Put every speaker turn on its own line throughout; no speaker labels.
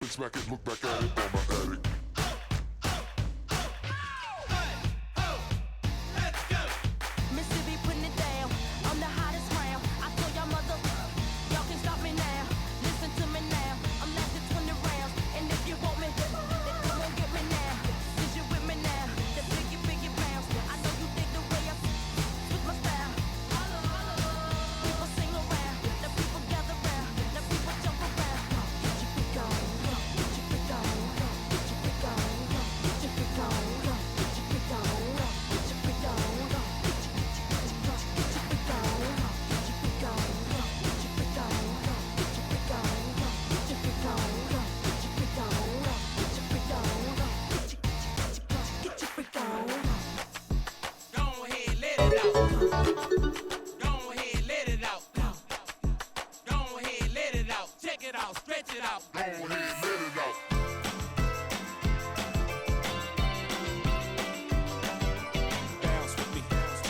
it, smack it, look back at it on my Addy.
Mississippi putting it down. I'm the hottest round. I told y'all mother, y'all can stop me now. Listen to me now. I'm lasting 20 rounds. And if you want me, then you won't get me now. Since you with me now, the biggie bounce. I know you dig the way I switch my style. People sing around, the people gather round, the people jump around. Get your freak on, get your freak on, get your freak on, get your freak on, get your freak on, get your freak on.
Stretch it out. Go ahead, let it out.
Bounce with me. Bounce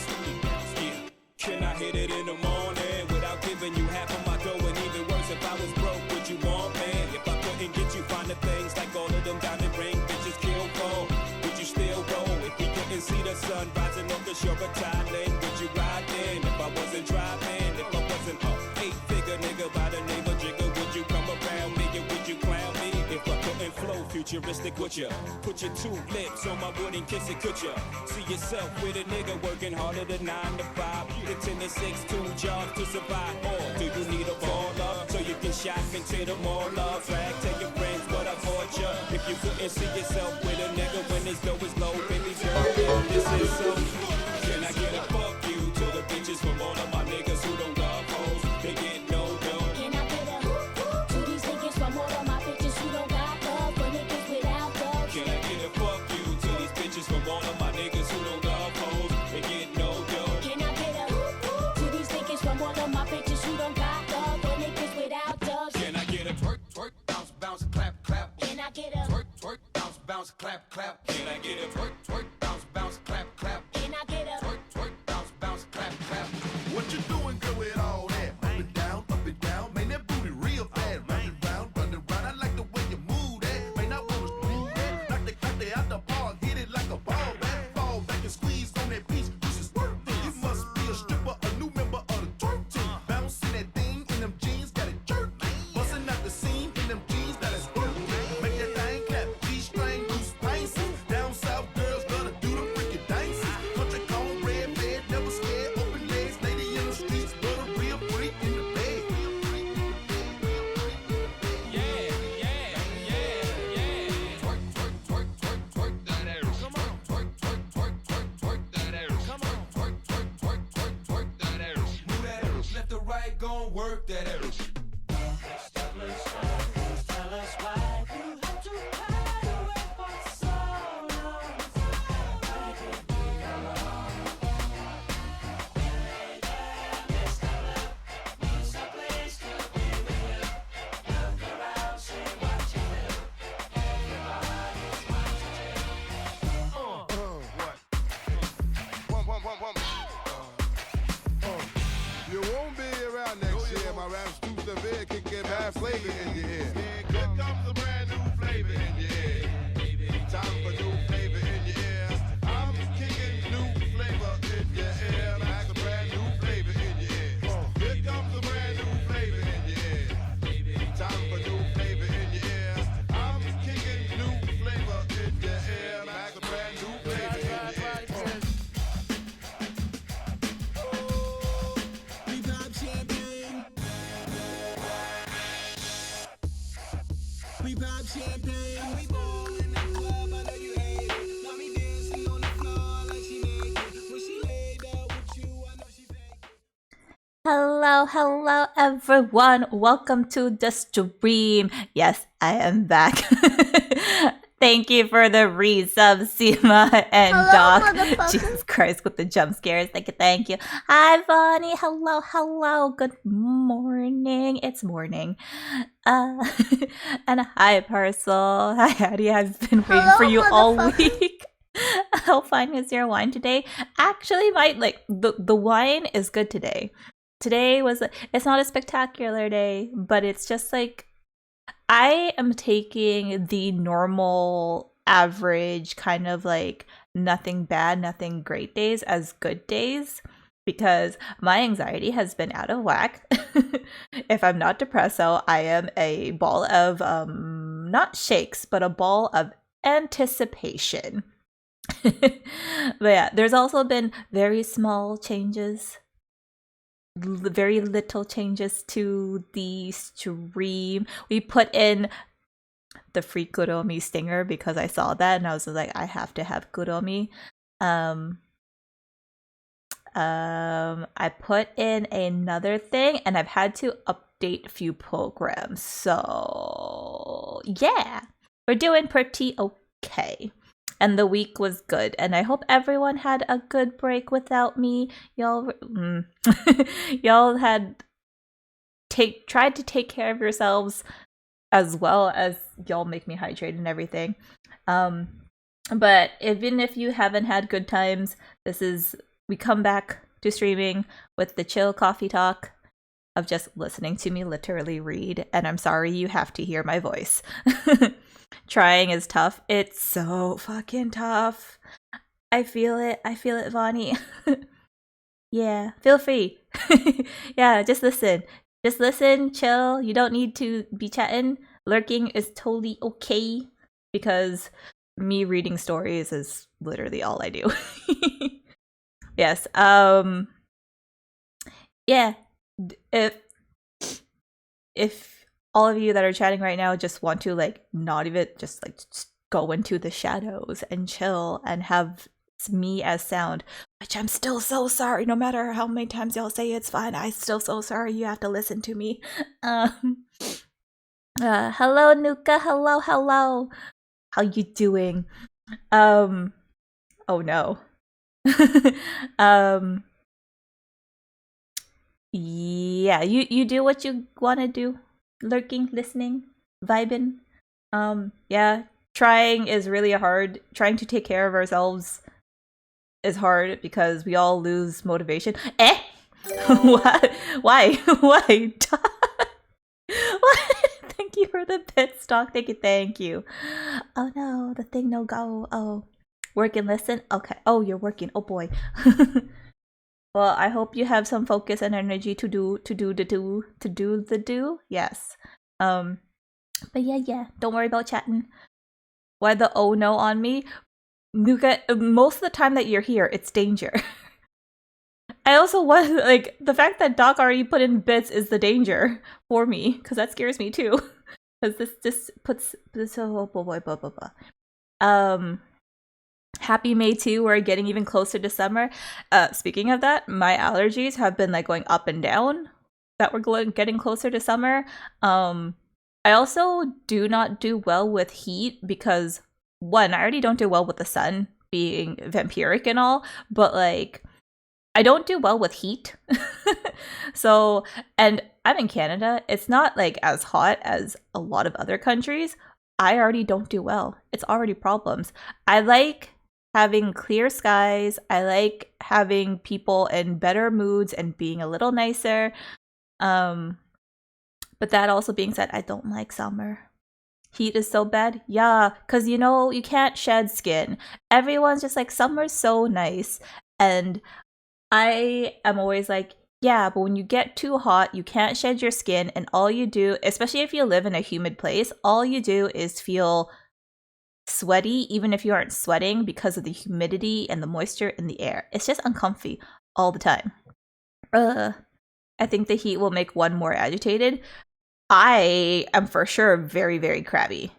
with me. Yeah. Can I hit it in the morning without giving you half of my dough? And even worse, if I was broke, would you want me? If I couldn't get you finer things like all of them diamond ring bitches kill for, would you still roll? If we couldn't see the sun rising off the shore of Thailand, would you ride in? If I wasn't driving, if I wasn't eight-figure nigga by the name of Jigga, would you come around me or would you clown me? If I couldn't flow futuristic, would ya? Put your two lips on my wood and kiss it, could ya? See yourself with a nigga working harder than 9 to 5, the 10 to 6, 2 jobs to survive. Or do you need a baller so you can shop into the mall love? Drag, tell your friends what I bought ya. If you couldn't see yourself with a nigga when his dough is low, baby girl, if this is so. Can I get a fuck you to the bitches from all of my niggas who don't love hoes? They get no dough.
Can I get a to these niggas from all of my bitches who don't got love for niggas without love?
Can I get a fuck you to these bitches from all of my niggas who don't love hoes? They get no dough.
Can I get a to these niggas from all of my bitches who don't got love for niggas without dubs?
Can I get a
Twerk, twerk, bounce, bounce, clap, clap.
Can I get a
Twerk, twerk, bounce, bounce, clap, clap.
Can I get a
Twerk, twerk, bounce, bounce, clap, clap.
can I get a
Twerk, twerk, bounce, bounce, clap, clap.
What you doing, girl, with all that? Up and down, man, that booty real fast. Run around, I like the way you move that. Man, I wanna screw that. Knock the out the ball, hit it like a ball. Back, fall back and squeeze on that beach. You should squirt it. You must be a stripper, a new member of the twerk team. Bouncing that thing in them jeans, got it jerky. Busting out the seam in them jeans, got it squirty. Make that thing clap, G-string, loose spices. Down south girls gonna do them freaky dances. Country cornbread, bed, never scared. Open legs, lady in the streets, but a real freak in the bed.
Twerk, twerk, twerk, twerk, twerk that ass. Come on. Twerk, twerk, twerk, twerk, twerk that ass. Come on. Twerk, twerk, twerk, twerk, twerk that ass. Move that ass, left to right, gon' work that ass.
You won't be around next year. My rap's too severe, can get bad flavor in your ear. Here comes a brand new flavor in your ear. Time for new flavor in your ear. I'm kicking new flavor in your ear. Like a brand new flavor in your ear. Here comes a brand new flavor in your ear. Time for new flavor in your ear. I'm kicking new flavor in your ear. Like a brand new flavor in your ear.
We pop champagne. We pop champagne. We ball in the club. I know you hate it. Got me dancing on the floor like she naked. When she laid up with you, I know she fake it.
Hello everyone. Welcome to the stream. Yes, I am back. Thank you for the resub, Seema and Doc. Jesus Christ, with the jump scares. Thank you. Hi, Vonnie. Hello. Good morning. It's morning. And hi, Parcel. Hi, Addy. I've been waiting for you all week. How fine is your wine today? Actually, the wine is good today. Today it's not a spectacular day, but it's just like I am taking the normal average kind of like nothing bad, nothing great days as good days because my anxiety has been out of whack. If I'm not depressed, so I am a ball of not shakes, but a ball of anticipation. But yeah, there's also been very small changes, very little changes to the stream. We put in the free Kuromi stinger because I saw that and I was like, I have to have Kuromi. I put in another thing and I've had to update a few programs. So yeah, we're doing pretty okay. And the week was good. And I hope everyone had a good break without me. Y'all, y'all had tried to take care of yourselves as well as y'all make me hydrate and everything. But even if you haven't had good times, we come back to streaming with the chill coffee talk of just listening to me literally read. And I'm sorry you have to hear my voice. Trying is tough. It's so fucking tough. I feel it, Vonnie. Yeah, feel free. Yeah, just listen. Just listen, chill. You don't need to be chatting. Lurking is totally okay because me reading stories is literally all I do. Yes. Yeah. If all of you that are chatting right now just want to like not even just like go into the shadows and chill and have me as sound, which I'm still so sorry. No matter how many times y'all say it's fine, I'm still so sorry you have to listen to me. Hello Nuka. Hello. How you doing? Oh no. Yeah, you do what you want to do. Lurking, listening, vibing. Yeah, trying is really hard. Trying to take care of ourselves is hard because we all lose motivation. What? Why? Why? Thank you for the pit stock. Thank you. Oh no, the thing no go. Oh, work and listen. Okay. Oh, you're working. Oh boy. Well, I hope you have some focus and energy to do the do. Yes. But yeah. Don't worry about chatting. Why the oh no on me? Luca, most of the time that you're here, it's danger. I also want like the fact that Doc already put in bits is the danger for me because that scares me too. Because this puts this oh boy. Happy May 2, we're getting even closer to summer. Speaking of that, my allergies have been like going up and down that we're getting closer to summer. I also do not do well with heat because one, I already don't do well with the sun being vampiric and all, but like I don't do well with heat. So, and I'm in Canada. It's not like as hot as a lot of other countries. I already don't do well. It's already problems. I like having clear skies. I like having people in better moods and being a little nicer. But that also being said, I don't like summer. Heat is so bad. Yeah, because you know, you can't shed skin. Everyone's just like, summer's so nice. And I am always like, yeah, but when you get too hot, you can't shed your skin. And all you do, especially if you live in a humid place, all you do is feel sweaty, even if you aren't sweating because of the humidity and the moisture in the air. It's just uncomfy all the time. I think the heat will make one more agitated. I am for sure very, very crabby.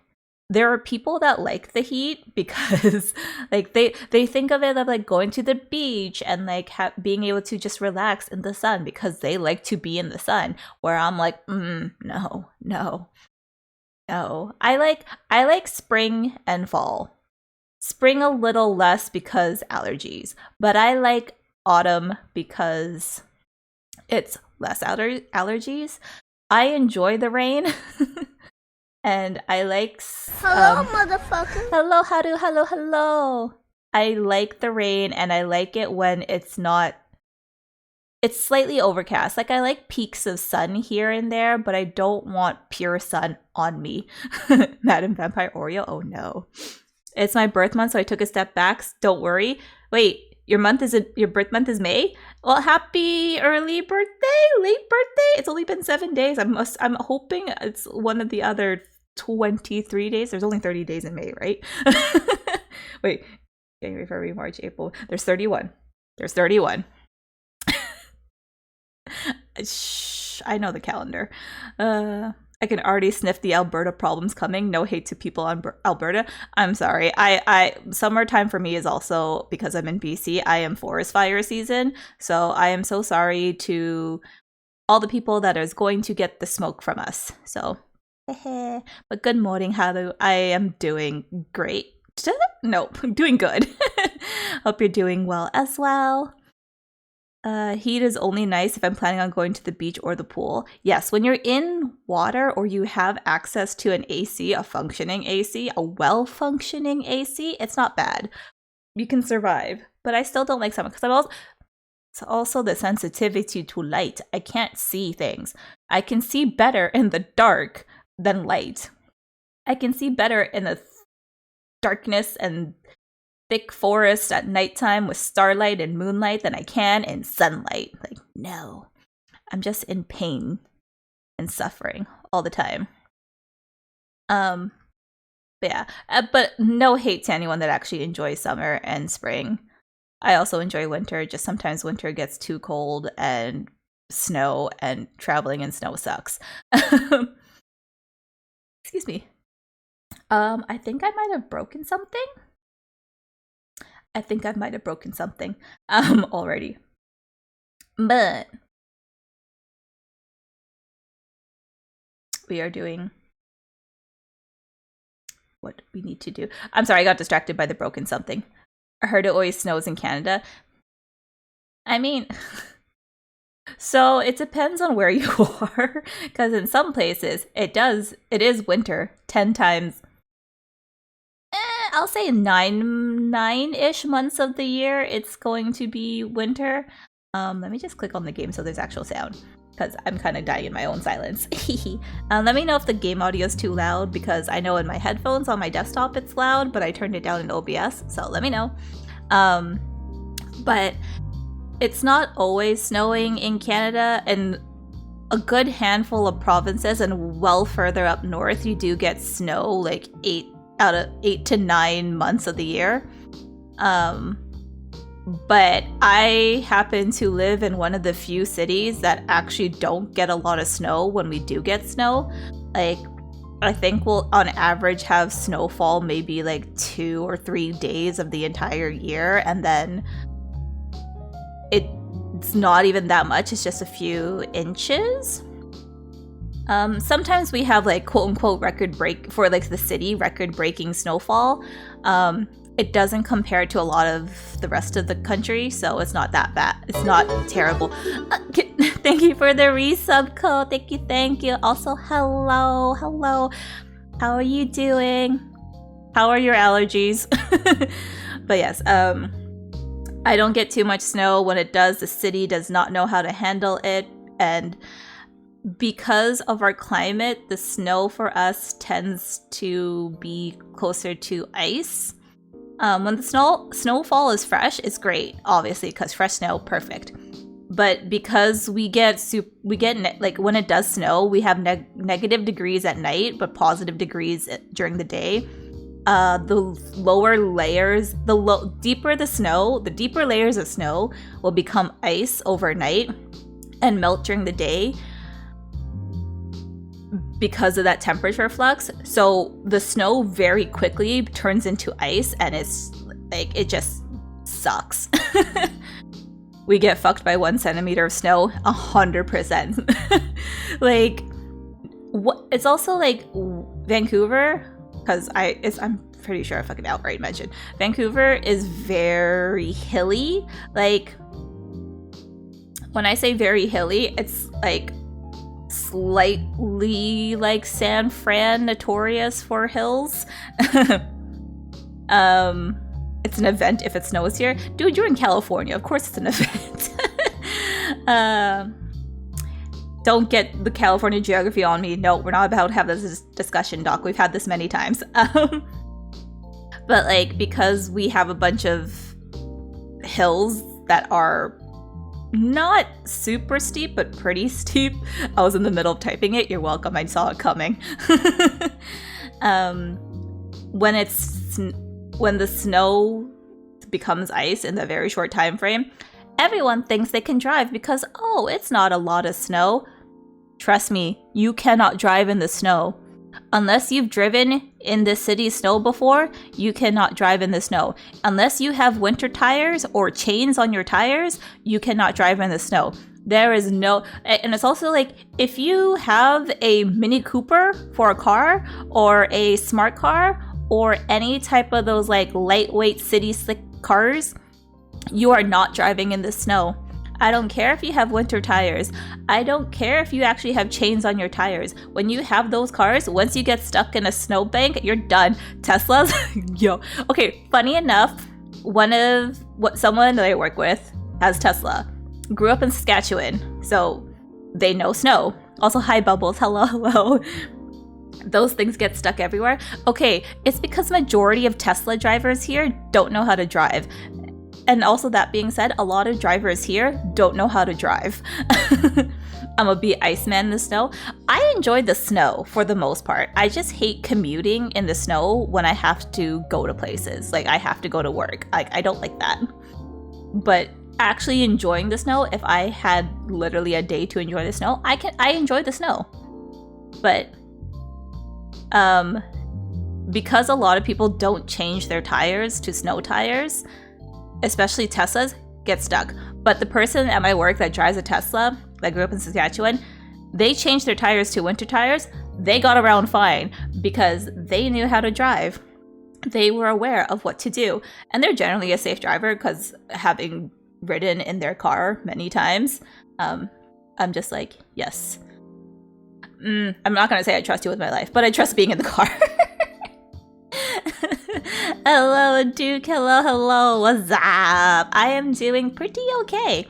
There are people that like the heat because like they think of it of like going to the beach and like being able to just relax in the sun because they like to be in the sun, where I'm like, no. I like spring and fall. Spring a little less because allergies, but I like autumn because it's less allergies. I enjoy the rain. And I like
hello, motherfucker.
Hello, Haru. Hello. I like the rain, and I like it when it's not it's slightly overcast. Like I like peaks of sun here and there, but I don't want pure sun on me. Madam Vampire Oreo, oh no. It's my birth month, so I took a step back. Don't worry. Wait, your birth month is May? Well, happy early birthday, late birthday. It's only been 7 days. I'm hoping it's one of the other 23 days. There's only 30 days in May, right? Wait, January, February, March, April. There's 31. There's 31. Shh, I know the calendar. I can already sniff the Alberta problems coming. No hate to people on Alberta. I'm sorry. I summertime for me is also, because I'm in BC, I am forest fire season. So I am so sorry to all the people that is going to get the smoke from us. So, but good morning, Haru. I am doing great. Nope, I'm doing good. Hope you're doing well as well. Heat is only nice if I'm planning on going to the beach or the pool. Yes, when you're in water or you have access to an AC, a functioning AC, a well-functioning AC, it's not bad. You can survive. But I still don't like summer because it's also the sensitivity to light. I can't see things. I can see better in the dark than light. I can see better in the darkness and thick forest at nighttime with starlight and moonlight than I can in sunlight. Like, no. I'm just in pain and suffering all the time. But no hate to anyone that actually enjoys summer and spring. I also enjoy winter, just sometimes winter gets too cold and snow, and traveling in snow sucks. Excuse me. I think I might have broken something. Already. But we are doing what we need to do. I'm sorry, I got distracted by the broken something. I heard it always snows in Canada. I mean, so it depends on where you are, because in some places it is winter 10 times. I'll say nine-ish months of the year it's going to be winter. Let me just click on the game so there's actual sound, because I'm kind of dying in my own silence. Let me know if the game audio is too loud, because I know in my headphones on my desktop it's loud, but I turned it down in OBS, so let me know. But it's not always snowing in Canada, and a good handful of provinces and well further up north you do get snow like 8 out of 8 to 9 months of the year. But I happen to live in one of the few cities that actually don't get a lot of snow when we do get snow. Like, I think we'll on average have snowfall maybe like 2 or 3 days of the entire year, and then it's not even that much, it's just a few inches. Sometimes we have like quote unquote record breaking snowfall. It doesn't compare to a lot of the rest of the country, so it's not that bad. It's not terrible. Thank you for the resub code. Thank you. Also, hello. How are you doing? How are your allergies? But yes, I don't get too much snow. When it does, the city does not know how to handle it, and because of our climate, the snow for us tends to be closer to ice. When the snowfall is fresh, it's great, obviously, because fresh snow, perfect. But because we get like when it does snow, we have negative degrees at night, but positive degrees during the day. The lower layers, deeper the snow, the deeper layers of snow will become ice overnight and melt during the day, because of that temperature flux. So the snow very quickly turns into ice, and it's like, it just sucks. We get fucked by 1 centimeter of snow 100%. Like, what? It's also like Vancouver, because I'm pretty sure I fucking outright mentioned Vancouver is very hilly. Like, when I say very hilly, it's like slightly like San Fran, notorious for hills. It's an event if it snows here. Dude, you're in California. Of course it's an event. Don't get the California geography on me. No, we're not about to have this discussion, Doc. We've had this many times. But like, because we have a bunch of hills that are not super steep, but pretty steep. I was in the middle of typing it. You're welcome. I saw it coming. When the snow becomes ice in a very short time frame, everyone thinks they can drive because, oh, it's not a lot of snow. Trust me, you cannot drive in the snow. Unless you've driven in the city snow before, you cannot drive in the snow. Unless you have winter tires or chains on your tires, you cannot drive in the snow. There is no... And it's also like, if you have a Mini Cooper for a car, or a smart car, or any type of those like lightweight city slick cars, you are not driving in the snow. I don't care if you have winter tires. I don't care if you actually have chains on your tires. When you have those cars, once you get stuck in a snowbank, you're done. Teslas, yo. Okay, funny enough, someone that I work with has Tesla. Grew up in Saskatchewan, so they know snow. Also, hi Bubbles, hello. Those things get stuck everywhere. Okay, it's because majority of Tesla drivers here don't know how to drive. And also, that being said, a lot of drivers here don't know how to drive. I'm a be Iceman in the snow. I enjoy the snow for the most part. I just hate commuting in the snow when I have to go to places. Like, I have to go to work. I don't like that. But actually enjoying the snow, if I had literally a day to enjoy the snow, I enjoy the snow. But because a lot of people don't change their tires to snow tires, especially Teslas, get stuck. But the person at my work that drives a Tesla, that grew up in Saskatchewan, they changed their tires to winter tires. They got around fine because they knew how to drive. They were aware of what to do. And they're generally a safe driver because having ridden in their car many times, I'm just like, yes. I'm not going to say I trust you with my life, but I trust being in the car. Hello, Duke. Hello. What's up? I am doing pretty okay.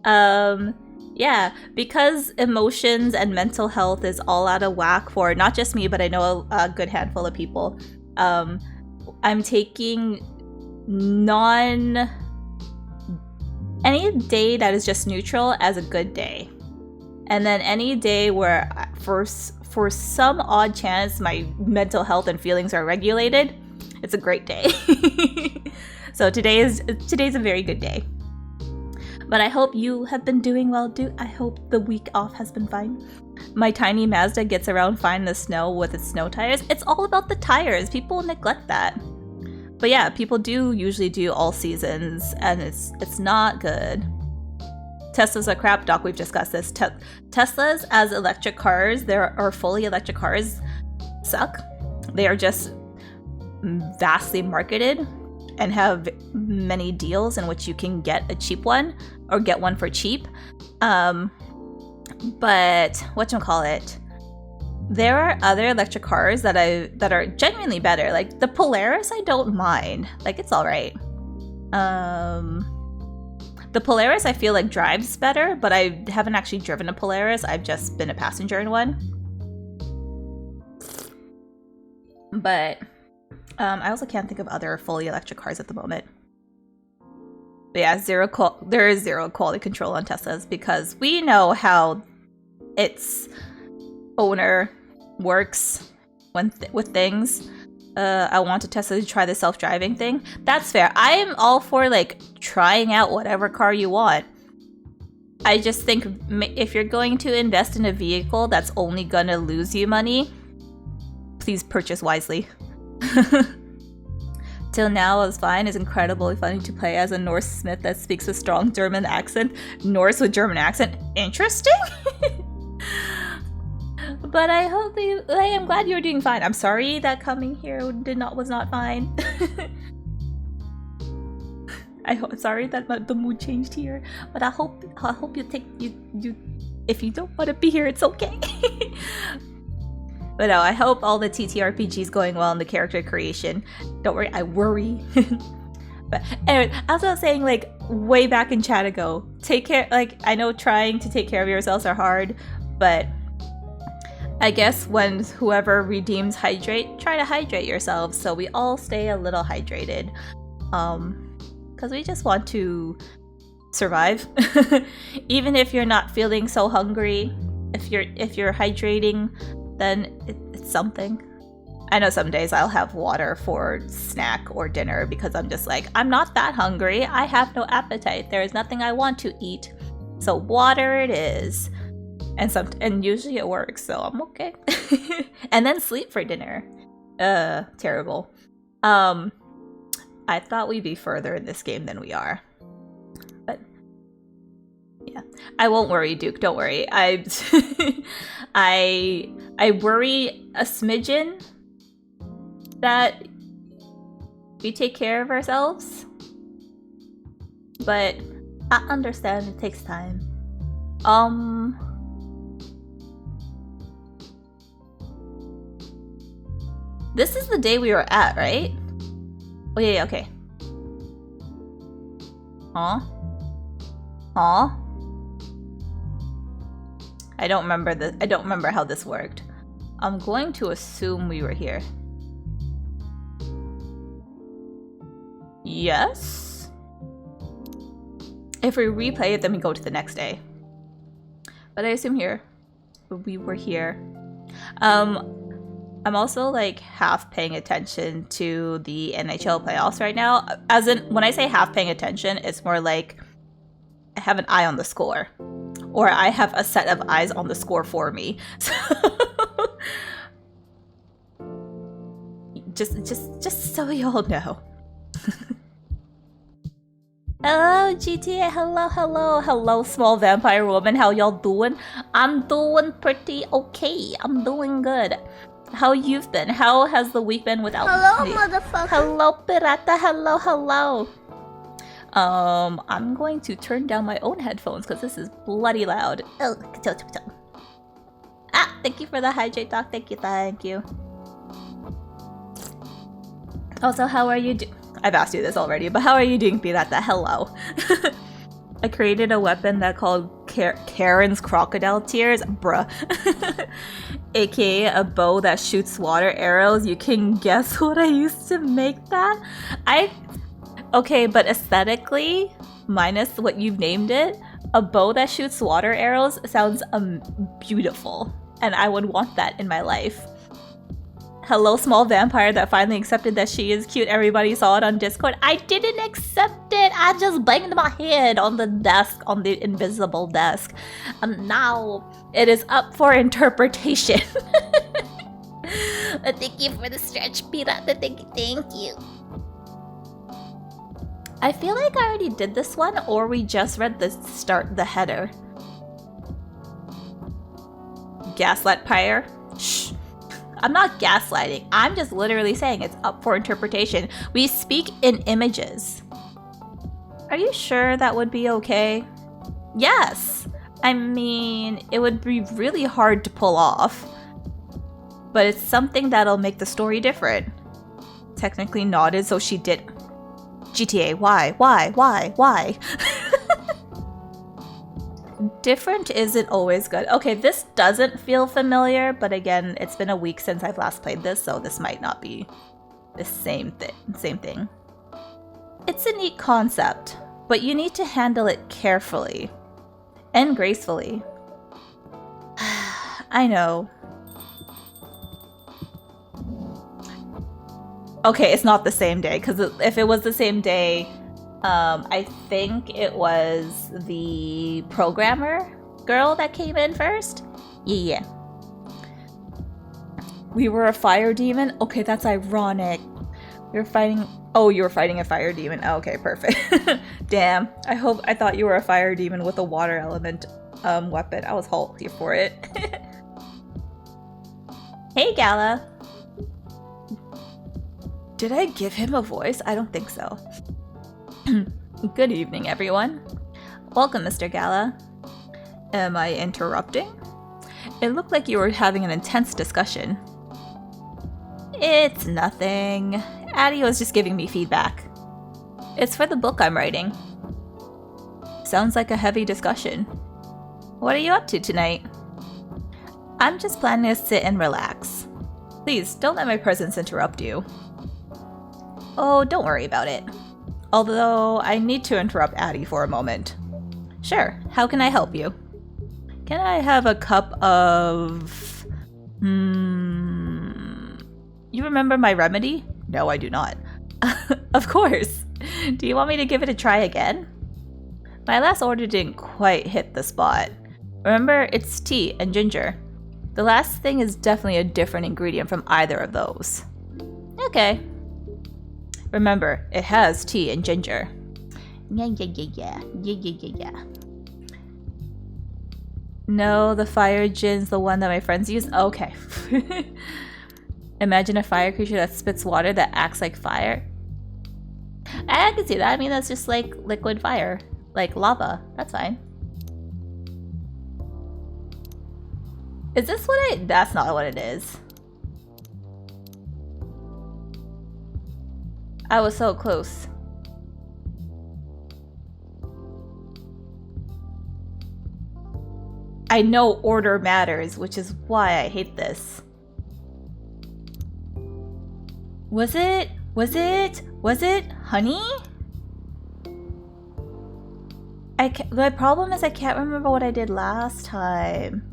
Yeah, because emotions and mental health is all out of whack for not just me, but I know a good handful of people. I'm taking any day that is just neutral as a good day. And then any day where for some odd chance my mental health and feelings are regulated, it's a great day. So today's a very good day. But I hope you have been doing well, dude. I hope the week off has been fine. My tiny Mazda gets around fine in the snow with its snow tires. It's all about the tires. People neglect that. But yeah, people do usually do all seasons, and it's not good. Teslas are crap, Doc. We've discussed this. Teslas as electric cars, or fully electric cars, suck. They are just vastly marketed and have many deals in which you can get a cheap one or get one for cheap. But whatchamacallit, there are other electric cars that are genuinely better. Like the Polaris, I don't mind. Like, it's all right. The Polaris I feel like drives better, but I haven't actually driven a Polaris. I've just been a passenger in one. But I also can't think of other fully electric cars at the moment. But yeah, there is zero quality control on Teslas because we know how its owner works with things. I want a Tesla to try the self-driving thing. That's fair. I am all for like trying out whatever car you want. I just think if you're going to invest in a vehicle that's only gonna lose you money, please purchase wisely. Till Now Was Fine is incredibly funny to play as a Norse smith that speaks a strong German accent. Norse with German accent. Interesting? But I am glad you're doing fine. I'm sorry that coming here was not fine. I'm sorry that the mood changed here. But I hope you if you don't want to be here, it's okay. But no, I hope all the TTRPG is going well in the character creation. Don't worry, I worry. But anyway, as I was saying, like, way back in chat ago, take care, like, I know trying to take care of yourselves are hard, but I guess when whoever redeems hydrate, try to hydrate yourselves so we all stay a little hydrated. Because we just want to survive. Even if you're not feeling so hungry, if you're hydrating, then it's something. I know some days I'll have water for snack or dinner because I'm just like, I'm not that hungry. I have no appetite. There is nothing I want to eat. So water it is. And usually it works, so I'm okay. And then sleep for dinner. Terrible. I thought we'd be further in this game than we are. But yeah. I won't worry, Duke, don't worry. I worry a smidgen that we take care of ourselves, but I understand it takes time. This is the day we were at, right? Oh yeah, okay. Aw. I don't remember how this worked. I'm going to assume we were here. Yes? If we replay it, then we go to the next day. But I assume we were here. I'm also like half paying attention to the NHL playoffs right now. As in, when I say half paying attention, it's more like I have an eye on the score. Or I have a set of eyes on the score for me. So just so you all know. Hello, GTA. Hello, small vampire woman. How y'all doing? I'm doing pretty okay. I'm doing good. How you've been? How has the week been without me?
Hello, motherfucker.
Hello, pirata. Hello. I'm going to turn down my own headphones because this is bloody loud. Oh, thank you for the hydrate, doc. Thank you. Also, how are you doing? I've asked you this already, but how are you doing, pirata? Hello. I created a weapon that called Karen's Crocodile Tears, bruh. AKA a bow that shoots water arrows. You can guess what I used to make that? Okay, but aesthetically, minus what you've named it, a bow that shoots water arrows sounds beautiful. And I would want that in my life. Hello, small vampire that finally accepted that she is cute. Everybody saw it on Discord. I didn't accept it. I just banged my head on the desk, on the invisible desk. And now it is up for interpretation.
Thank you for the stretch, pirata. Thank you.
I feel like I already did this one, or we just read the header. Gaslight pyre? Shh. I'm not gaslighting. I'm just literally saying it's up for interpretation. We speak in images. Are you sure that would be okay? Yes. I mean, it would be really hard to pull off. But it's something that'll make the story different. Technically nodded, so she did. GTA, why? Different isn't always good. Okay, this doesn't feel familiar, but again, it's been a week since I've last played this, so this might not be the same thing. It's a neat concept, but you need to handle it carefully and gracefully. I know. Okay, it's not the same day, because if it was the same day, I think it was the programmer girl that came in first. Yeah. We were a fire demon? Okay, that's ironic. We were fighting... Oh, you were fighting a fire demon. Oh, okay, perfect. Damn. I thought you were a fire demon with a water element weapon. I was all here for it. Hey, Gala. Did I give him a voice? I don't think so. Good evening, everyone. Welcome, Mr. Gala. Am I interrupting? It looked like you were having an intense discussion. It's nothing. Addy was just giving me feedback. It's for the book I'm writing. Sounds like a heavy discussion. What are you up to tonight? I'm just planning to sit and relax. Please, don't let my presence interrupt you. Oh, don't worry about it. Although, I need to interrupt Addy for a moment. Sure, how can I help you? Can I have a cup of... You remember my remedy? No, I do not. Of course. Do you want me to give it a try again? My last order didn't quite hit the spot. Remember, it's tea and ginger. The last thing is definitely a different ingredient from either of those. Okay. Remember, it has tea and ginger. Yeah. No, the fire gin's the one that my friends use? Okay. Imagine a fire creature that spits water that acts like fire. I can see that. I mean, that's just like liquid fire. Like lava. That's fine. Is this what I... That's not what it is. I was so close. I know order matters, which is why I hate this. Was it honey? My problem is I can't remember what I did last time.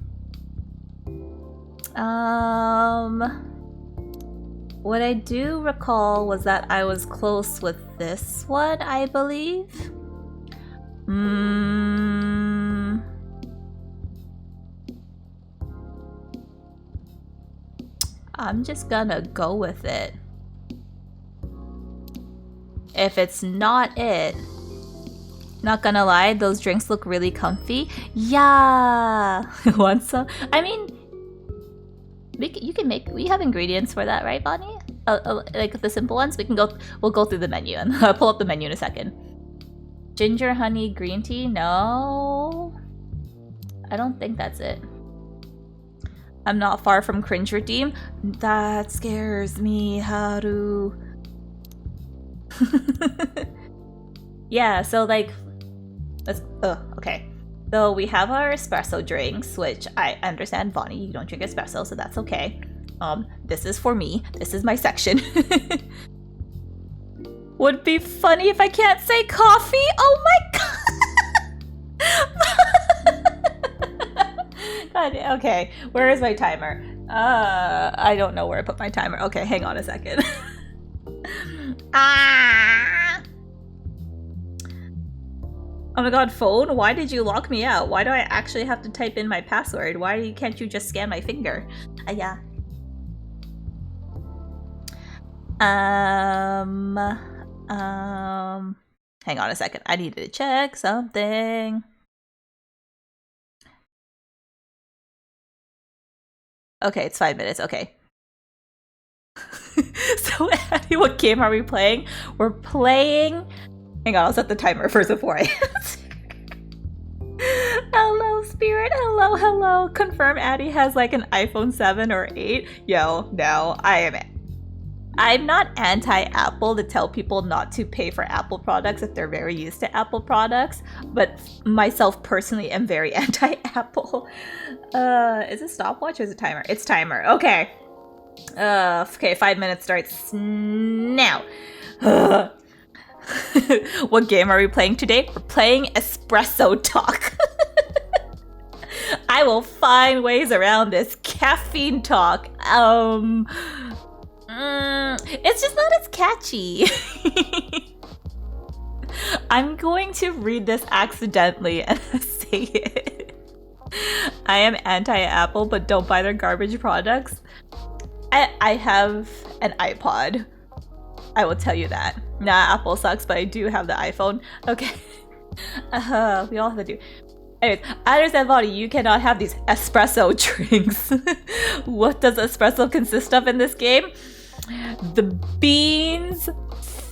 What I do recall was that I was close with this one, I believe. I'm just gonna go with it. If it's not it, not gonna lie, those drinks look really comfy. Yeah, want some? I mean, you can make. We have ingredients for that, right, Bonnie? Like the simple ones. We'll go through the menu and I'll pull up the menu in a second. Ginger, honey, green tea. No, I don't think that's it. I'm not far from cringe redeem. That scares me, Haru. Yeah, so like, okay. So we have our espresso drinks, which I understand, Bonnie, you don't drink espresso, so that's okay. This is for me. This is my section. Would be funny if I can't say coffee. Oh my god. God, okay, where is my timer? I don't know where I put my timer. Okay, hang on a second. Oh my god, phone? Why did you lock me out? Why do I actually have to type in my password? Why can't you just scan my finger? Yeah. Hang on a second. I needed to check something. Okay, it's 5 minutes. Okay. So, Addy, what game are we playing? We're playing... Hang on, I'll set the timer first before I answer. Hello, Spirit. Hello, hello. Confirm Addy has like an iPhone 7 or 8. Yo, no, I'm not anti-Apple to tell people not to pay for Apple products if they're very used to Apple products, but myself personally am very anti-Apple. Is it stopwatch or is it timer? It's timer. Okay. Okay, 5 minutes starts now. What game are we playing today? We're playing Espresso Talk. I will find ways around this caffeine talk. It's just not as catchy. I'm going to read this accidentally and say it. I am anti-Apple, but don't buy their garbage products. I have an iPod. I will tell you that. Nah, Apple sucks, but I do have the iPhone. Okay. We all have to do. Anyways, I understand, Bonnie, you cannot have these espresso drinks. What does espresso consist of in this game? The beans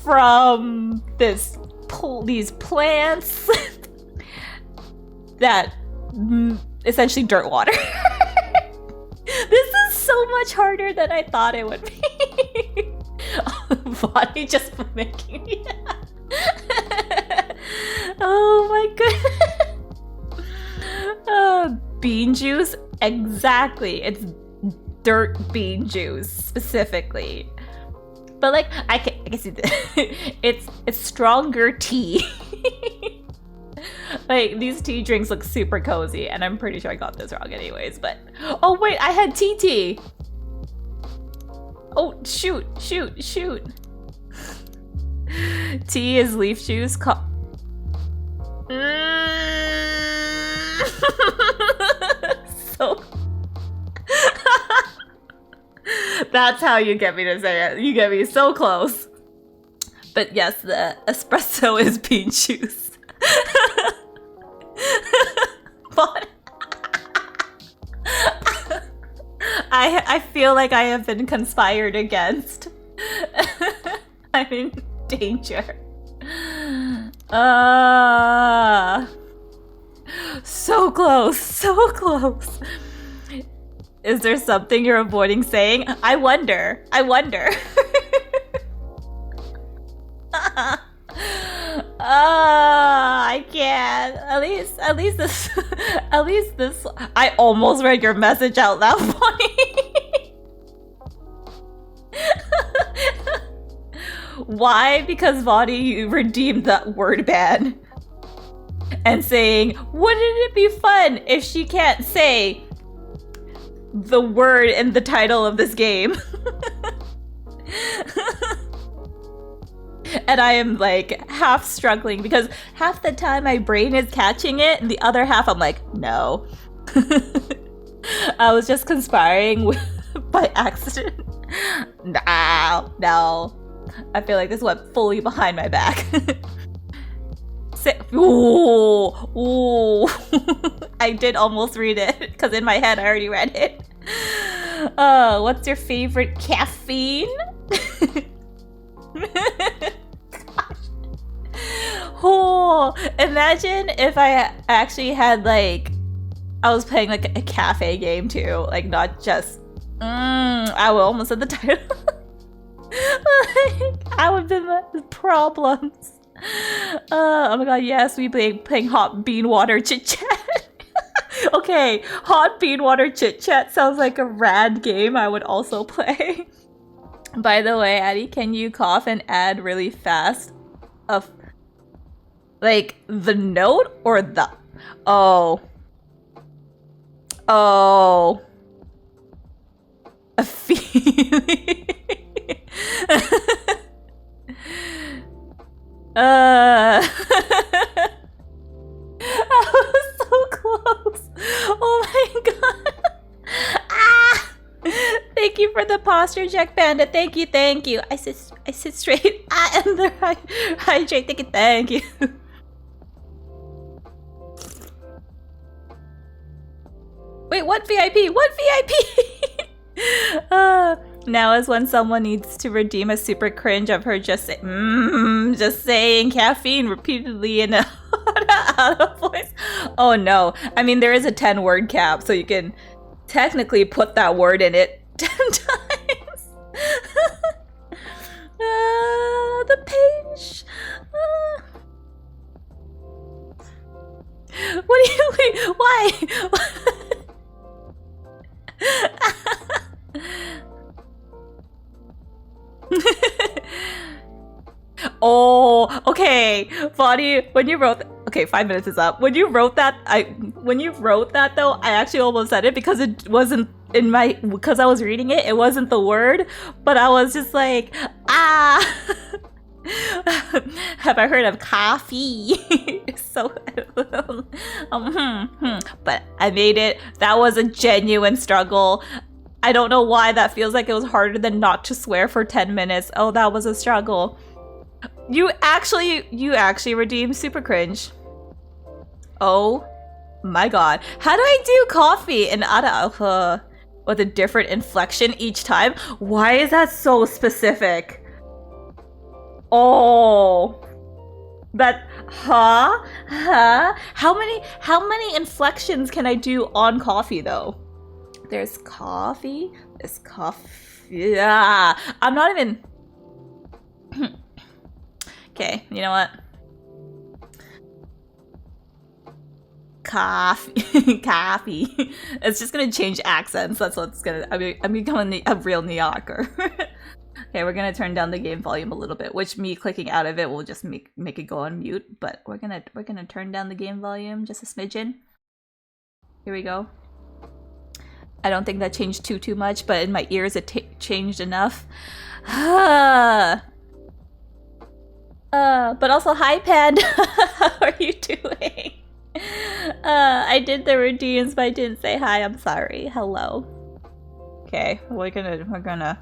from these plants that essentially dirt water. This is so much harder than I thought it would be. Bonnie just making me Oh my goodness. Bean juice? Exactly. It's dirt bean juice specifically. But like I can see that it's stronger tea. Like these tea drinks look super cozy, and I'm pretty sure I got this wrong anyways, but oh wait, I had tea. Oh shoot. Tea is leaf juice. So that's how you get me to say it. You get me so close. But yes, the espresso is bean juice. But I feel like I have been conspired against. I'm in danger. So close. Is there something you're avoiding saying? I wonder. I can't. At least this. I almost read your message out loud, funny. Why? Because Vadi redeemed that word ban. And saying, wouldn't it be fun if she can't say the word in the title of this game? And I am like half struggling because half the time my brain is catching it and the other half I'm like, no. I was just conspiring by accident. No. I feel like this went fully behind my back. Ooh. I did almost read it because in my head I already read it. What's your favorite caffeine? Oh, imagine if I actually had like I was playing like a cafe game too, like not just I almost said the title. Like, I would have been problems. Oh my god, yes, we playing hot bean water chit chat. Okay, hot bean water chit chat sounds like a rad game I would also play. By the way, Addy, can you cough and add really fast? Like the note or the a feeling. I was so close. Oh my god. Ah! Thank you for the posture check, Panda. Thank you. I sit straight. I am the hydrate. Thank you. Wait, what VIP? Now is when someone needs to redeem a super cringe of her just saying caffeine repeatedly in a out of voice. Oh no. I mean, there is a 10-word cap, so you can technically put that word in it 10 times. The page. What do you wait? Why? Oh, okay. Vadi, when you wrote okay, 5 minutes is up. When you wrote that though, I actually almost said it because it wasn't in my because I was reading it, it wasn't the word, but I was just like, have I heard of coffee? So but I made it. That was a genuine struggle. I don't know why that feels like it was harder than not to swear for 10 minutes. Oh, that was a struggle. You actually redeemed super cringe. Oh my god. How do I do coffee in Ada with a different inflection each time? Why is that so specific? Oh. That huh? How many inflections can I do on coffee though? There's coffee. There's coffee. Yeah. I'm not even okay, you know what? Coffee. Coffee. It's just gonna change accents. That's what's gonna. I'm becoming a real New Yorker. Okay, we're gonna turn down the game volume a little bit, which me clicking out of it will just make it go on mute. But we're gonna turn down the game volume just a smidgen. Here we go. I don't think that changed too much, but in my ears it changed enough. But also, hi Panda. How are you doing? I did the routines, but I didn't say hi. I'm sorry. Hello. Okay, we're gonna.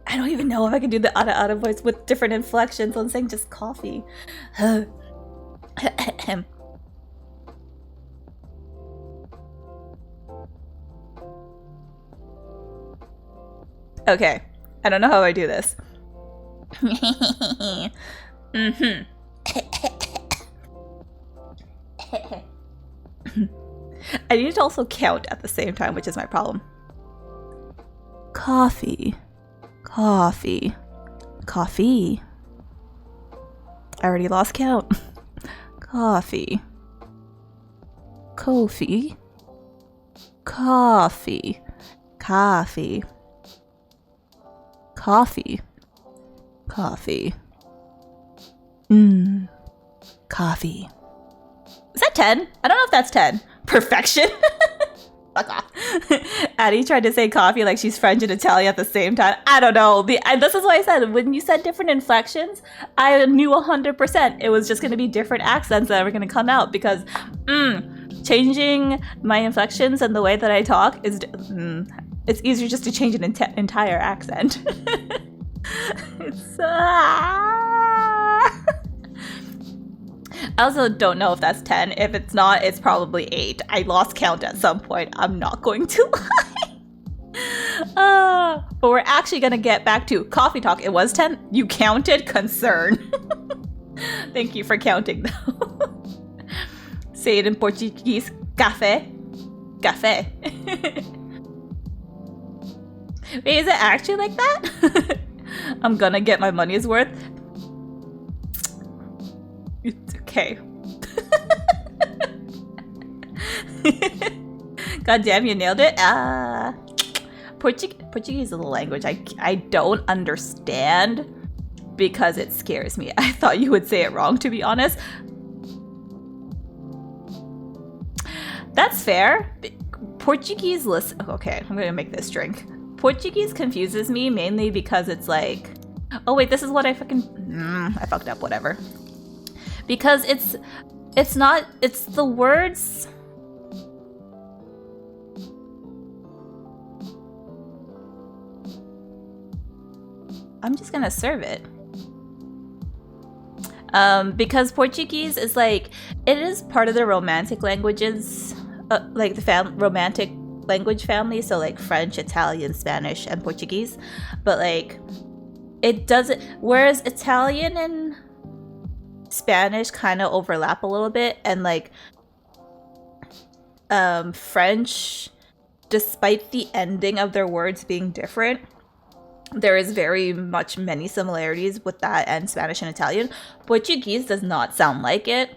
I don't even know if I can do the Ada voice with different inflections. I'm saying just coffee. Okay, I don't know how I do this. I need to also count at the same time, which is my problem. Coffee. Coffee. Coffee. I already lost count. Coffee. Coffee. Coffee. Coffee. Coffee. Coffee. Coffee. Is that 10? I don't know if that's 10. Perfection? Fuck off. Addy tried to say coffee like she's French and Italian at the same time. I don't know. This is why I said, when you said different inflections, I knew 100% it was just going to be different accents that were going to come out because, changing my inflections and the way that I talk is, it's easier just to change an entire accent. It's, I also don't know if that's 10. If it's not, it's probably 8. I lost count at some point. I'm not going to lie. But we're actually going to get back to coffee talk. It was 10. You counted? Concern. Thank you for counting, though. Say it in Portuguese. Café. Café. Wait, is it actually like that? I'm gonna get my money's worth. Okay. God damn, you nailed it. Portuguese is a language I don't understand because it scares me. I thought you would say it wrong, to be honest. That's fair. Portuguese okay, I'm gonna make this drink. Portuguese confuses me mainly because it's like, oh wait, this is what I fucked up, whatever. Because it's the words. I'm just gonna serve it. Because Portuguese is like, it is part of the romantic languages, like the romantic language family, so like French, Italian, Spanish, and Portuguese. But like, it doesn't, whereas Italian and Spanish kind of overlap a little bit, and like French, despite the ending of their words being different, there is very much many similarities with that and Spanish and Italian. Portuguese does not sound like it.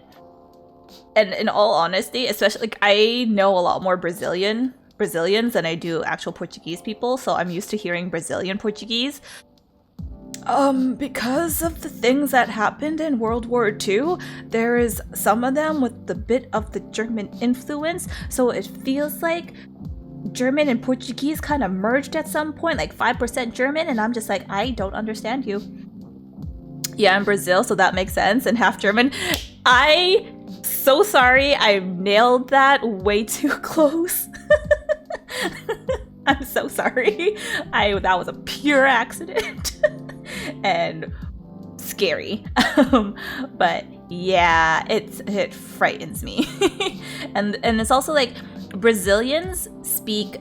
And in all honesty, especially like, I know a lot more Brazilians than I do actual Portuguese people, so I'm used to hearing Brazilian Portuguese. Because of the things that happened in World War II, there is some of them with the bit of the German influence, so it feels like German and Portuguese kind of merged at some point, like 5% German, and I'm just like, I don't understand you. Yeah, I'm Brazil, so that makes sense, and half German. So sorry, I nailed that way too close. I'm so sorry. That was a pure accident. And scary. But yeah, it frightens me. and it's also like, Brazilians speak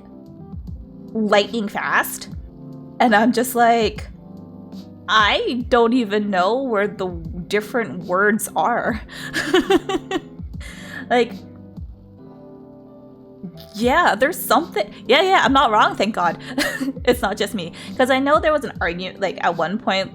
lightning fast, and I'm just like, I don't even know where the different words are. Like, Yeah, there's something. Yeah, I'm not wrong, thank God. It's not just me. Because I know there was an argument, like, at one point,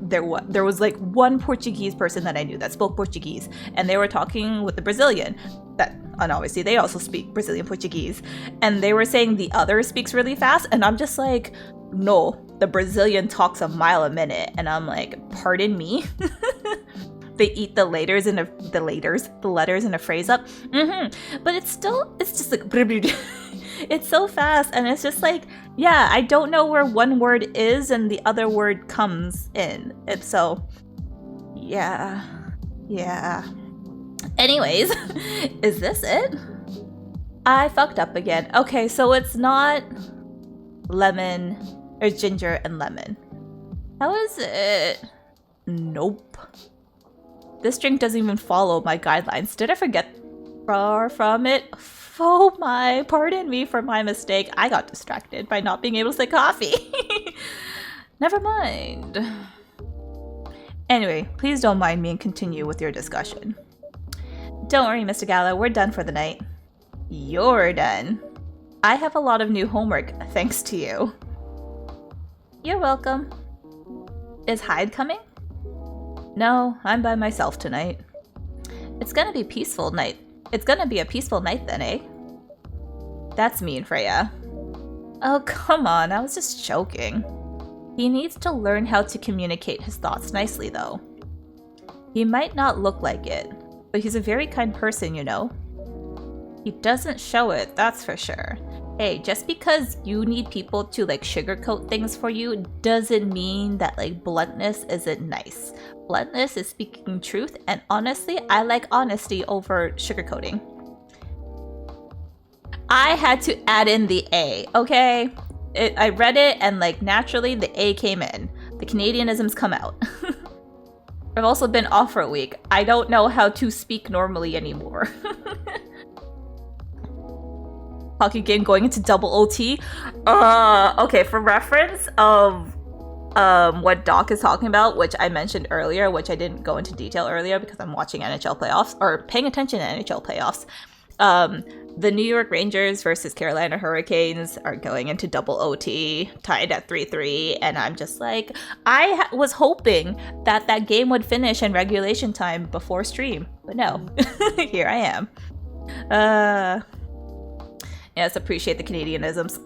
there was, like, one Portuguese person that I knew that spoke Portuguese, and they were talking with the Brazilian. And obviously, they also speak Brazilian Portuguese. And they were saying the other speaks really fast, and I'm just like, no, the Brazilian talks a mile a minute. And I'm like, pardon me? They eat the letters in a phrase up. But it's just like, it's so fast, and it's just like, yeah, I don't know where one word is and the other word comes in. It's so, yeah. Anyways, is this it? I fucked up again. Okay, so it's not lemon or ginger and lemon. How is it? Nope. This drink doesn't even follow my guidelines. Did I forget far from it? Oh my, pardon me for my mistake. I got distracted by not being able to say coffee. Never mind. Anyway, please don't mind me and continue with your discussion. Don't worry, Mr. Gallo, we're done for the night. You're done. I have a lot of new homework, thanks to you. You're welcome. Is Hyde coming? No, I'm by myself tonight. It's gonna be a peaceful night then, eh? That's mean, Freya. Oh, come on, I was just joking. He needs to learn how to communicate his thoughts nicely, though. He might not look like it, but he's a very kind person, you know? He doesn't show it, that's for sure. Hey, just because you need people to, like, sugarcoat things for you doesn't mean that, like, bluntness isn't nice. Bluntness is speaking truth, and honestly, I like honesty over sugarcoating. I had to add in the A, okay? I read it, and, like, naturally, the A came in. The Canadianisms come out. I've also been off for a week. I don't know how to speak normally anymore. Hockey game going into double OT. Okay, for reference of what Doc is talking about, which I mentioned earlier, which I didn't go into detail earlier because I'm watching NHL playoffs, or paying attention to NHL playoffs. The New York Rangers versus Carolina Hurricanes are going into double OT, tied at 3-3, and I'm just like, I was hoping that that game would finish in regulation time before stream, but no, here I am. Yes, appreciate the Canadianisms.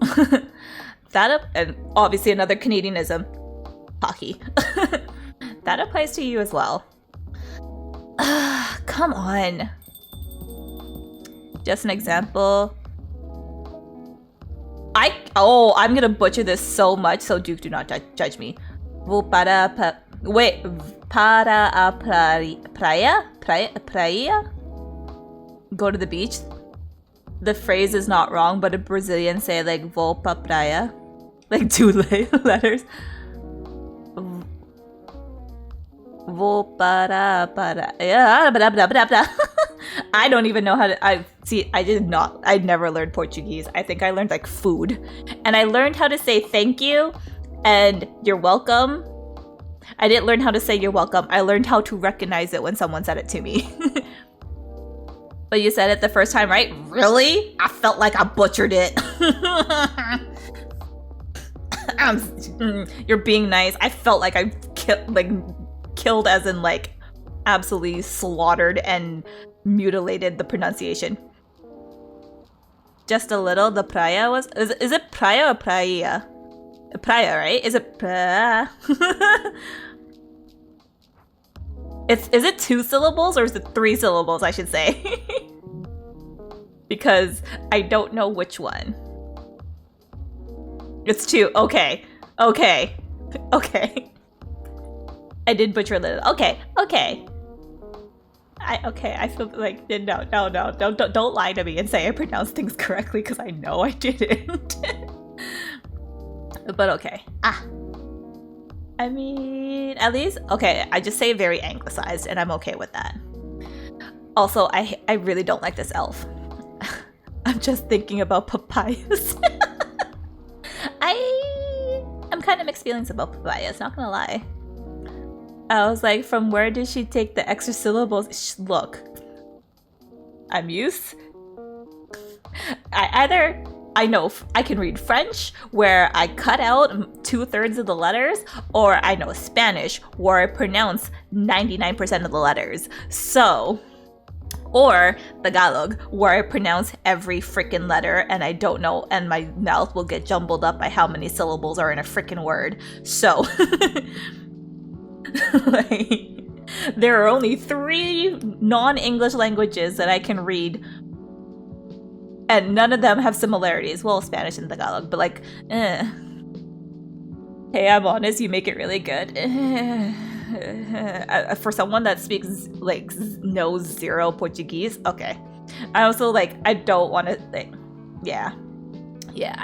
And obviously another Canadianism, hockey. That applies to you as well. Come on. Just an example. I'm gonna butcher this so much, so Duke, do not judge me. Para a praia? Go to the beach? The phrase is not wrong, but a Brazilian say like vou pra praia, like 2 letters. Vou para. I don't even know how to. I never learned Portuguese. I think I learned like food, and I learned how to say thank you and you're welcome. I didn't learn how to say you're welcome. I learned how to recognize it when someone said it to me. But you said it the first time, right? Really? I felt like I butchered it. You're being nice. I felt like I killed as in like absolutely slaughtered and mutilated the pronunciation. Just a little. The praia was... Is it praia or praia? Praia, right? Is it praia? Is it 2 syllables or is it 3 syllables, I should say? Because I don't know which one. It's 2. Okay. I did butcher a little. Okay. I feel like no. Don't lie to me and say I pronounced things correctly because I know I didn't. But okay. I mean, at least, okay, I just say very anglicized, and I'm okay with that. Also, I really don't like this elf. I'm just thinking about papayas. I'm kind of mixed feelings about papayas, not gonna lie. I was like, from where did she take the extra syllables? Look, I'm used I know I can read French, where I cut out 2/3 of the letters, or I know Spanish, where I pronounce 99% of the letters. So, or Tagalog, where I pronounce every freaking letter and I don't know, and my mouth will get jumbled up by how many syllables are in a freaking word. So, like, there are only 3 non-English languages that I can read, and none of them have similarities. Well, Spanish and Tagalog, but like, Hey, I'm honest, you make it really good. For someone that speaks, like, knows 0 Portuguese, okay. I also, like, I don't want to, like, yeah. Yeah,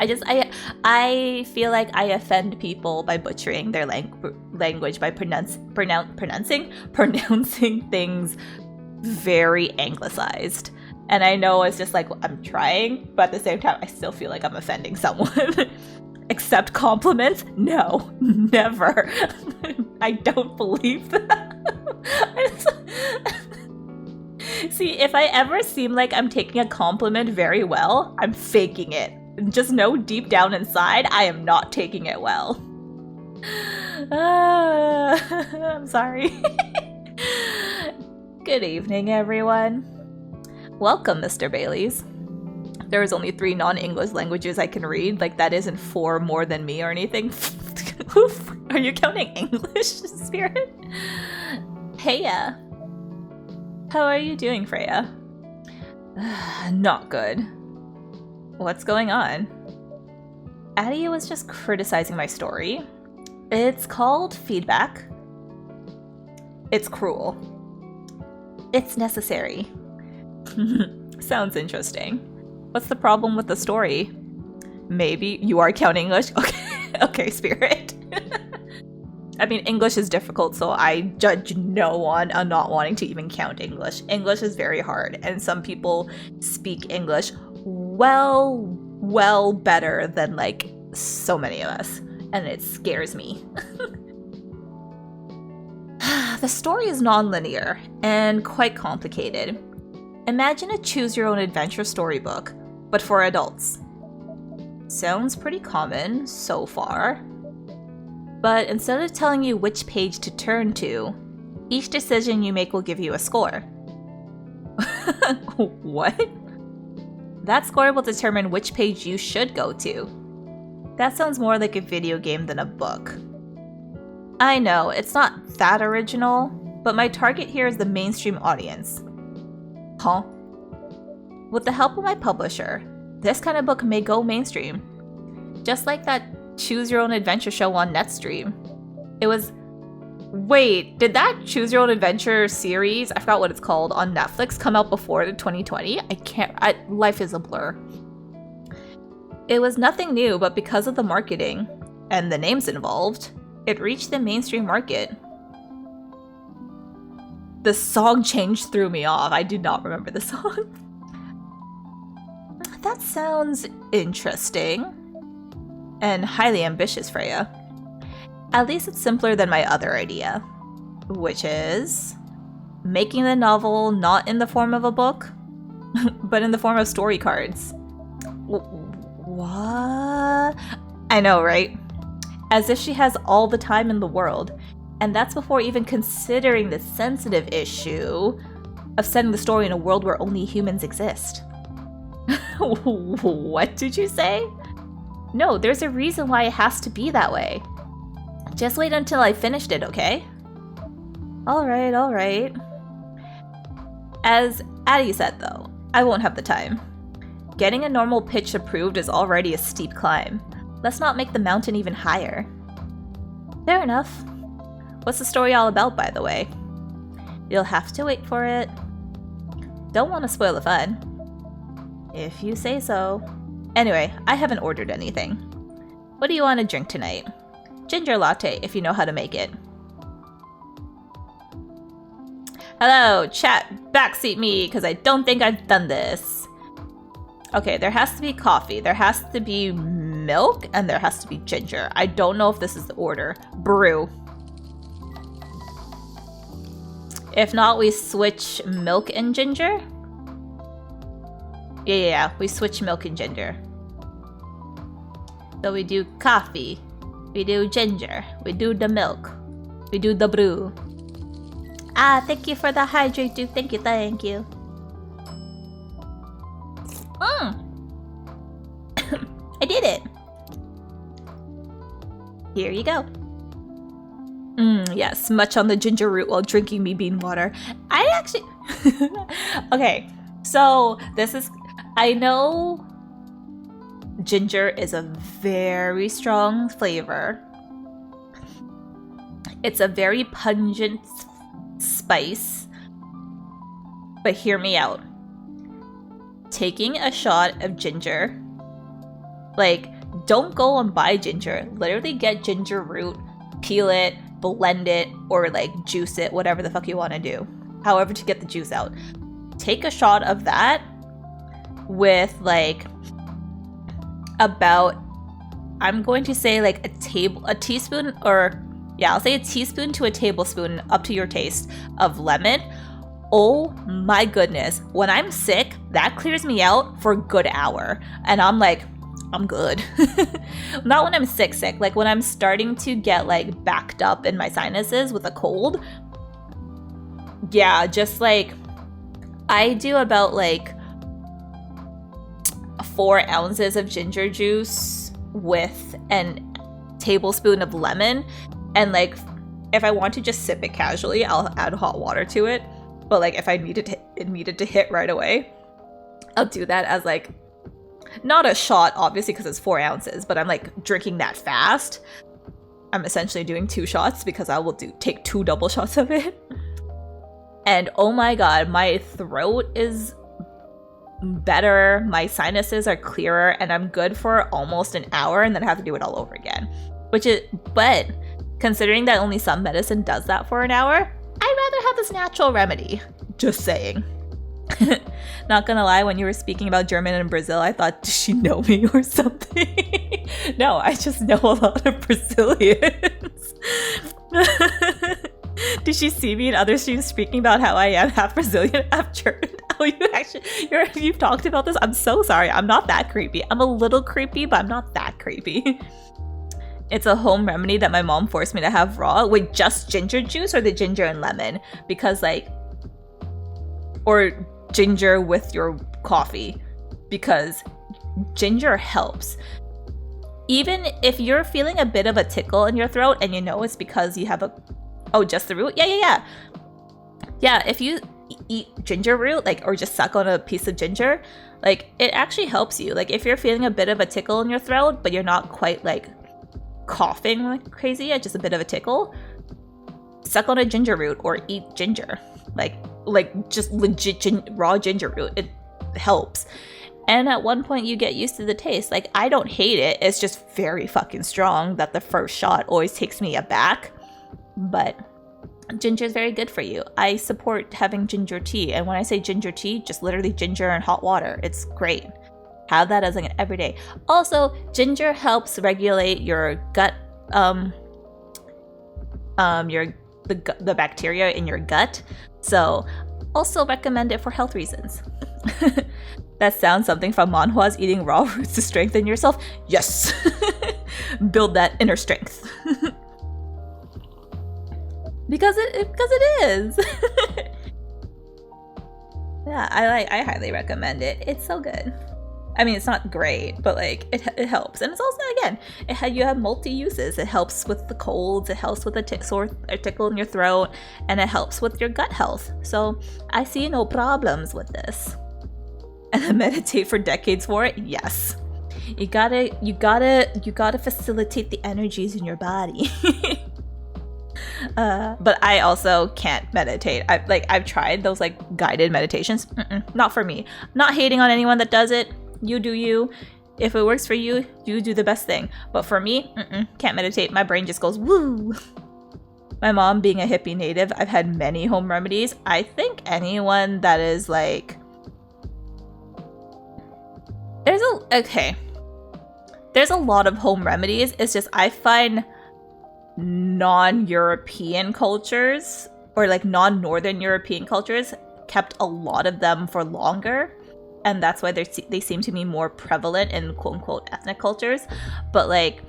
I feel like I offend people by butchering their language by pronouncing things very anglicized. And I know it's just like, I'm trying, but at the same time, I still feel like I'm offending someone. Accept compliments? No, never. I don't believe that. See, if I ever seem like I'm taking a compliment very well, I'm faking it. Just know deep down inside, I am not taking it well. I'm sorry. Good evening, everyone. Welcome, Mr. Bailey's. There is only 3 non-English languages I can read. Like, that isn't 4 more than me or anything. Are you counting English, Spirit? Heya. How are you doing, Freya? Not good. What's going on? Addy was just criticizing my story. It's called feedback. It's cruel. It's necessary. Sounds interesting. What's the problem with the story? Maybe you are counting English? Okay, okay, Spirit. I mean, English is difficult, so I judge no one on not wanting to even count English. English is very hard, and some people speak English well better than, like, so many of us, and it scares me. The story is non-linear and quite complicated. Imagine a choose-your-own-adventure storybook, but for adults. Sounds pretty common so far. But instead of telling you which page to turn to, each decision you make will give you a score. What? That score will determine which page you should go to. That sounds more like a video game than a book. I know, it's not that original, but my target here is the mainstream audience. Huh? With the help of my publisher, this kind of book may go mainstream. Just like that Choose Your Own Adventure show on Netstream. It was... Wait, did that Choose Your Own Adventure series, I forgot what it's called, on Netflix come out before 2020? Life is a blur. It was nothing new, but because of the marketing and the names involved, it reached the mainstream market. The song change threw me off. I do not remember the song. That sounds interesting. And highly ambitious, Freya. At least it's simpler than my other idea. Which is... making the novel not in the form of a book, but in the form of story cards. What? I know, right? As if she has all the time in the world. And that's before even considering the sensitive issue of setting the story in a world where only humans exist. What did you say? No, there's a reason why it has to be that way. Just wait until I finished it, okay? Alright. As Addy said though, I won't have the time. Getting a normal pitch approved is already a steep climb. Let's not make the mountain even higher. Fair enough. What's the story all about, by the way? You'll have to wait for it. Don't want to spoil the fun. If you say so. Anyway, I haven't ordered anything. What do you want to drink tonight? Ginger latte, if you know how to make it. Hello, chat, backseat me, because I don't think I've done this. Okay, there has to be coffee, there has to be milk, and there has to be ginger. I don't know if this is the order. Brew. If not, we switch milk and ginger. Yeah. We switch milk and ginger. So we do coffee. We do ginger. We do the milk. We do the brew. Ah, thank you for the hydrate, dude. Thank you. I did it. Here you go. Yes, much on the ginger root while drinking me bean water. I actually... Okay, so this is... I know ginger is a very strong flavor. It's a very pungent spice. But hear me out. Taking a shot of ginger... Like, don't go and buy ginger. Literally get ginger root, peel it, blend it, or like juice it, whatever the fuck you want to do. However to get the juice out. Take a shot of that with like about, I'm going to say like a teaspoon, or yeah, I'll say a teaspoon to a tablespoon, up to your taste, of lemon. Oh my goodness. When I'm sick, that clears me out for a good hour. And I'm like, I'm good. Not when I'm sick, like when I'm starting to get like backed up in my sinuses with a cold. Yeah, just like I do about like 4 ounces of ginger juice with a tablespoon of lemon. And like if I want to just sip it casually, I'll add hot water to it. But like if I needed to hit right away, I'll do that as like, not a shot, obviously, because it's 4 ounces, but I'm like drinking that fast. I'm essentially doing 2 shots because I will take 2 double shots of it. And oh my god, my throat is better, my sinuses are clearer, and I'm good for almost an hour, and then I have to do it all over again. But considering that only some medicine does that for an hour, I'd rather have this natural remedy. Just saying. Not gonna lie, when you were speaking about German and Brazil, I thought, does she know me or something? No, I just know a lot of Brazilians. Did she see me in other streams speaking about how I am half Brazilian, half German? Oh, you've talked about this? I'm so sorry. I'm not that creepy. I'm a little creepy, but I'm not that creepy. It's a home remedy that my mom forced me to have raw with just ginger juice, or the ginger and lemon, because like, or ginger with your coffee, because ginger helps. Even if you're feeling a bit of a tickle in your throat and you know it's because you have just the root. Yeah, if you eat ginger root, like, or just suck on a piece of ginger, like, it actually helps you. Like, if you're feeling a bit of a tickle in your throat, but you're not quite like coughing like crazy, just a bit of a tickle, suck on a ginger root or eat ginger. Like just legit raw ginger root. It helps. And at one point you get used to the taste. Like, I don't hate it. It's just very fucking strong that the first shot always takes me aback. But ginger is very good for you. I support having ginger tea. And when I say ginger tea, just literally ginger and hot water. It's great. Have that as like an everyday. Also, ginger helps regulate your gut, the bacteria in your gut. So, also recommend it for health reasons. That sounds something from manhwas, eating raw roots to strengthen yourself. Yes! Build that inner strength. because it is. Yeah, I highly recommend it. It's so good. I mean, it's not great, but like it helps. And it's also, again, you have multi-uses. It helps with the colds, it helps with a tickle in your throat, and it helps with your gut health. So I see no problems with this. And then meditate for decades for it? Yes. You gotta facilitate the energies in your body. But I also can't meditate. I've tried those like guided meditations. Not for me. Not hating on anyone that does it. You do you. If it works for you, you do the best thing. But for me, can't meditate. My brain just goes woo. My mom being a hippie native, I've had many home remedies. I think anyone that is like, there's a lot of home remedies. It's just I find non-European cultures, or like non-Northern European cultures, kept a lot of them for longer. and that's why they seem to be more prevalent in quote-unquote ethnic cultures. But like,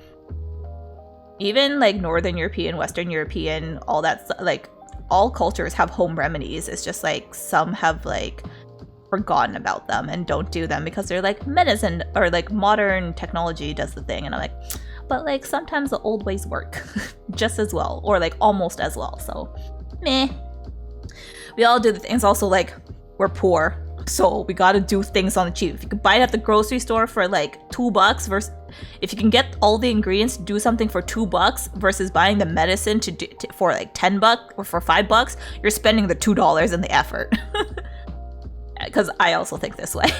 even like Northern European, Western European, all that stuff, like all cultures have home remedies. It's just like some have like forgotten about them and don't do them because they're like medicine or like modern technology does the thing. And I'm like, but like sometimes the old ways work just as well, or like almost as well. So meh. We all do the things. Also, like, we're poor, so we gotta do things on the cheap. If you can buy it at the grocery store for like $2 versus if you can get all the ingredients to do something for $2 versus buying the medicine for like $10 or for $5, you're spending the $2 and the effort. Because I also think this way.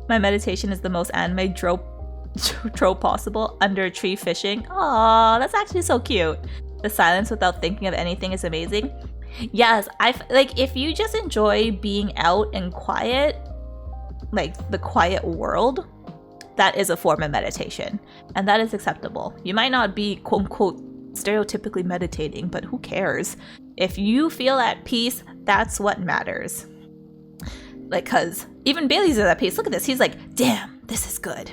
My meditation is the most anime trope possible. Under a tree fishing. Aw, that's actually so cute. The silence without thinking of anything is amazing. Yes, like if you just enjoy being out and quiet, like the quiet world, that is a form of meditation, and that is acceptable. You might not be quote unquote stereotypically meditating, but who cares? If you feel at peace, that's what matters. Like, cause even Bailey's at peace. Look at this. He's like, damn, this is good.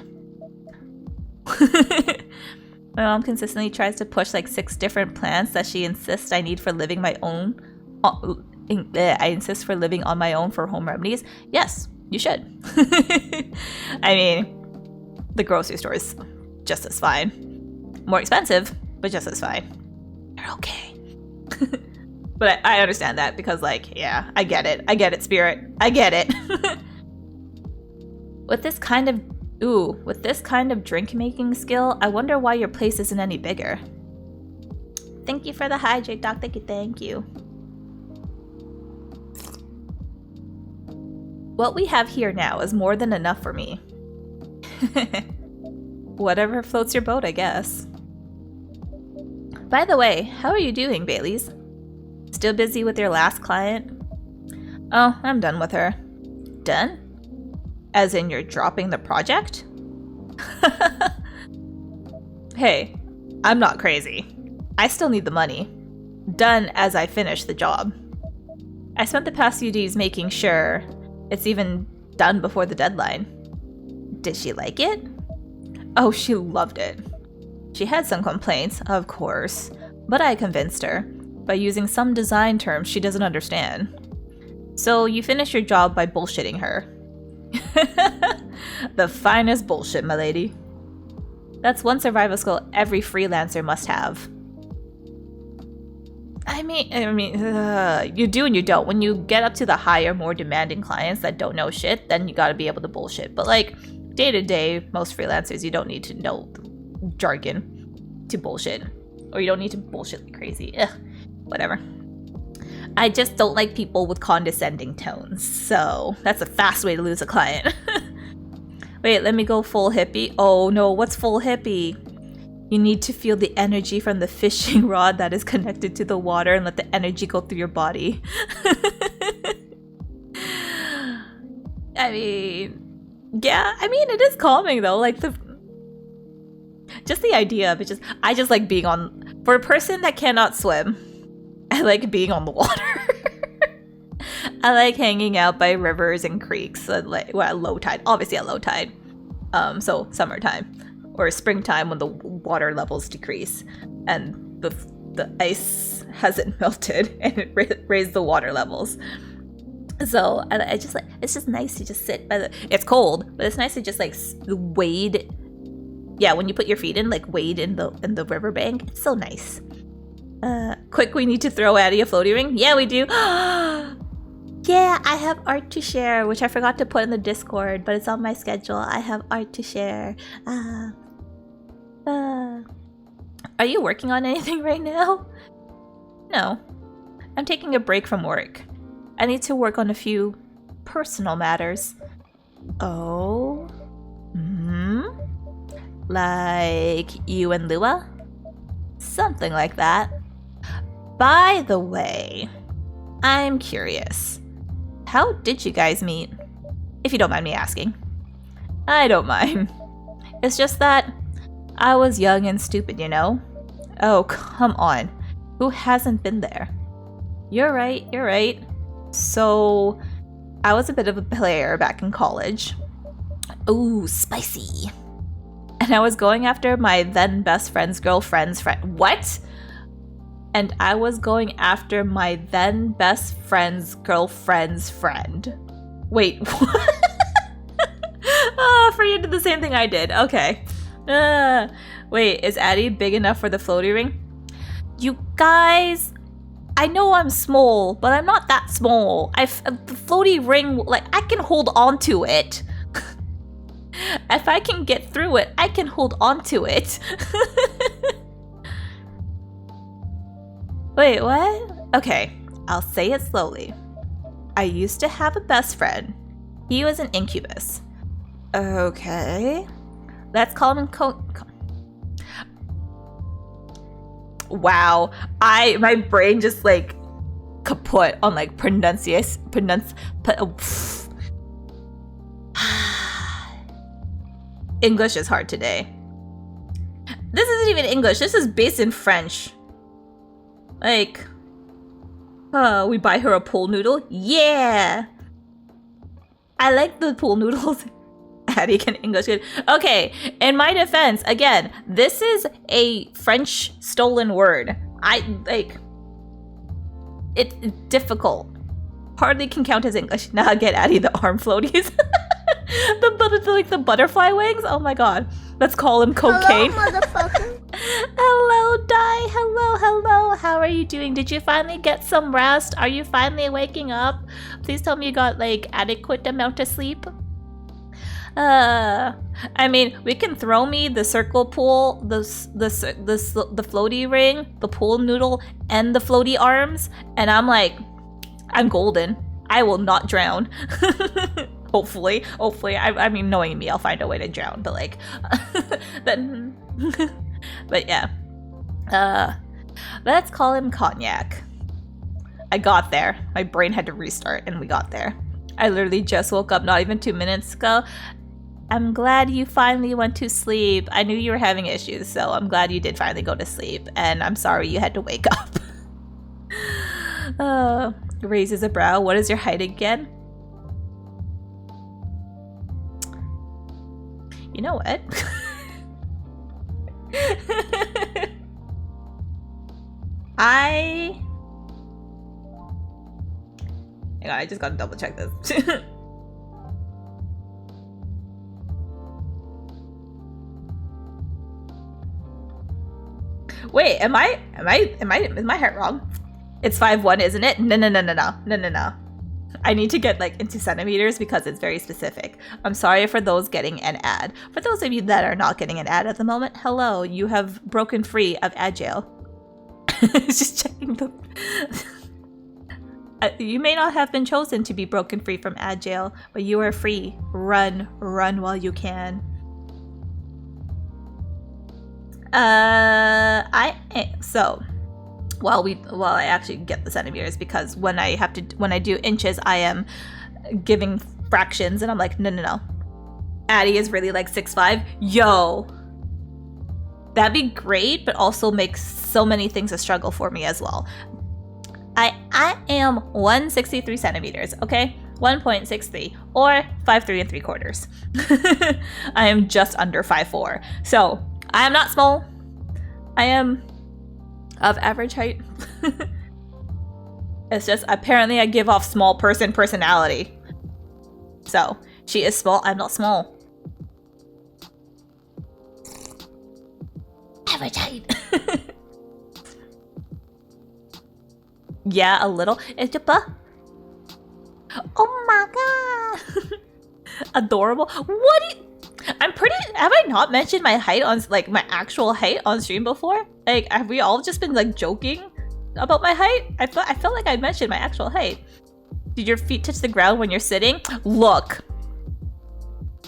My mom consistently tries to push like 6 different plants that she insists I need for living my own. I insist for living on my own for home remedies. Yes, you should. I mean, the grocery store is just as fine. More expensive, but just as fine. You're okay. But I understand that because, like, yeah, I get it. I get it, Spirit. I get it. With this kind of drink making skill, I wonder why your place isn't any bigger. Thank you for the hydrate, Doc. Thank you. What we have here now is more than enough for me. Whatever floats your boat, I guess. By the way, how are you doing, Baileys? Still busy with your last client? Oh, I'm done with her. Done? As in you're dropping the project? Hey, I'm not crazy. I still need the money. Done as I finish the job. I spent the past few days making sure it's even done before the deadline. Did she like it? Oh, she loved it. She had some complaints, of course, but I convinced her by using some design terms she doesn't understand. So you finish your job by bullshitting her. The finest bullshit, my lady. That's one survival skill every freelancer must have. I mean, you do and you don't. When you get up to the higher, more demanding clients that don't know shit, then you gotta be able to bullshit. But like, day to day, most freelancers, you don't need to know jargon to bullshit. Or you don't need to bullshit like crazy. Ugh, whatever. I just don't like people with condescending tones. So that's a fast way to lose a client. Wait, let me go full hippie. Oh no, what's full hippie? You need to feel the energy from the fishing rod that is connected to the water and let the energy go through your body. I mean, yeah, I mean, it is calming though. Like just the idea of it, I just like being on, for a person that cannot swim, I like being on the water. I like hanging out by rivers and creeks at low tide, obviously at low tide. So summertime or springtime when the water levels decrease and the ice hasn't melted and it raised the water levels. So I just like, it's just nice to just sit by it's cold, but it's nice to just like wade. Yeah, when you put your feet in, like wade in the riverbank, it's so nice. Quick, we need to throw Addy a floaty ring. Yeah, we do. Yeah, I have art to share, which I forgot to put in the Discord, but it's on my schedule. I have art to share. Are you working on anything right now? No. I'm taking a break from work. I need to work on a few personal matters. Oh? Like you and Lua? Something like that. By the way, I'm curious. How did you guys meet? If you don't mind me asking. I don't mind. It's just that I was young and stupid, you know? Oh, come on. Who hasn't been there? You're right. So, I was a bit of a player back in college. Ooh, spicy. And I was going after my then best friend's girlfriend's friend. What? And I was going after my then best friend's girlfriend's friend. Wait, what? Oh, Freya did the same thing I did. Okay. Wait, is Addy big enough for the floaty ring? You guys, I know I'm small, but I'm not that small. The floaty ring, like, I can hold on to it. If I can get through it, I can hold on to it. Wait, what? Okay, I'll say it slowly. I used to have a best friend. He was an incubus. Okay. Let's call him Wow. My brain just like kaput on like English is hard today. This isn't even English. This is based in French. Like, we buy her a pool noodle? Yeah! I like the pool noodles. Addy can English good. Okay, in my defense, again, this is a French stolen word. It's difficult. Hardly can count as English. Now get Addy the arm floaties. the butterfly wings? Oh my god. Let's call him cocaine.
Hello, motherfucker.
Hello, Di. Hello. How are you doing? Did you finally get some rest? Are you finally waking up? Please tell me you got like adequate amount of sleep. I mean, we can throw me the circle pool, the floaty ring, the pool noodle, and the floaty arms, and I'm like, I'm golden. I will not drown. Hopefully. I mean, knowing me, I'll find a way to drown, but like, but yeah. Let's call him Cognac. I got there. My brain had to restart, and we got there. I literally just woke up not even 2 minutes ago. I'm glad you finally went to sleep. I knew you were having issues, so I'm glad you did finally go to sleep. And I'm sorry you had to wake up. Raises a brow. What is your height again? You know what? Hang on, I just gotta double check this. Wait, is my height wrong? It's 5'1", isn't it? No. I need to get like into centimeters because it's very specific. I'm sorry for those getting an ad. For those of you that are not getting an ad at the moment, hello, you have broken free of ad jail. Just checking the... You may not have been chosen to be broken free from ad jail, but you are free. Run while you can. While I actually get the centimeters, because when I do inches, I am giving fractions, and I'm like, no. Addy is really like 6'5". Yo, that'd be great, but also makes so many things a struggle for me as well. I am 163 centimeters, okay? 1.63 or 5'3 3/4. I am just under 5'4". So I am not small. I am of average height. It's just apparently I give off small person personality. So she is small, I'm not small. Average height. Yeah, a little. Oh my god. Adorable. Have I not mentioned my height on, like, my actual height on stream before? Like, have we all just been like joking about my height? I felt like I mentioned my actual height. Did your feet touch the ground when you're sitting? Look,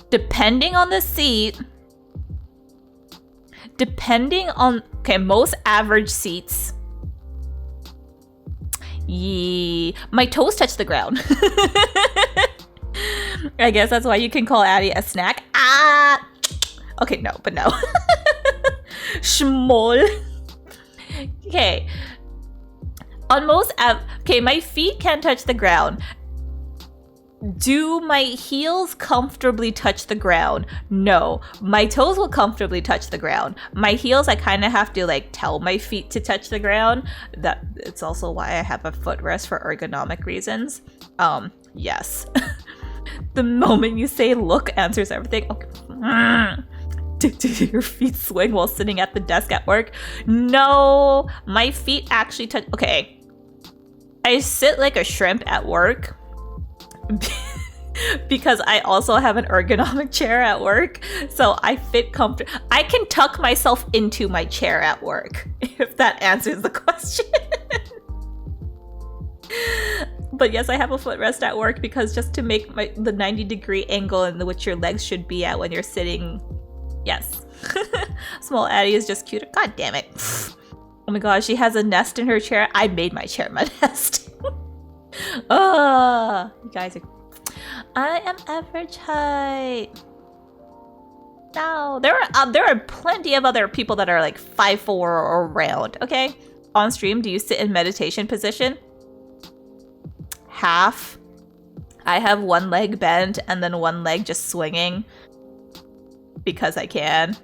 depending on the seat, most average seats, my toes touch the ground. I guess that's why you can call Addy a snack. Okay, no. Schmoll. Okay. On most my feet can touch the ground. Do my heels comfortably touch the ground? No. My toes will comfortably touch the ground. My heels, I kind of have to like tell my feet to touch the ground. It's also why I have a footrest for ergonomic reasons. Yes. The moment you say look answers everything. Okay. Do your feet swing while sitting at the desk at work? No, my feet actually touch. Okay. I sit like a shrimp at work. Because I also have an ergonomic chair at work, so I fit comfortable. I can tuck myself into my chair at work, if that answers the question. But yes, I have a footrest at work because just to make the 90-degree angle in which your legs should be at when you're sitting. Yes. Small Addy is just cute. God damn it. Oh my gosh, she has a nest in her chair. I made my chair my nest. You guys are... I am average height. No, there are plenty of other people that are like 5'4" or around. Okay, on stream, do you sit in meditation position? Half. I have one leg bent and then one leg just swinging because I can.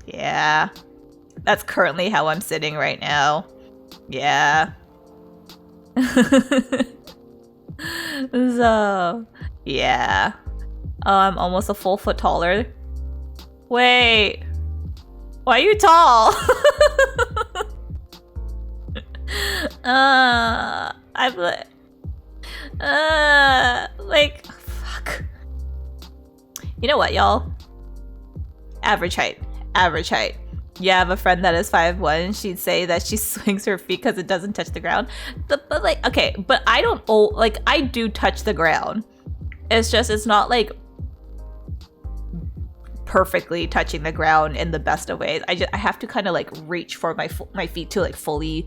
Yeah, that's currently how I'm sitting right now. Yeah. So, yeah. I'm almost a full foot taller. Wait. Why are you tall? I'm like, fuck. You know what, y'all? Average height. Average height. You have a friend that is 5'1", she'd say that she swings her feet because it doesn't touch the ground. But like, okay, but I don't, like, I do touch the ground. It's just, it's not like perfectly touching the ground in the best of ways. I have to kind of like reach for my feet to like fully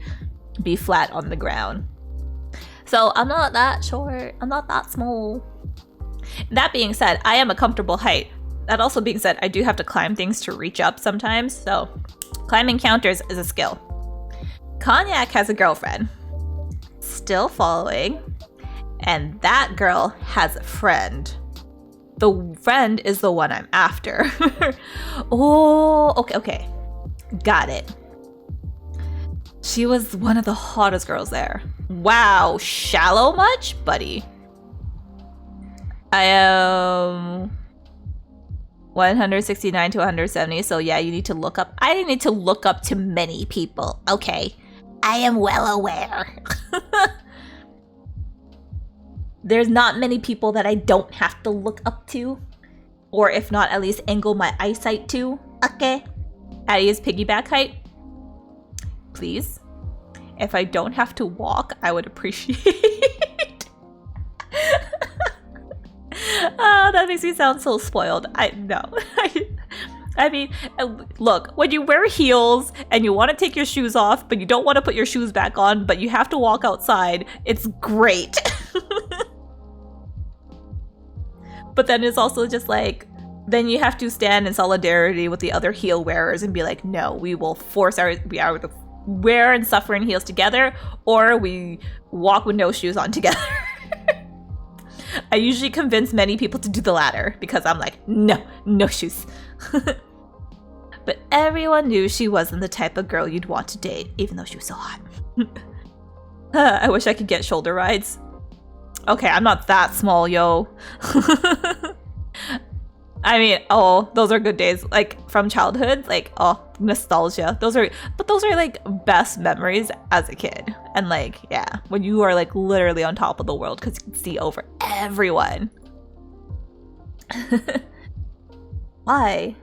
be flat on the ground. So I'm not that short, I'm not that small. That being said, I am a comfortable height. That also being said, I do have to climb things to reach up sometimes, so climbing counters is a skill. Cognac has a girlfriend. Still following. And that girl has a friend. The friend is the one I'm after. Oh, okay. Got it. She was one of the hottest girls there. Wow, shallow much, buddy? I am 169 to 170, so yeah, you need to look up. I need to look up to many people. Okay, I am well aware. There's not many people that I don't have to look up to, or if not, at least angle my eyesight to. Okay. Addy is piggyback height. Please. If I don't have to walk, I would appreciate. Oh, that makes me sound so spoiled. I mean, look, when you wear heels and you want to take your shoes off, but you don't want to put your shoes back on, but you have to walk outside, it's great. But then it's also just like, then you have to stand in solidarity with the other heel wearers and be like, no, we will force we are the wear and suffer in heels together, or we walk with no shoes on together. I usually convince many people to do the latter because I'm like, no shoes. But everyone knew she wasn't the type of girl you'd want to date, even though she was so hot. I wish I could get shoulder rides. Okay, I'm not that small, yo. I mean, oh, those are good days, like from childhood, like, oh, nostalgia. Those are like best memories as a kid. And like, yeah, when you are like literally on top of the world because you can see over everyone. Why?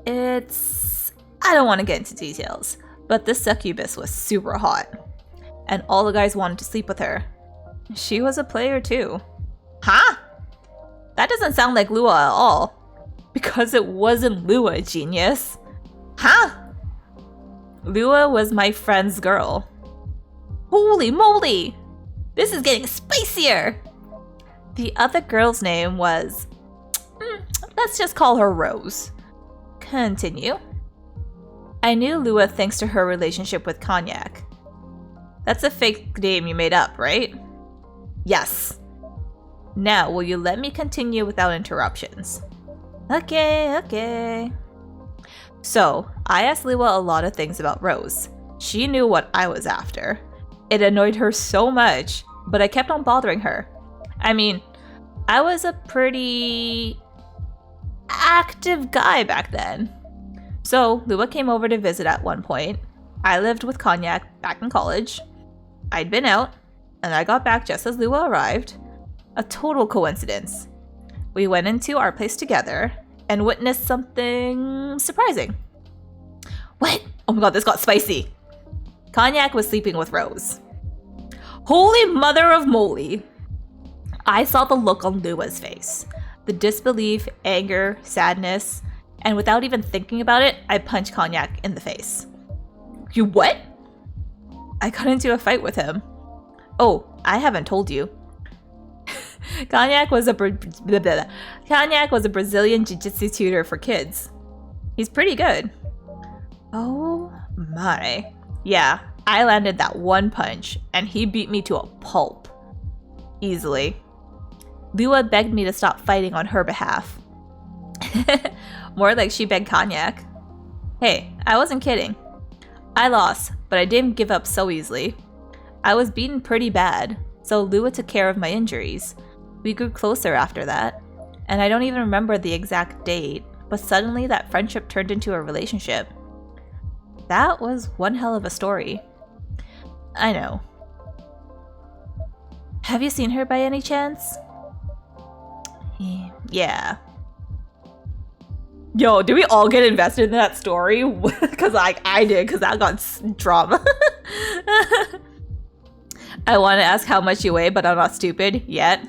I don't want to get into details, but this succubus was super hot. And all the guys wanted to sleep with her. She was a player too. Huh? That doesn't sound like Lua at all. Because it wasn't Lua, genius. Huh? Lua was my friend's girl. Holy moly! This is getting spicier! The other girl's name was... let's just call her Rose. Continue. I knew Lua thanks to her relationship with Cognac. That's a fake name you made up, right? Yes. Now, will you let me continue without interruptions? Okay. So, I asked Liwa a lot of things about Rose. She knew what I was after. It annoyed her so much, but I kept on bothering her. I mean, I was a pretty active guy back then. So, Liwa came over to visit at one point. I lived with Cognac back in college. I'd been out, and I got back just as Liwa arrived. A total coincidence. We went into our place together and witnessed something surprising. What? Oh my god, this got spicy. Cognac was sleeping with Rose. Holy mother of moly! I saw the look on Liwa's face. The disbelief, anger, sadness, and without even thinking about it, I punched Cognac in the face. You what? I got into a fight with him. Oh, I haven't told you. Cognac was a Brazilian jiu-jitsu tutor for kids. He's pretty good. Oh my. Yeah, I landed that one punch, and he beat me to a pulp. Easily. Liwa begged me to stop fighting on her behalf. More like she begged Cognac. Hey, I wasn't kidding. I lost, but I didn't give up so easily. I was beaten pretty bad, so Liwa took care of my injuries. We grew closer after that, and I don't even remember the exact date, but suddenly that friendship turned into a relationship. That was one hell of a story. I know. Have you seen her by any chance? Yeah. Yo, did we all get invested in that story? Because I did, because that got drama. I want to ask how much you weigh, but I'm not stupid yet.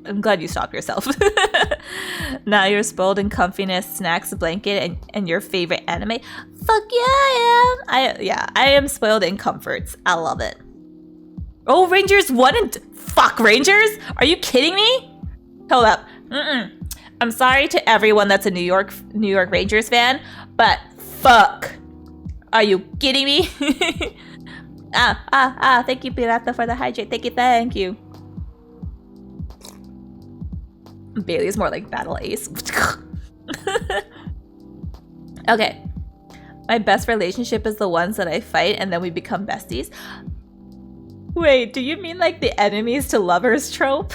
I'm glad you stopped yourself. Now you're spoiled in comfiness, snacks, a blanket, and your favorite anime. Fuck yeah, I am spoiled in comforts. I love it. Oh, Rangers 1 and... Fuck, Rangers? Are you kidding me? Hold up. I'm sorry to everyone that's a New York Rangers fan, but fuck. Are you kidding me? Thank you, Pirata, for the hydrate. Thank you. Bailey's more like Battle Ace. Okay. My best relationship is the ones that I fight and then we become besties. Wait, do you mean like the enemies to lovers trope?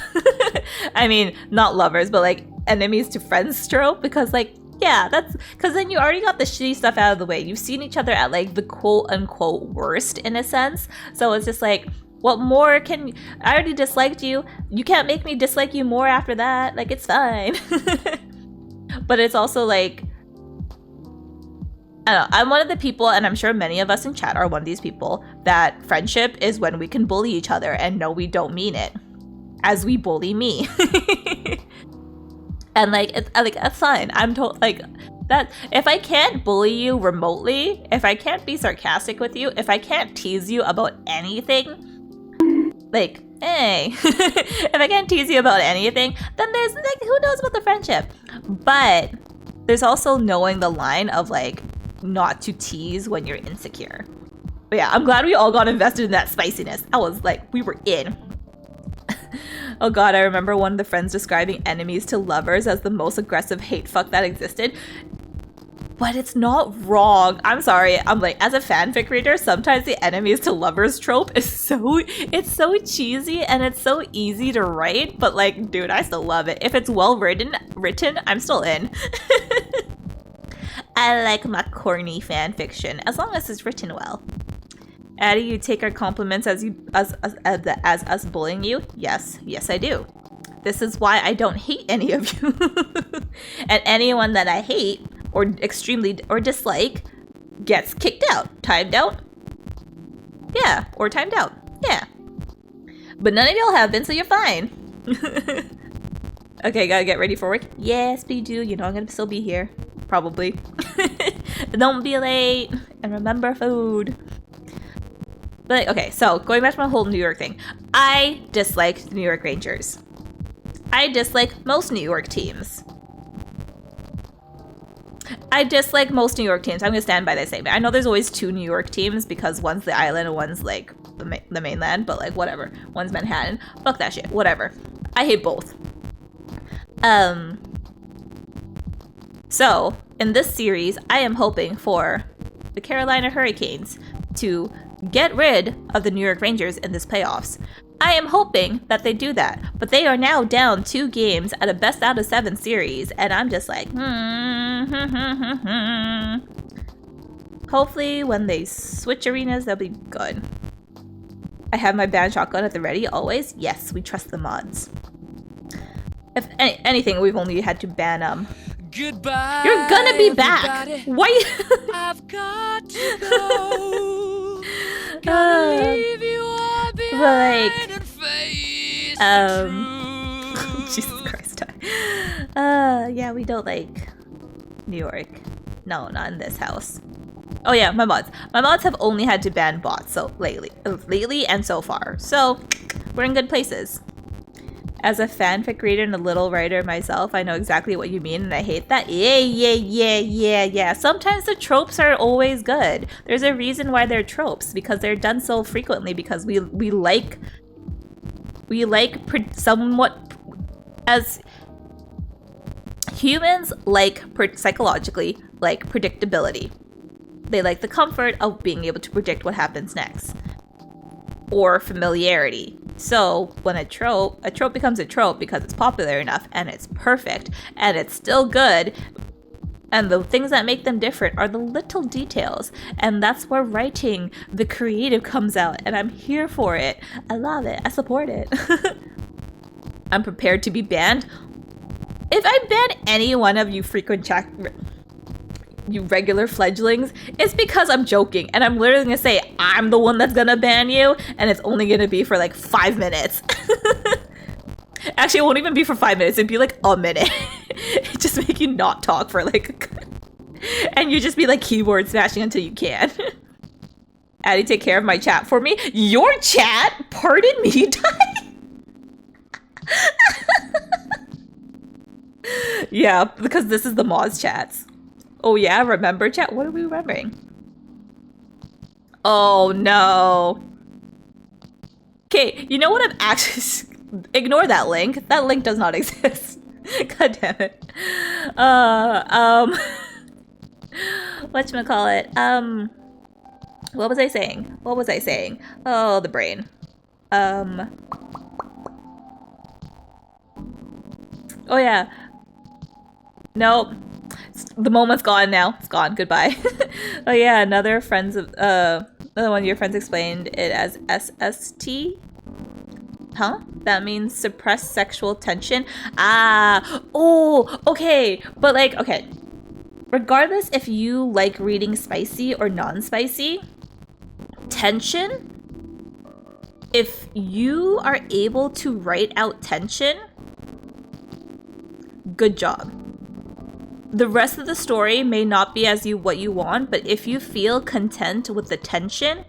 I mean, not lovers, but like enemies to friends trope? Because like, yeah, that's because then you already got the shitty stuff out of the way. You've seen each other at like the quote unquote worst in a sense. So it's just like, what more can... I already disliked you. You can't make me dislike you more after that. Like, it's fine. But it's also like... I don't know. I'm one of the people, and I'm sure many of us in chat are one of these people, that friendship is when we can bully each other, and no, we don't mean it. As we bully me. And like, that's fine. I'm like... that if I can't bully you remotely, if I can't be sarcastic with you, if I can't tease you about anything... Like, hey, if I can't tease you about anything, then there's like, who knows about the friendship? But there's also knowing the line of like, not to tease when you're insecure. But yeah, I'm glad we all got invested in that spiciness. I was like, we were in. Oh god, I remember one of the friends describing enemies to lovers as the most aggressive hate fuck that existed. But it's not wrong. I'm sorry. I'm like, as a fanfic reader, sometimes the enemies to lovers trope is so cheesy and it's so easy to write. But like, dude, I still love it. If it's well written, I'm still in. I like my corny fanfiction as long as it's written well. Addy, you take our compliments as us bullying you? Yes, I do. This is why I don't hate any of you. And anyone that I hate or extremely or dislike gets kicked out, timed out. Yeah, or timed out. Yeah. But none of y'all have been, so you're fine. Okay, gotta get ready for work. Yes, we do. You know I'm gonna still be here. Probably. Don't be late. And remember food. But okay, so going back to my whole New York thing. I dislike New York Rangers. I dislike most New York teams. I dislike most New York teams. I'm gonna stand by that statement. I know there's always two New York teams because one's the island and one's like the mainland, but like whatever. One's Manhattan. Fuck that shit. Whatever. I hate both. So, in this series, I am hoping for the Carolina Hurricanes to get rid of the New York Rangers in this playoffs. I am hoping that they do that, but they are now down 2 games at a best out of 7 series, and I'm just like, Hopefully, when they switch arenas, they'll be good. I have my band shotgun at the ready always. Yes, we trust the mods. If anything, we've only had to ban them.
Goodbye.
You're gonna be back.
Everybody.
Why?
I've got to go. Gotta leave you all behind and face the truth.
Jesus Christ. Yeah, we don't like New York. No, not in this house. Oh yeah, my mods. My mods have only had to ban bots so lately and so far. So we're in good places. As a fanfic reader and a little writer myself, I know exactly what you mean, and I hate that. Yeah. Sometimes the tropes are always good. There's a reason why they're tropes, because they're done so frequently, because we like somewhat, as humans like psychologically like predictability. They like the comfort of being able to predict what happens next, or familiarity. So when a trope becomes a trope because it's popular enough and it's perfect and it's still good, and the things that make them different are the little details, and that's where writing, the creative, comes out, and I'm here for it. I love it. I support it. I'm prepared to be banned. If I ban any one of you you regular fledglings, it's because I'm joking, and I'm literally gonna say I'm the one that's gonna ban you, and it's only gonna be for like 5 minutes. Actually, it won't even be for 5 minutes, it'd be like a minute. It just make you not talk for like and you just be like keyboard smashing until you can. Addy, take care of my chat for me. Your chat? Pardon me? Yeah, because this is the mods chats. Oh yeah, remember chat? What are we remembering? Oh no. Okay, you know what I'm actually... Ignore that link. That link does not exist. God damn it. Whatchamacallit? What was I saying? Oh, the brain. Oh yeah. Nope. The moment's gone now. It's gone. Goodbye. Oh yeah, another one of your friends explained it as SST. Huh? That means suppressed sexual tension. Oh, okay. But like, okay. Regardless if you like reading spicy or non-spicy, tension, if you are able to write out tension, good job. The rest of the story may not be what you want, but if you feel content with the tension,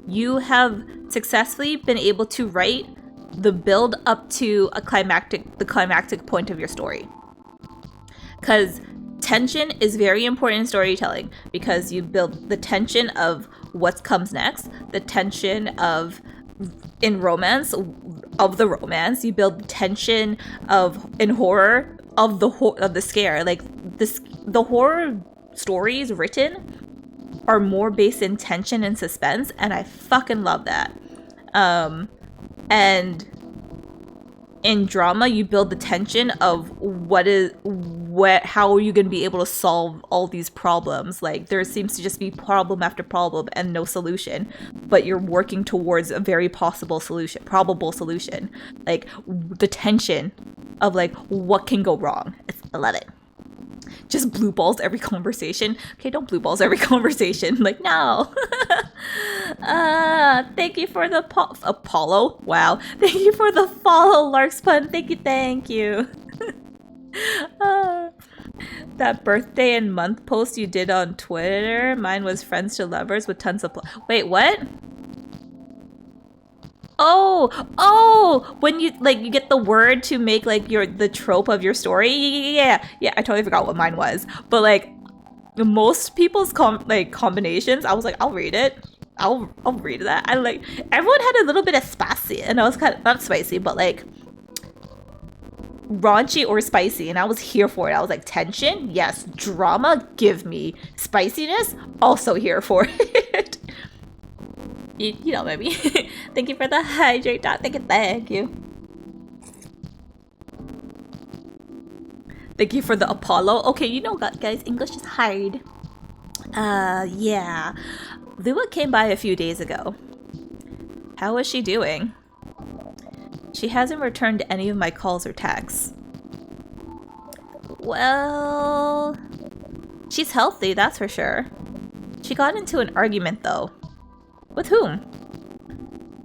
you have successfully been able to write the build up to the climactic point of your story. Because tension is very important in storytelling, because you build the tension of what comes next, the tension of in romance of the romance, you build tension in horror of the scare. Like the horror stories written are more based in tension and suspense, and I fucking love that. And in drama, you build the tension of how are you going to be able to solve all these problems. Like, there seems to just be problem after problem and no solution, but you're working towards a very probable solution. Like, the tension of like, what can go wrong. I love it. Just blue balls every conversation. Okay, don't blue balls every conversation. Like, no. Thank you for the Apollo. Wow. Thank you for the follow, Larkspun. Thank you. That birthday and month post you did on Twitter. Mine was friends to lovers with tons of... Wait, what? Oh, when you get the word to make like the trope of your story. Yeah, I totally forgot what mine was. But like most people's combinations, I was like, I'll read it. I'll read that. Everyone had a little bit of spicy, and I was kind of not spicy, but like raunchy or spicy, and I was here for it. I was like, tension? Yes. Drama? Give me. Spiciness? Also here for it. You know, maybe. Thank you for the hydrate, Dot. Thank you. Thank you for the Apollo. Okay, you know what, guys, English is hard. Yeah. Lua came by a few days ago. How is she doing? She hasn't returned any of my calls or texts. Well, she's healthy, that's for sure. She got into an argument, though. With whom?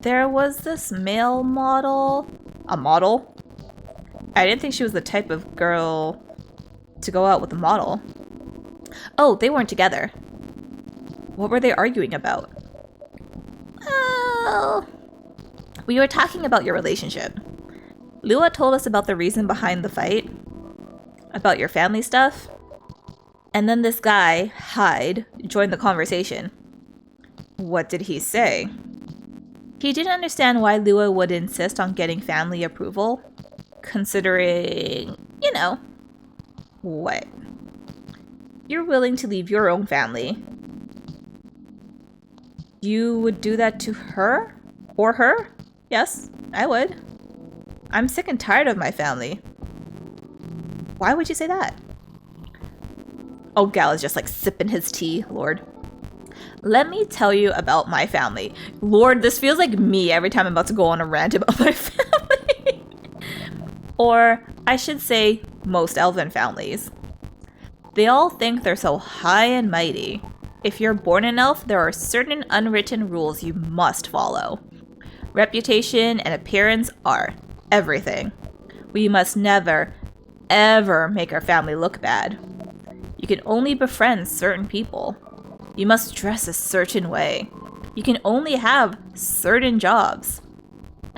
There was this male model. A model? I didn't think she was the type of girl to go out with a model. Oh, they weren't together. What were they arguing about? Well, we were talking about your relationship. Lua told us about the reason behind the fight. About your family stuff. And then this guy, Hyde, joined the conversation. What did he say? He didn't understand why Lua would insist on getting family approval, considering, you know, what? You're willing to leave your own family. You would do that to her? Or her? Yes, I would. I'm sick and tired of my family. Why would you say that? Oh, Gal is just like sipping his tea, Lord. Let me tell you about my family. Lord, this feels like me every time I'm about to go on a rant about my family. Or, I should say, most elven families. They all think they're so high and mighty. If you're born an elf, there are certain unwritten rules you must follow. Reputation and appearance are everything. We must never, ever make our family look bad. You can only befriend certain people. You must dress a certain way. You can only have certain jobs.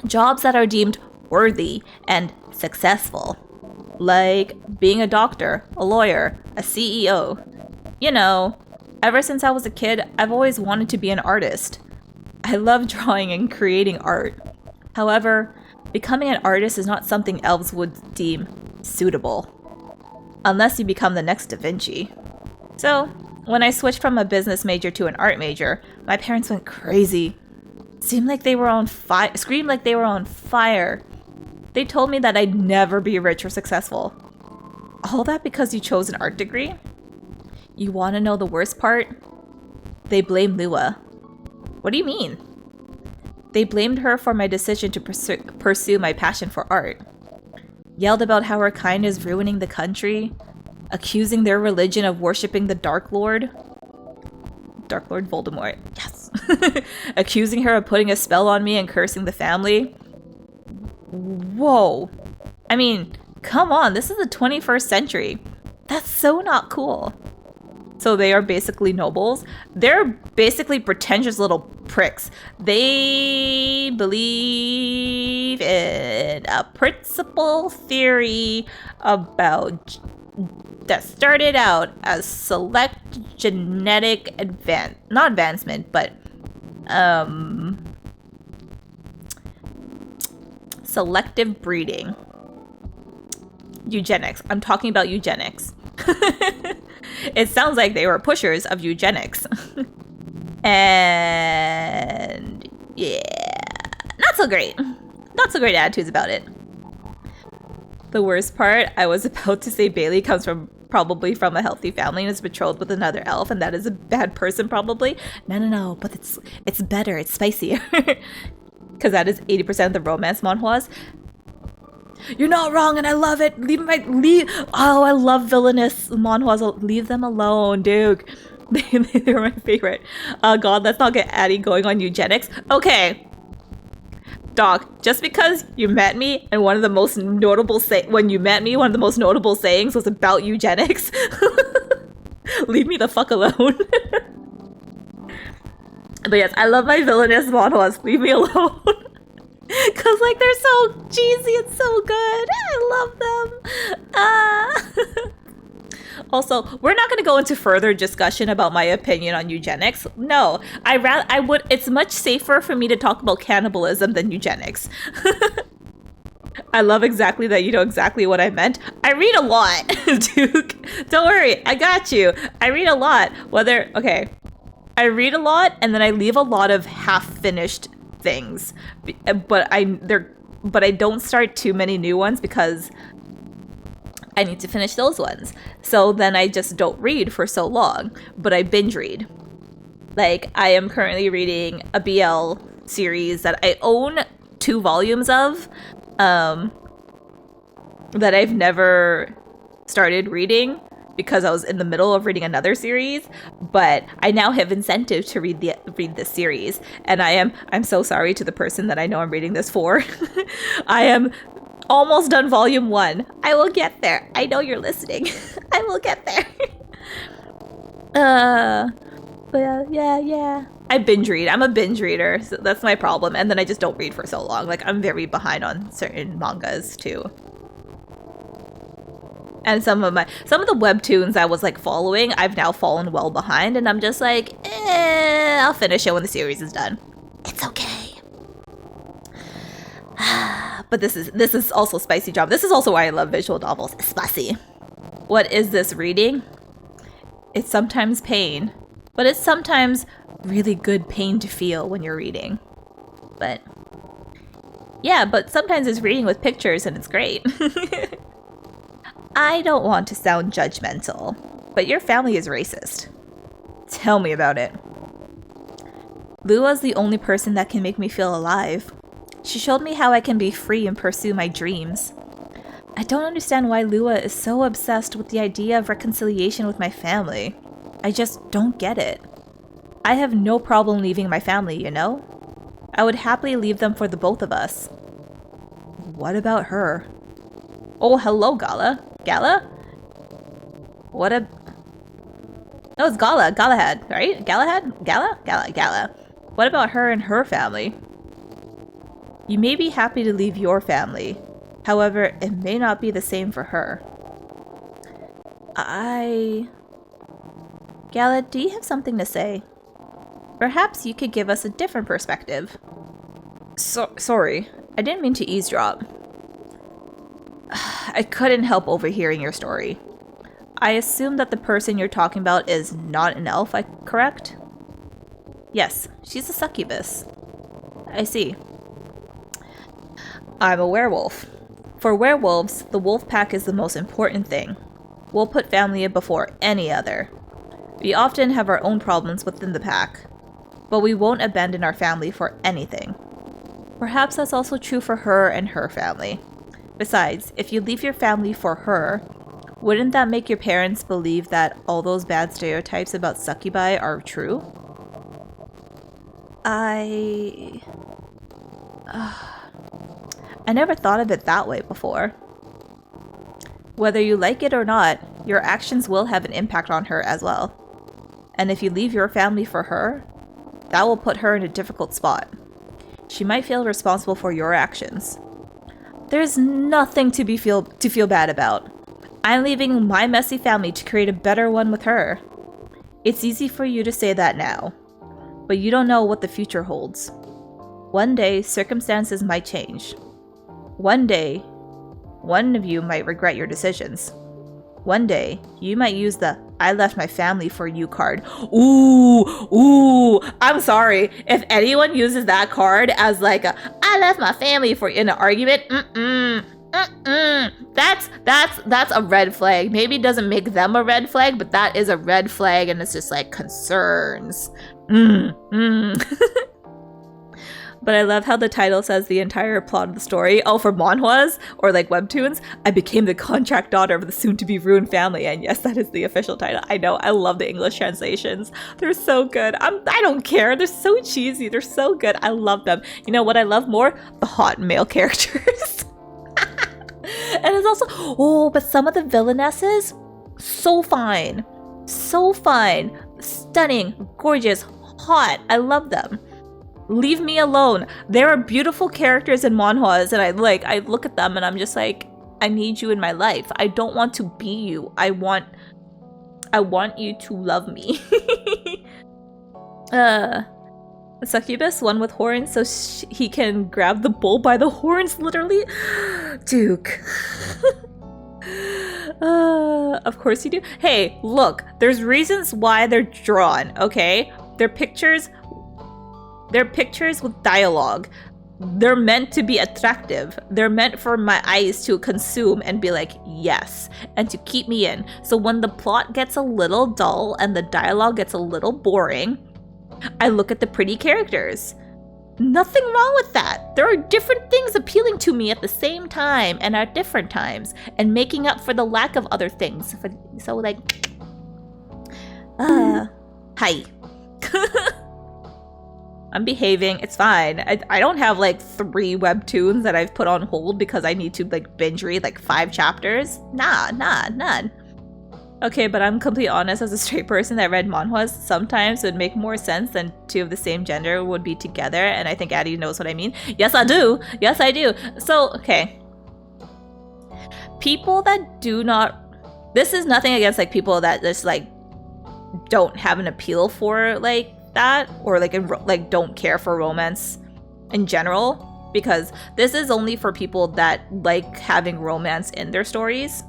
Jobs that are deemed worthy and successful. Like being a doctor, a lawyer, a CEO. You know, ever since I was a kid, I've always wanted to be an artist. I love drawing and creating art. However, becoming an artist is not something elves would deem suitable. Unless you become the next Da Vinci. So, when I switched from a business major to an art major, my parents went crazy. Screamed like they were on fire. They told me that I'd never be rich or successful. All that because you chose an art degree? You want to know the worst part? They blamed Lua. What do you mean? They blamed her for my decision to pursue my passion for art. Yelled about how her kind is ruining the country, accusing their religion of worshipping the Dark Lord. Dark Lord Voldemort, yes. Accusing her of putting a spell on me and cursing the family. Whoa. I mean, come on, this is the 21st century. That's so not cool. So they are basically nobles. They're basically pretentious little pricks. They believe in a principle theory about that started out as select genetic not advancement, but selective breeding. Eugenics. I'm talking about eugenics. It sounds like they were pushers of eugenics. And yeah, not so great. Not so great attitudes about it. The worst part, I was about to say Bailey comes probably from a healthy family and is betrothed with another elf, and that is a bad person probably. No, but it's better, it's spicier. Because that is 80% of the romance manhwas. You're not wrong and I love it. Oh, I love villainous manhwas. Leave them alone, dude. They're my favorite. God, let's not get Addy going on eugenics. Okay. Doc, just because you met me and one of the most notable sayings was about eugenics. Leave me the fuck alone. But yes, I love my villainous manhwas. Leave me alone. Cause like they're so cheesy and so good. I love them. Also, we're not going to go into further discussion about my opinion on eugenics. No, I would. It's much safer for me to talk about cannibalism than eugenics. I love exactly that you know exactly what I meant. I read a lot, Duke. Don't worry, I got you. I read a lot. I read a lot, and then I leave a lot of half-finished things. But I don't start too many new ones because I need to finish those ones. So then I just don't read for so long, but I binge read. Like, I am currently reading a BL series that I own 2 volumes of, that I've never started reading because I was in the middle of reading another series, but I now have incentive to read this series, and I'm so sorry to the person that I know I'm reading this for. I am almost done volume 1. I will get there. I know you're listening. I will get there. But yeah. I binge read. I'm a binge reader, so that's my problem. And then I just don't read for so long. Like, I'm very behind on certain mangas too. And some of the webtoons I was like following, I've now fallen well behind, and I'm just like, I'll finish it when the series is done. It's okay. But this is also spicy drama. This is also why I love visual novels. It's spicy. What is this reading? It's sometimes pain, but it's sometimes really good pain to feel when you're reading. But yeah, but sometimes it's reading with pictures and it's great. I don't want to sound judgmental, but your family is racist. Tell me about it. Lua's the only person that can make me feel alive. She showed me how I can be free and pursue my dreams. I don't understand why Lua is so obsessed with the idea of reconciliation with my family. I just don't get it. I have no problem leaving my family, you know? I would happily leave them for the both of us. What about her? Oh, hello, Gala. Gala? What a... No, it's Gala. Galahad, right? Galahad? Gala. What about her and her family? You may be happy to leave your family. However, it may not be the same for her. Gala, do you have something to say? Perhaps you could give us a different perspective. Sorry, I didn't mean to eavesdrop. I couldn't help overhearing your story. I assume that the person you're talking about is not an elf, correct? Yes, she's a succubus. I see. I'm a werewolf. For werewolves, the wolf pack is the most important thing. We'll put family before any other. We often have our own problems within the pack, but we won't abandon our family for anything. Perhaps that's also true for her and her family. Besides, if you leave your family for her, wouldn't that make your parents believe that all those bad stereotypes about succubi are true? I never thought of it that way before. Whether you like it or not, your actions will have an impact on her as well. And if you leave your family for her, that will put her in a difficult spot. She might feel responsible for your actions. There's nothing to feel bad about. I'm leaving my messy family to create a better one with her. It's easy for you to say that now, but you don't know what the future holds. One day, circumstances might change. One day, one of you might regret your decisions. One day, you might use the I left my family for you card. Ooh, I'm sorry. If anyone uses that card as like a I left my family for in an argument, that's a red flag. Maybe it doesn't make them a red flag, but that is a red flag, and it's just like concerns. But I love how the title says the entire plot of the story. Oh, for manhwas or like webtoons, I became the contract daughter of the soon-to-be ruined family. And yes, that is the official title. I know, I love the English translations. They're so good. I don't care. They're so cheesy. They're so good. I love them. You know what I love more? The hot male characters. And it's also, but some of the villainesses, so fine. So fine. Stunning, gorgeous, hot. I love them. Leave me alone. There are beautiful characters in manhwas, and I look at them and I'm just like, I need you in my life. I don't want to be you. I want you to love me. The succubus, one with horns, so he can grab the bull by the horns, literally. Duke. Of course you do. Hey, look, there's reasons why they're drawn, okay? They're pictures with dialogue. They're meant to be attractive. They're meant for my eyes to consume and be like, yes, and to keep me in. So when the plot gets a little dull and the dialogue gets a little boring, I look at the pretty characters. Nothing wrong with that. There are different things appealing to me at the same time and at different times, and making up for the lack of other things. So like, hi. I'm behaving. It's fine. I don't have like 3 webtoons that I've put on hold because I need to like binge read like 5 chapters. Nah, none. Okay, but I'm completely honest, as a straight person that read manhwas, sometimes it would make more sense than 2 of the same gender would be together, and I think Addy knows what I mean. Yes, I do. Yes, I do. So, okay. People that do not... This is nothing against, like, people that just, like, don't have an appeal for, like, that, or, like, don't care for romance in general, because this is only for people that like having romance in their stories.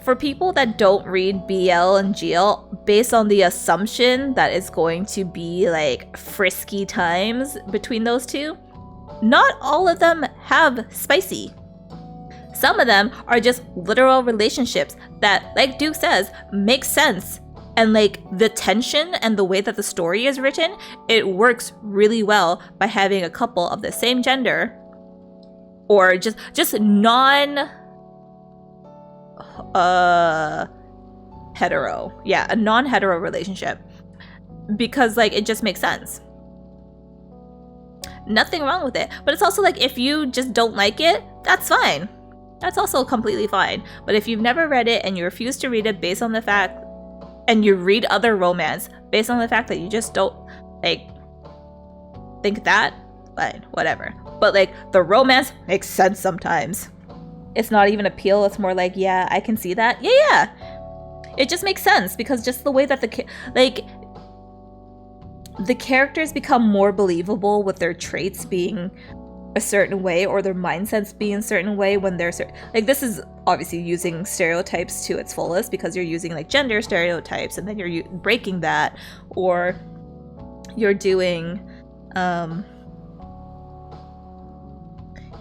For people that don't read BL and GL based on the assumption that it's going to be like frisky times between those two, not all of them have spicy. Some of them are just literal relationships that, like Duke says, make sense. And like the tension and the way that the story is written, it works really well by having a couple of the same gender or just non hetero. Yeah, a non-hetero relationship. Because like it just makes sense. Nothing wrong with it. But it's also like if you just don't like it, that's fine. That's also completely fine. But if you've never read it and you refuse to read it based on the fact, and you read other romance based on the fact that you just don't like think that, fine, whatever. But like the romance makes sense sometimes. It's not even appeal, it's more like, yeah, I can see that. Yeah. It just makes sense because just the way that the characters become more believable with their traits being a certain way or their mindsets being a certain way when they're like, this is obviously using stereotypes to its fullest because you're using like gender stereotypes and then you're breaking that, or you're doing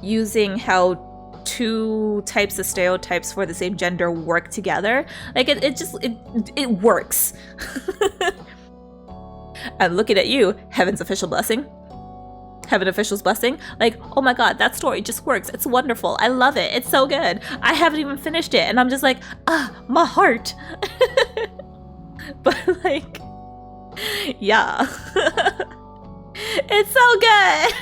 using how 2 types of stereotypes for the same gender work together. Like it works. I'm looking at you, Heaven's official blessing. Heaven official's blessing. Like, oh my god, that story just works. It's wonderful. I love it. It's so good. I haven't even finished it and I'm just like, my heart. But like, yeah. It's so good.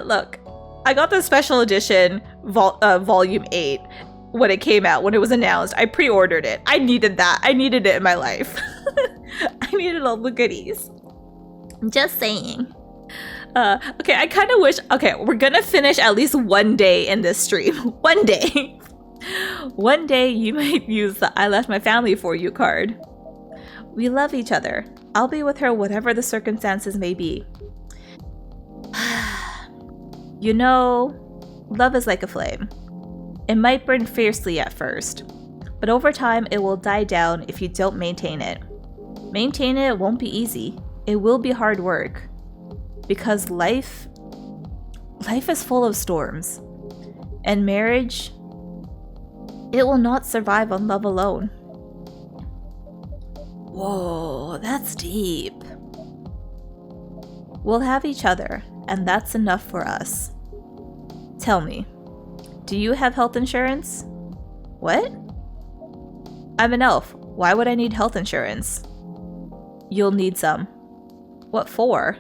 Look, I got the special edition volume 8 when it came out, when it was announced. I pre-ordered it. I needed that. I needed it in my life. I needed all the goodies. Just saying. Okay, I kind of wish... Okay, we're gonna finish at least one day in this stream. One day. One day you might use the I left my family for you card. We love each other. I'll be with her whatever the circumstances may be. You know, love is like a flame. It might burn fiercely at first, but over time it will die down if you don't maintain it. Maintaining it won't be easy. It will be hard work. Because life is full of storms. And marriage, it will not survive on love alone. Whoa, that's deep. We'll have each other, and that's enough for us. Tell me, do you have health insurance? What? I'm an elf. Why would I need health insurance? You'll need some. What for?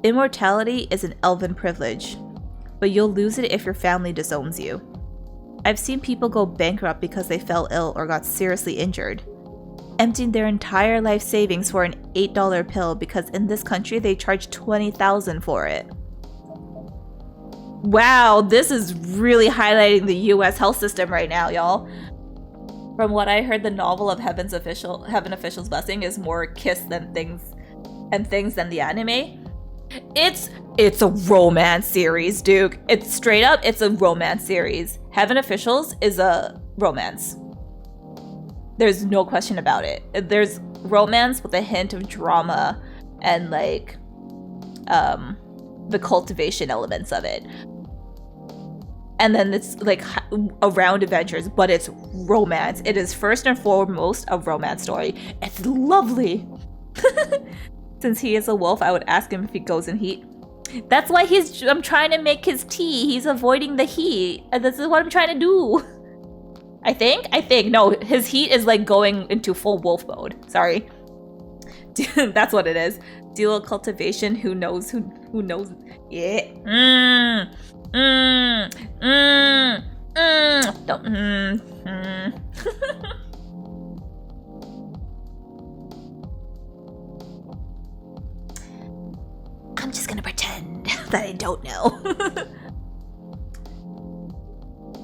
Immortality is an elven privilege, but you'll lose it if your family disowns you. I've seen people go bankrupt because they fell ill or got seriously injured, emptying their entire life savings for an $8 pill because in this country they charge $20,000 for it. Wow, this is really highlighting the US health system right now, y'all. From what I heard, the novel of Heaven Official's Blessing is more kiss than things than the anime. It's a romance series, Duke. It's straight up, it's a romance series. Heaven Officials is a romance. There's no question about it. There's romance with a hint of drama and like the cultivation elements of it. And then it's like around adventures, but it's romance. It is first and foremost a romance story. It's lovely. Since he is a wolf, I would ask him if he goes in heat. That's why I'm trying to make his tea. He's avoiding the heat. And this is what I'm trying to do. I think. No, his heat is like going into full wolf mode. Sorry. That's what it is. Dual cultivation. Who knows? Who knows? Yeah. Don't. I'm just gonna pretend that I don't know.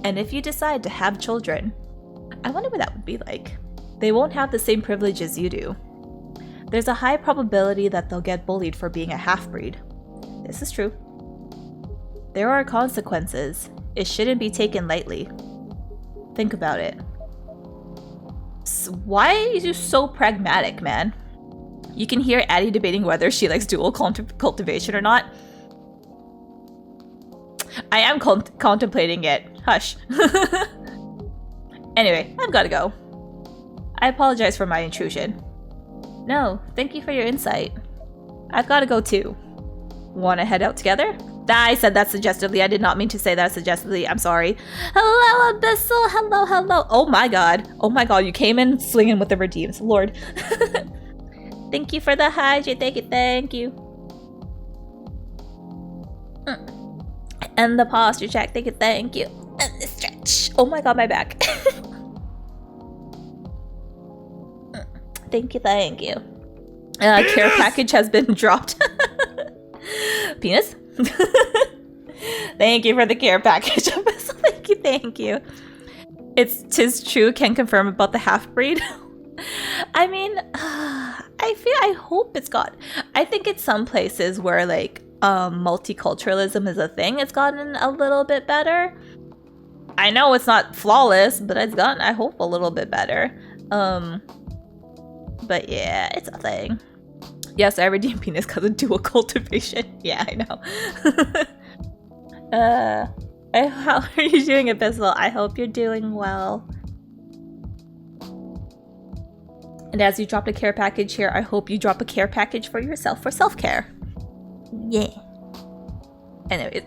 And if you decide to have children, I wonder what that would be like. They won't have the same privileges you do. There's a high probability that they'll get bullied for being a half-breed. This is true. There are consequences. It shouldn't be taken lightly. Think about it. Why are you so pragmatic, man? You can hear Addy debating whether she likes dual cultivation or not. I am contemplating it. Hush. Anyway, I've gotta go. I apologize for my intrusion. No, thank you for your insight. I've gotta go too. Wanna head out together? I said that suggestively. I did not mean to say that suggestively. I'm sorry. Hello, Abyssal. Hello, hello. Oh my god. Oh my god, you came in swinging with the redeems. Lord. Thank you for the hydrate. Thank you. And the posture check. Thank you. And the stretch. Oh my god, my back. Thank you. Care package has been dropped. Penis? Thank you for the care package. Thank you. Tis true, can confirm about the half-breed. I mean, I hope it's got. I think it's some places where like multiculturalism is a thing. It's gotten a little bit better. I know it's not flawless, but it's gotten, I hope, a little bit better. But yeah, it's a thing. Yes, I redeemed penis because of dual cultivation. Yeah, I know. How are you doing, Abyssal? I hope you're doing well. And as you dropped a care package here, I hope you drop a care package for yourself for self-care. Yeah. Anyways.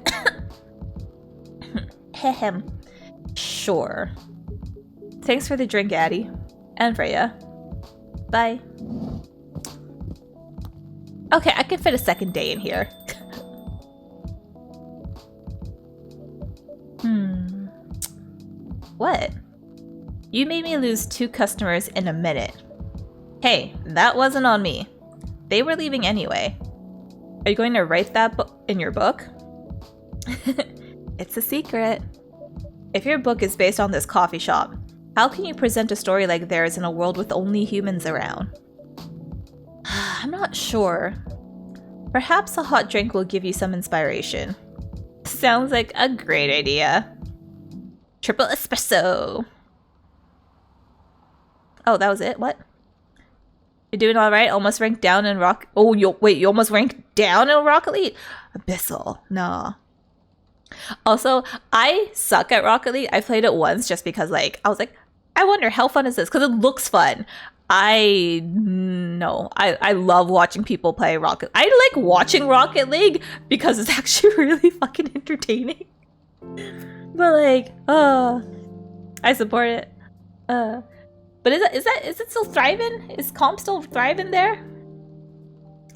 Hehem. Sure. Thanks for the drink, Addy. And Freya. Bye. Okay, I can fit a second day in here. What? You made me lose 2 customers in a minute. Hey, that wasn't on me. They were leaving anyway. Are you going to write that in your book? It's a secret. If your book is based on this coffee shop, how can you present a story like theirs in a world with only humans around? I'm not sure. Perhaps a hot drink will give you some inspiration. Sounds like a great idea. Triple espresso. Oh, that was it? What? You're doing alright? Almost ranked down in Rock... Oh, you almost ranked down in Rocket League? Abyssal. Nah. Also, I suck at Rocket League. I played it once just because, like, I was like, I wonder how fun is this? Because it looks fun. I love watching people play Rocket. I like watching Rocket League because it's actually really fucking entertaining. But like, I support it. But is it still thriving? Is comp still thriving there?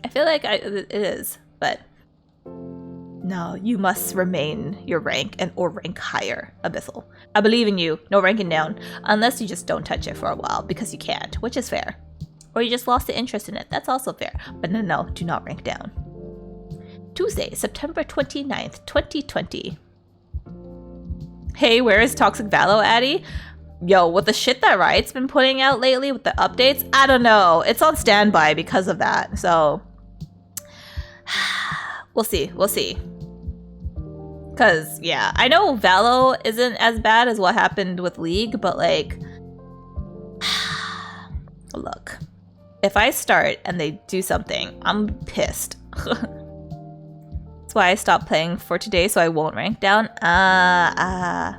I feel like it is, but no, you must remain your rank or rank higher, Abyssal. I believe in you. No ranking down, unless you just don't touch it for a while because you can't, which is fair. Or you just lost the interest in it. That's also fair. But no, do not rank down. Tuesday, September 29th, 2020. Hey, where is Toxic Valo, Addy? Yo, with the shit that Riot's been putting out lately with the updates, I don't know. It's on standby because of that, so... We'll see. We'll see. Cause yeah, I know Valo isn't as bad as what happened with League, but like, look, if I start and they do something, I'm pissed. That's why I stopped playing for today, so I won't rank down. I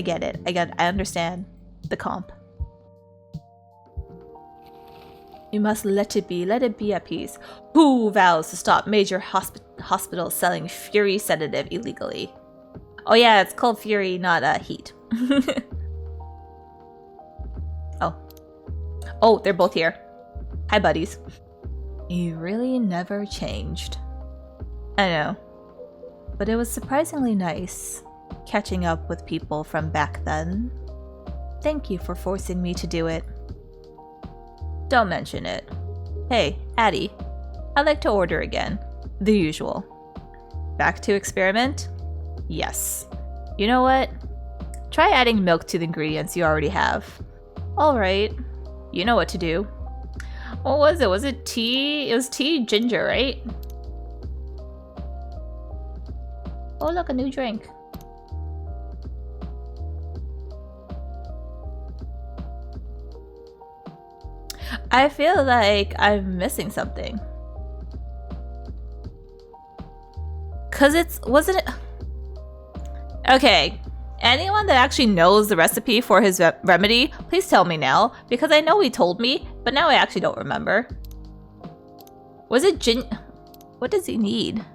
get it. I understand the comp. You must let it be at peace. Who vows to stop major hospitals selling Fury sedative illegally? Oh yeah, it's called Fury, not Heat. Oh, they're both here. Hi, buddies. You really never changed. I know. But it was surprisingly nice catching up with people from back then. Thank you for forcing me to do it. Don't mention it. Hey, Addy. I'd like to order again. The usual. Back to experiment? Yes. You know what? Try adding milk to the ingredients you already have. Alright. You know what to do. What was it? Was it tea? It was tea ginger, right? Oh, look, a new drink. I feel like I'm missing something. Cause wasn't it? Okay, anyone that actually knows the recipe for his remedy, please tell me now, because I know he told me, but now I actually don't remember. Was it what does he need?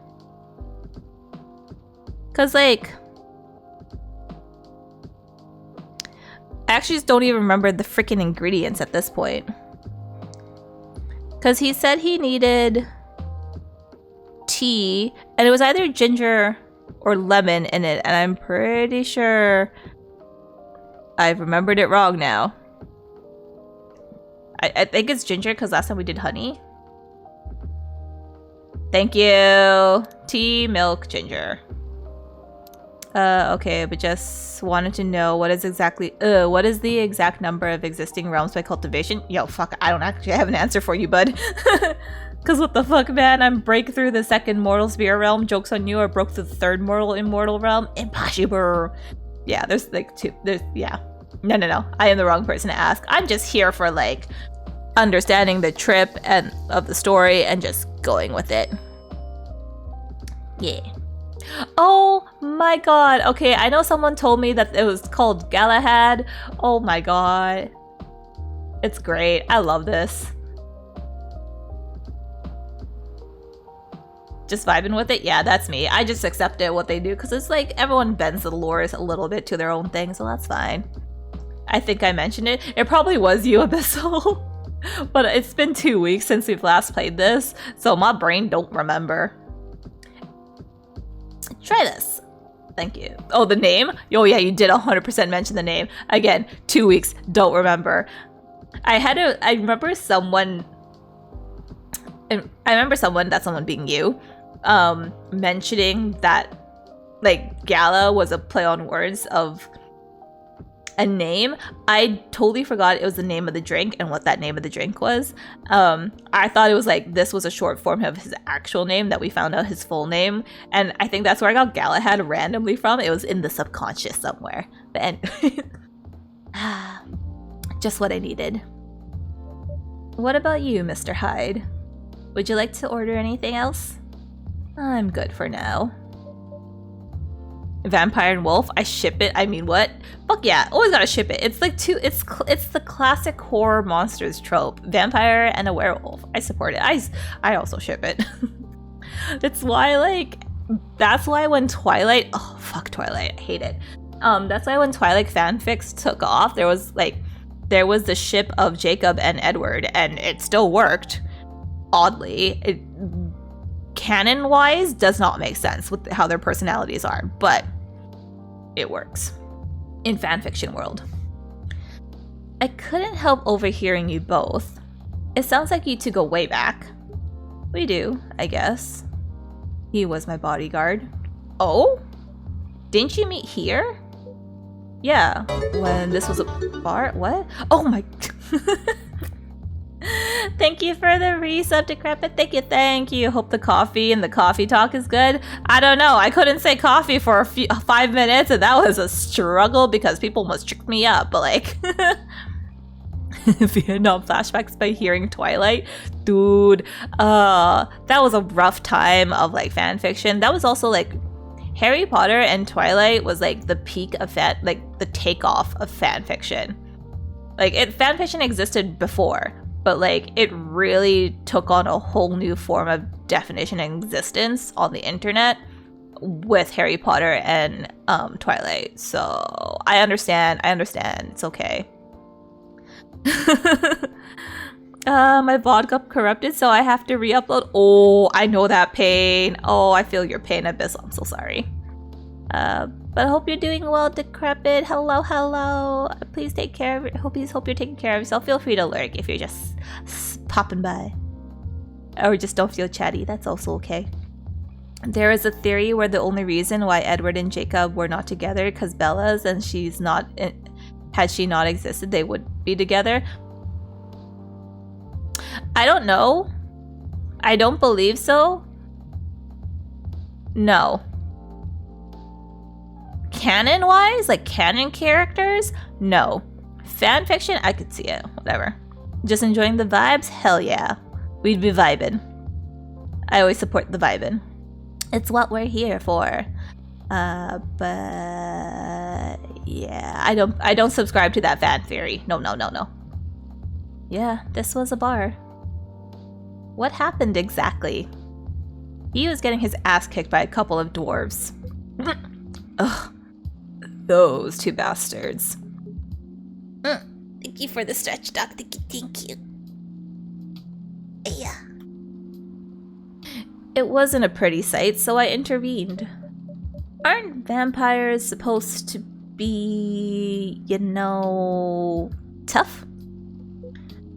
Cause like, I actually just don't even remember the freaking ingredients at this point. Cause he said he needed tea, and it was either ginger or lemon in it, and I'm pretty sure I've remembered it wrong now. I think it's ginger because last time we did honey. Thank you. Tea, milk, ginger. Okay, but just wanted to know what is the exact number of existing realms by cultivation? Yo, fuck, I don't actually have an answer for you, bud. Cause what the fuck, man? I'm break through the second mortal sphere realm. Joke's on you. I broke through the third mortal immortal realm. Impossible. Yeah, there's like two. Yeah. No. I am the wrong person to ask. I'm just here for like understanding the trip and of the story and just going with it. Yeah. Oh my god. Okay, I know someone told me that it was called Galahad. Oh my god. It's great. I love this. Just vibing with it? Yeah, that's me. I just accept it, what they do, because it's like everyone bends the lores a little bit to their own thing, so that's fine. I think I mentioned it. It probably was you, Abyssal. But it's been 2 weeks since we've last played this, so my brain don't remember. Try this. Thank you. Oh, the name? Oh yeah, you did 100% mention the name. Again, 2 weeks, don't remember. I remember someone, that someone being you, mentioning that like Gala was a play on words of a name. I totally forgot it was the name of the drink and what that name of the drink was. I thought it was like this was a short form of his actual name that we found out his full name, and I think that's where I got Galahad randomly from. It was in the subconscious somewhere. But anyway, just what I needed. What about you, Mr. Hyde? Would you like to order anything else? I'm good for now. Vampire and wolf, I ship it. I mean, what? Fuck yeah, always gotta ship it. It's like it's the classic horror monsters trope. Vampire and a werewolf. I support it. I also ship it. That's why when Twilight, oh fuck Twilight, I hate it. That's why when Twilight fanfics took off, there was the ship of Jacob and Edward, and it still worked. Oddly, it canon-wise does not make sense with how their personalities are, but it works in fanfiction world. I couldn't help overhearing you both. It sounds like you two go way back. We do, I guess. He was my bodyguard. Oh? Didn't you meet here? Yeah, when this was a bar? What? Oh my... Thank you for the resub, Decrepit. Thank you. Hope the coffee and the coffee talk is good. I don't know. I couldn't say coffee for 5 minutes, and that was a struggle because people must trick me up. But like, Vietnam flashbacks by hearing Twilight, dude. That was a rough time of like fan fiction. That was also like Harry Potter and Twilight was like the peak of the takeoff of fan fiction. Like fan fiction existed before, but like it really took on a whole new form of definition and existence on the internet with Harry Potter and Twilight. So I understand. It's okay. My VOD got corrupted, so I have to re-upload. Oh, I know that pain. Oh, I feel your pain, Abyssal. I'm so sorry. But I hope you're doing well, Decrepit. Hello. Please take care of it. Hope you're taking care of yourself. Feel free to lurk if you're just popping by. Or just don't feel chatty. That's also okay. There is a theory where the only reason why Edward and Jacob were not together because Bella's and she's not... Had she not existed, they would be together. I don't know. I don't believe so. No. Canon-wise, like canon characters, no. Fan fiction, I could see it. Whatever. Just enjoying the vibes? Hell yeah. We'd be vibing. I always support the vibing. It's what we're here for. But yeah, I don't subscribe to that fan theory. No. Yeah, this was a bar. What happened exactly? He was getting his ass kicked by a couple of dwarves. Ugh. Those two bastards.
Thank you for the stretch, Doc. Thank you. Yeah.
It wasn't a pretty sight, so I intervened. Aren't vampires supposed to be, tough?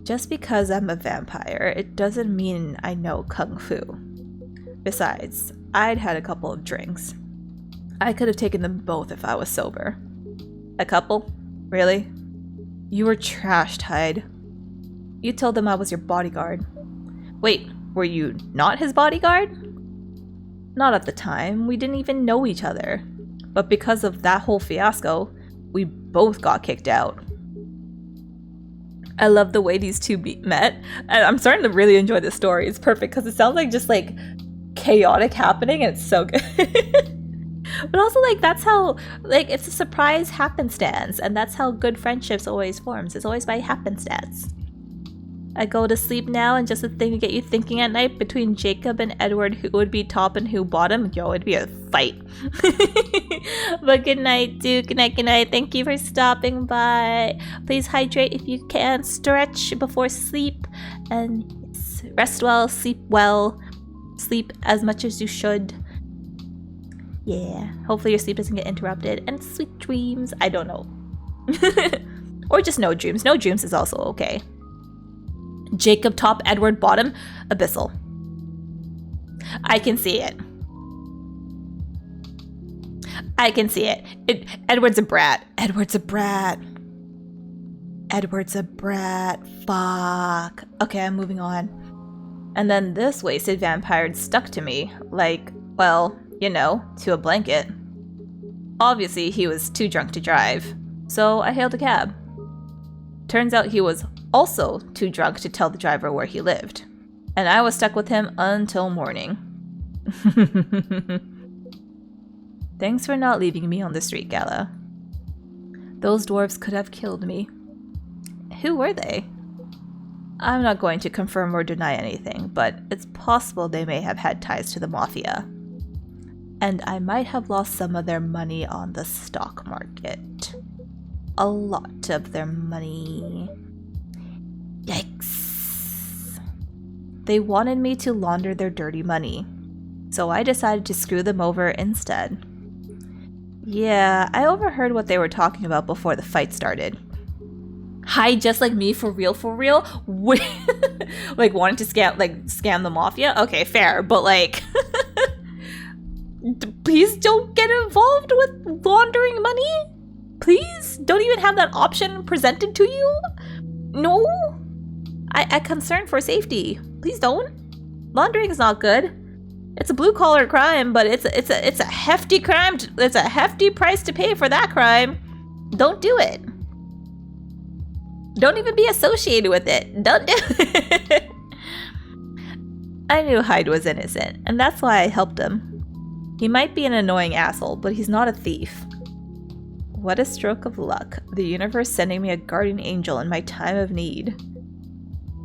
Just because I'm a vampire, it doesn't mean I know Kung Fu. Besides, I'd had a couple of drinks. I could have taken them both if I was sober. A couple? Really? You were trashed, Hyde. You told them I was your bodyguard. Wait, were you not his bodyguard? Not at the time. We didn't even know each other. But because of that whole fiasco, we both got kicked out. I love the way these two met. And I'm starting to really enjoy this story. It's perfect because it sounds like just like chaotic happening and it's so good. But also like that's how like it's a surprise happenstance and that's how good friendships always forms. It's always by happenstance. I go to sleep now and just a thing to get you thinking at night between Jacob and Edward who would be top and who bottom. Yo, it'd be a fight. But good night, dude. Good night. Thank you for stopping by. Please hydrate if you can. Stretch before sleep. And rest well, sleep well. Sleep as much as you should. Yeah. Hopefully your sleep doesn't get interrupted. And sweet dreams. I don't know. Or just no dreams. No dreams is also okay. Jacob top, Edward bottom, Abyssal. I can see it. Edward's a brat. Fuck. Okay, I'm moving on. And then this wasted vampire stuck to me. Like, well, to a blanket. Obviously, he was too drunk to drive. So I hailed a cab. Turns out he was also too drunk to tell the driver where he lived. And I was stuck with him until morning. Thanks for not leaving me on the street, Gala. Those dwarves could have killed me. Who were they? I'm not going to confirm or deny anything, but it's possible they may have had ties to the mafia. And I might have lost some of their money on the stock market. A lot of their money. Yikes. They wanted me to launder their dirty money, so I decided to screw them over instead. Yeah, I overheard what they were talking about before the fight started. Hi, just like me, for real? Like wanting to scam the mafia? Okay, fair, but like... Please don't get involved with laundering money? Please? Don't even have that option presented to you? No? I concern for safety. Please don't. Laundering is not good. It's a blue-collar crime, but it's a hefty crime. It's a hefty price to pay for that crime. Don't do it. Don't even be associated with it. Don't do it. I knew Hyde was innocent, and that's why I helped him. He might be an annoying asshole, but he's not a thief. What a stroke of luck. The universe sending me a guardian angel in my time of need.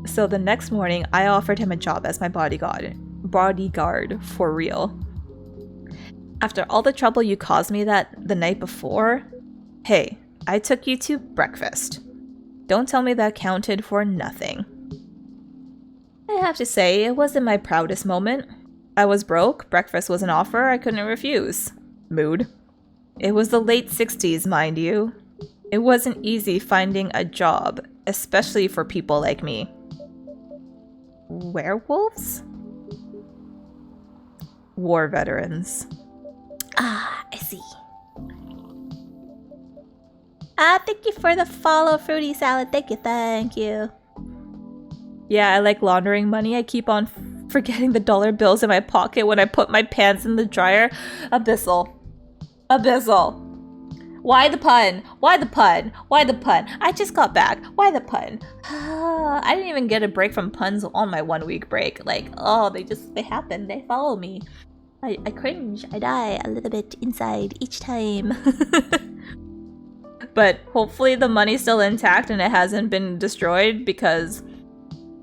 So the next morning, I offered him a job as my bodyguard for real. After all the trouble you caused me the night before, hey, I took you to breakfast. Don't tell me that counted for nothing. I have to say, it wasn't my proudest moment. I was broke, breakfast was an offer I couldn't refuse. Mood. It was the late 60s, mind you. It wasn't easy finding a job, especially for people like me. Werewolves? War veterans.
Ah, I see.
Thank you for the follow, Fruity Salad. Thank you. Yeah, I like laundering money. I keep on forgetting the dollar bills in my pocket when I put my pants in the dryer. Abyssal. Why the pun? I just got back. Why the pun? I didn't even get a break from puns on my 1 week break. Like, oh, they happen. They follow me. I cringe. I die a little bit inside each time. But hopefully the money's still intact and it hasn't been destroyed because,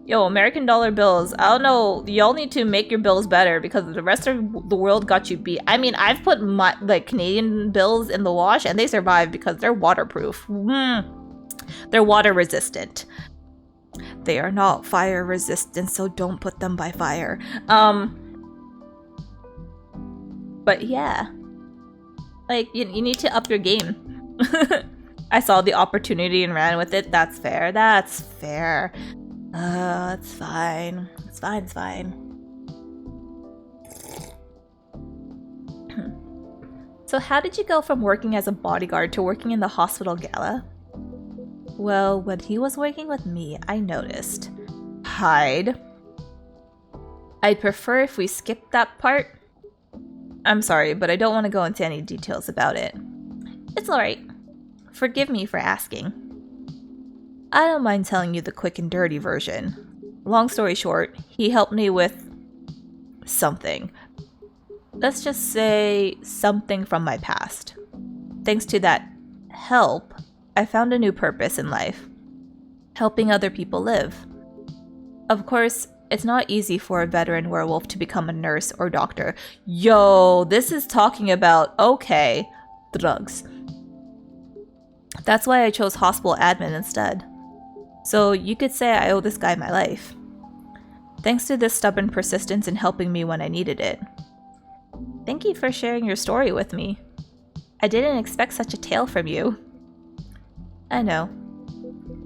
yo, American dollar bills, I don't know, y'all need to make your bills better because the rest of the world got you beat. I mean, I've put my, Canadian bills in the wash and they survive because they're waterproof. They're water resistant. They are not fire resistant, so don't put them by fire. But yeah. Like, you need to up your game. I saw the opportunity and ran with it. That's fair. It's fine. It's fine. So how did you go from working as a bodyguard to working in the hospital gala? Well, when he was working with me, I noticed. Hyde. I'd prefer if we skipped that part. I'm sorry, but I don't want to go into any details about it. It's alright. Forgive me for asking. I don't mind telling you the quick and dirty version. Long story short, he helped me with something. Let's just say something from my past. Thanks to that help, I found a new purpose in life. Helping other people live. Of course, it's not easy for a veteran werewolf to become a nurse or doctor. Yo, this is talking about, okay, drugs. That's why I chose hospital admin instead. So you could say I owe this guy my life. Thanks to this stubborn persistence in helping me when I needed it. Thank you for sharing your story with me. I didn't expect such a tale from you. I know.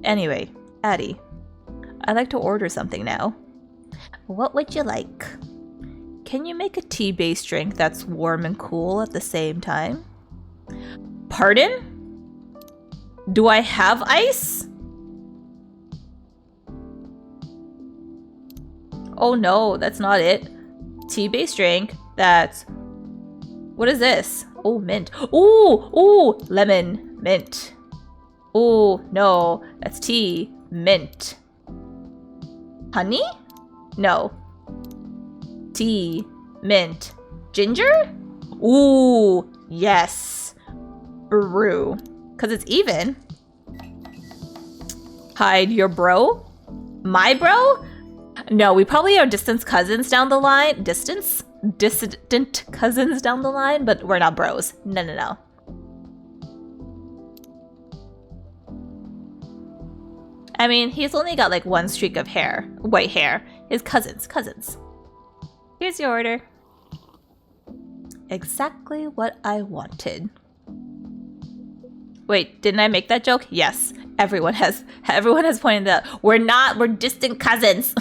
Anyway, Addy, I'd like to order something now.
What would you like?
Can you make a tea-based drink that's warm and cool at the same time? Pardon? Do I have ice? Oh no, that's not it. Tea-based drink that's... What is this? Oh, mint. Ooh, lemon, mint. Oh, no, that's tea, mint. Honey? No. Tea, mint, ginger? Ooh, yes. Brew. Because it's even. Hide your bro? My bro? No, we probably are distant cousins down the line. Distant cousins down the line, but we're not bros. No. I mean, he's only got like one streak of hair. White hair. His cousins. Here's your order. Exactly what I wanted. Wait, didn't I make that joke? Yes. Everyone has pointed out. We're distant cousins.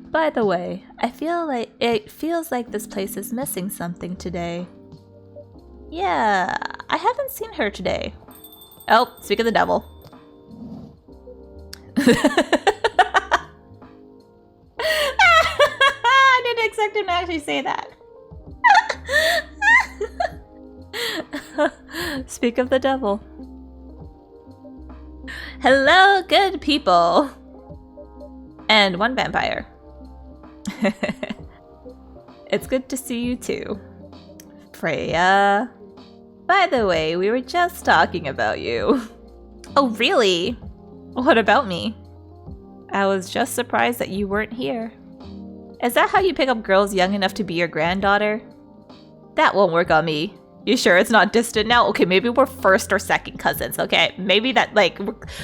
By the way, it feels like this place is missing something today. Yeah, I haven't seen her today. Oh, speak of the devil. I didn't expect him to actually say that. Speak of the devil. Hello, good people. And one vampire. It's good to see you too. Freya. By the way, we were just talking about you. Oh, really? What about me? I was just surprised that you weren't here. Is that how you pick up girls young enough to be your granddaughter? That won't work on me. You sure it's not distant now? Okay, maybe we're first or second cousins, okay? Maybe that, like,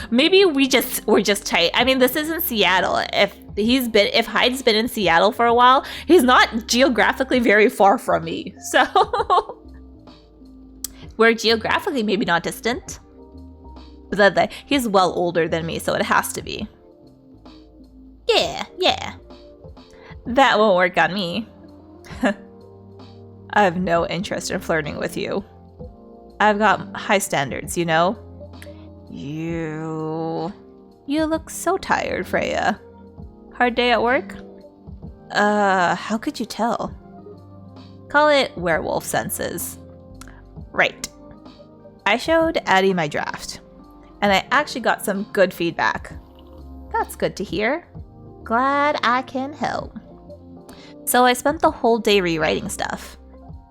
maybe we're just tight. I mean, this isn't Seattle. If Hyde's been in Seattle for a while, he's not geographically very far from me. So, we're geographically maybe not distant. But he's well older than me, so it has to be. Yeah. That won't work on me. I have no interest in flirting with you. I've got high standards, you know? You look so tired, Freya. Hard day at work? How could you tell? Call it werewolf senses. Right. I showed Addy my draft, and I actually got some good feedback. That's good to hear. Glad I can help. So I spent the whole day rewriting stuff.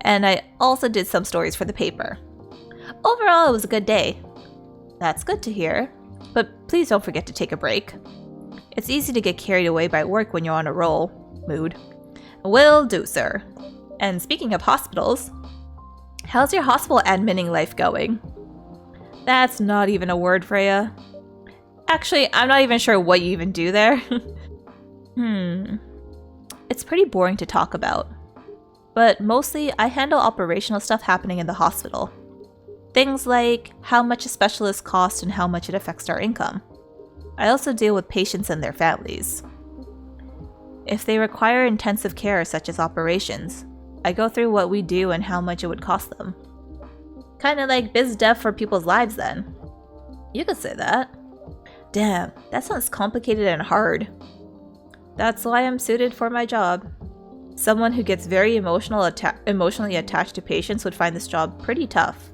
And I also did some stories for the paper. Overall, it was a good day. That's good to hear, but please don't forget to take a break. It's easy to get carried away by work when you're on a roll. Mood. Will do, sir. And speaking of hospitals, how's your hospital adminning life going? That's not even a word, Freya. Actually, I'm not even sure what you even do there. It's pretty boring to talk about. But mostly, I handle operational stuff happening in the hospital. Things like how much a specialist costs and how much it affects our income. I also deal with patients and their families. If they require intensive care such as operations, I go through what we do and how much it would cost them. Kinda like biz dev for people's lives then. You could say that. Damn, that sounds complicated and hard. That's why I'm suited for my job. Someone who gets very emotionally attached to patients would find this job pretty tough.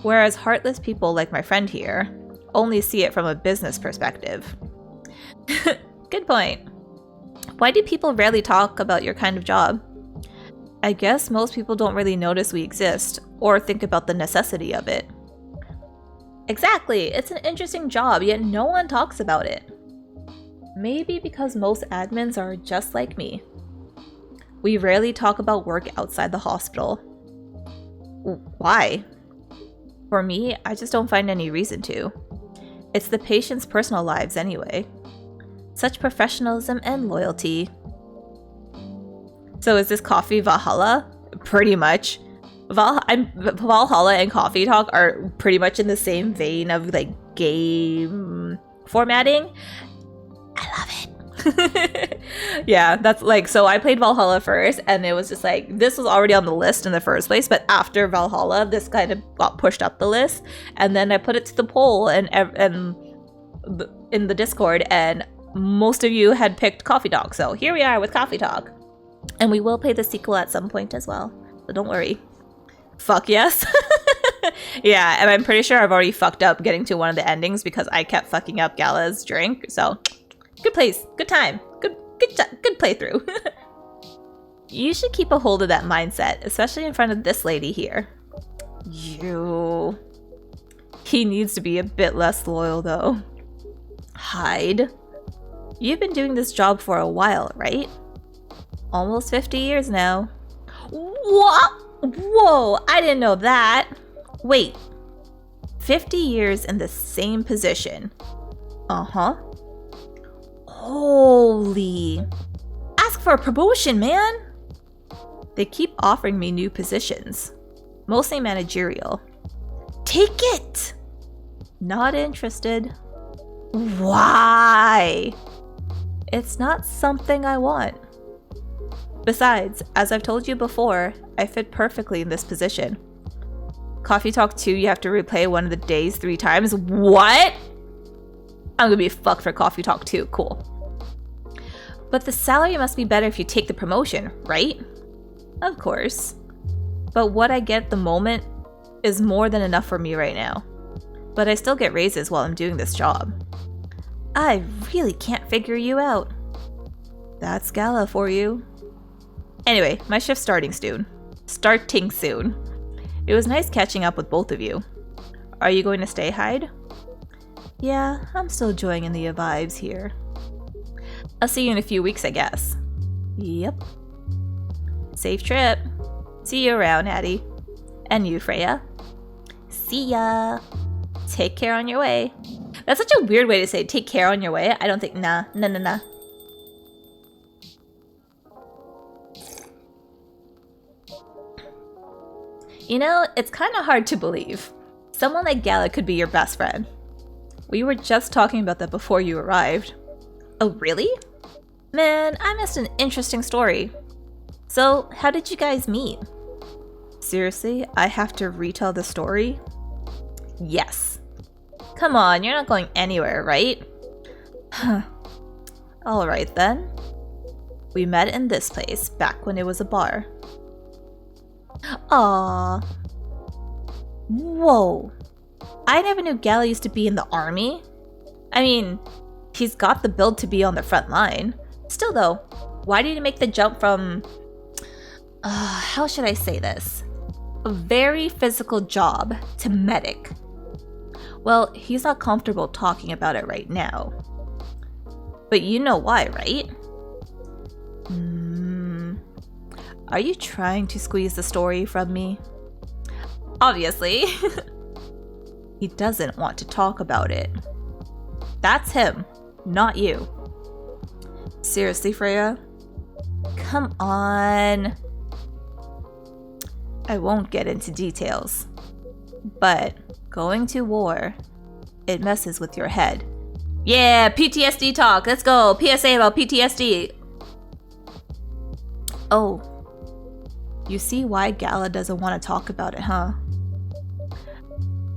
Whereas heartless people like my friend here only see it from a business perspective. Good point. Why do people rarely talk about your kind of job? I guess most people don't really notice we exist or think about the necessity of it. Exactly, it's an interesting job, yet no one talks about it. Maybe because most admins are just like me. We rarely talk about work outside the hospital. Why? For me, I just don't find any reason to. It's the patient's personal lives anyway. Such professionalism and loyalty. So is this coffee Valhalla? Pretty much. Valhalla and Coffee Talk are pretty much in the same vein of like game formatting. I love it. Yeah, that's like, so I played Valhalla first, and it was just like, this was already on the list in the first place, but after Valhalla, this kind of got pushed up the list, and then I put it to the poll and in the Discord, and most of you had picked Coffee Talk, so here we are with Coffee Talk. And we will play the sequel at some point as well, so don't worry. Fuck yes. Yeah, and I'm pretty sure I've already fucked up getting to one of the endings because I kept fucking up Gala's drink, so good place, good time, good playthrough. You should keep a hold of that mindset, especially in front of this lady here. He needs to be a bit less loyal though. Hyde. You've been doing this job for a while, right? Almost 50 years now. What? Whoa, I didn't know that. Wait, 50 years in the same position. Uh-huh. Holy. Ask for a promotion, man. They keep offering me new positions, mostly managerial. Take it. Not interested. Why? It's not something I want. Besides, as I've told you before, I fit perfectly in this position. Coffee Talk 2, you have to replay one of the days 3 times. What? I'm gonna be fucked for coffee talk too. Cool. But the salary must be better if you take the promotion, right? Of course. But what I get at the moment is more than enough for me right now. But I still get raises while I'm doing this job. I really can't figure you out. That's Gala for you. Anyway, my shift's starting soon. It was nice catching up with both of you. Are you going to stay, Hyde? Yeah, I'm still joining the vibes here. I'll see you in a few weeks, I guess. Yep. Safe trip. See you around, Addy. And you, Freya. See ya. Take care on your way. That's such a weird way to say take care on your way. I don't think, nah. You know, it's kind of hard to believe. Someone like Gala could be your best friend. We were just talking about that before you arrived. Oh, really? Man, I missed an interesting story. So, how did you guys meet? Seriously, I have to retell the story? Yes. Come on, you're not going anywhere, right? Alright then. We met in this place, back when it was a bar. Aww. Whoa. I never knew Gala used to be in the army. I mean, he's got the build to be on the front line. Still though, why did he make the jump from... how should I say this? A very physical job to medic. Well, he's not comfortable talking about it right now. But you know why, right? Are you trying to squeeze the story from me? Obviously. He doesn't want to talk about it. That's him, not you. Seriously, Freya? Come on. I won't get into details. But going to war, it messes with your head. Yeah, PTSD talk. Let's go. PSA about PTSD. Oh. You see why Gala doesn't want to talk about it, huh?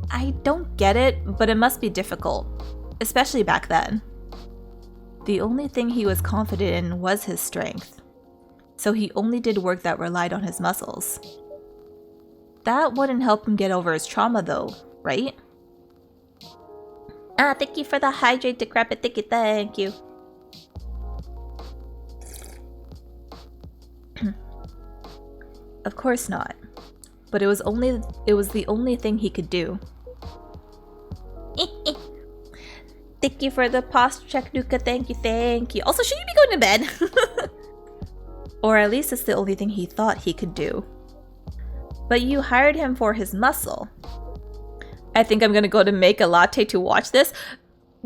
I don't get it, but it must be difficult. Especially back then. The only thing he was confident in was his strength. So he only did work that relied on his muscles. That wouldn't help him get over his trauma though, right? Thank you for the hydrate decrepit ticket, thank you. Of course not. But it was the only thing he could do. Thank you for the posture check, Nuka. Thank you. Also, should you be going to bed? Or at least it's the only thing he thought he could do. But you hired him for his muscle. I think I'm gonna go to make a latte to watch this.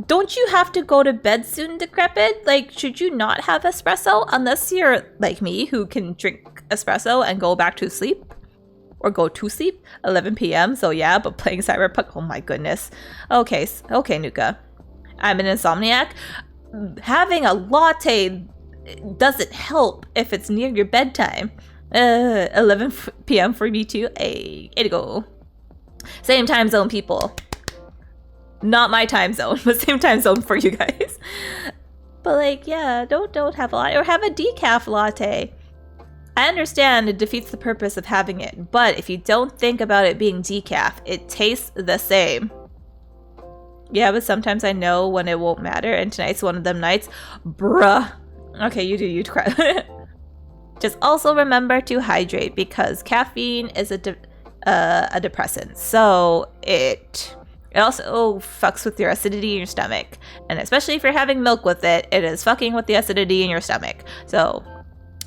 Don't you have to go to bed soon, Decrepit? Like, should you not have espresso? Unless you're like me, who can drink espresso and go back to sleep? Or go to sleep? 11 p.m. So yeah, but playing Cyberpunk, oh my goodness. Okay, Nuka. I'm an insomniac. Having a latte doesn't help if it's near your bedtime. 11 p.m. for me too. Hey, way to go. Same time zone, people. Not my time zone, but same time zone for you guys. But like, yeah, don't have a latte or have a decaf latte. I understand it defeats the purpose of having it, but if you don't think about it being decaf, it tastes the same. Yeah, but sometimes I know when it won't matter, and tonight's one of them nights. Bruh. Okay, you do you crap. Just also remember to hydrate because caffeine is a depressant, so it also fucks with your acidity in your stomach, and especially if you're having milk with it, it is fucking with the acidity in your stomach. So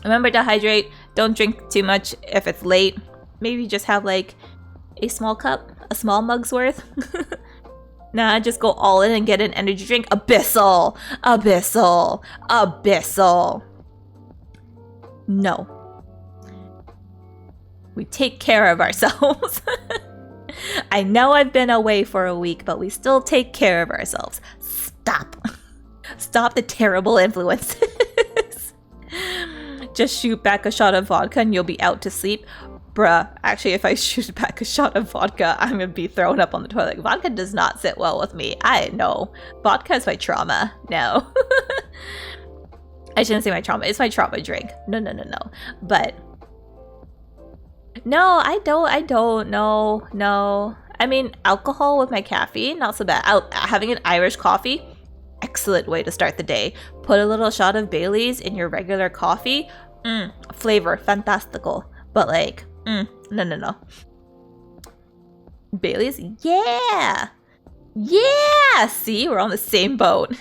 remember to hydrate. Don't drink too much if it's late. Maybe just have like a small cup, a small mug's worth. Nah, just go all in and get an energy drink. Abyssal. No. We take care of ourselves. I know I've been away for a week, but we still take care of ourselves. Stop. Stop the terrible influences. Just shoot back a shot of vodka and you'll be out to sleep. Bruh, actually, if I shoot back a shot of vodka, I'm gonna be thrown up on the toilet. Vodka does not sit well with me. I know. Vodka is my trauma. No. I shouldn't say my trauma. It's my trauma drink. No. But no, I don't. No. I mean, alcohol with my caffeine, not so bad. Having an Irish coffee, excellent way to start the day. Put a little shot of Bailey's in your regular coffee. Flavor, fantastical. But like, no. Bailey's? Yeah! See, we're on the same boat.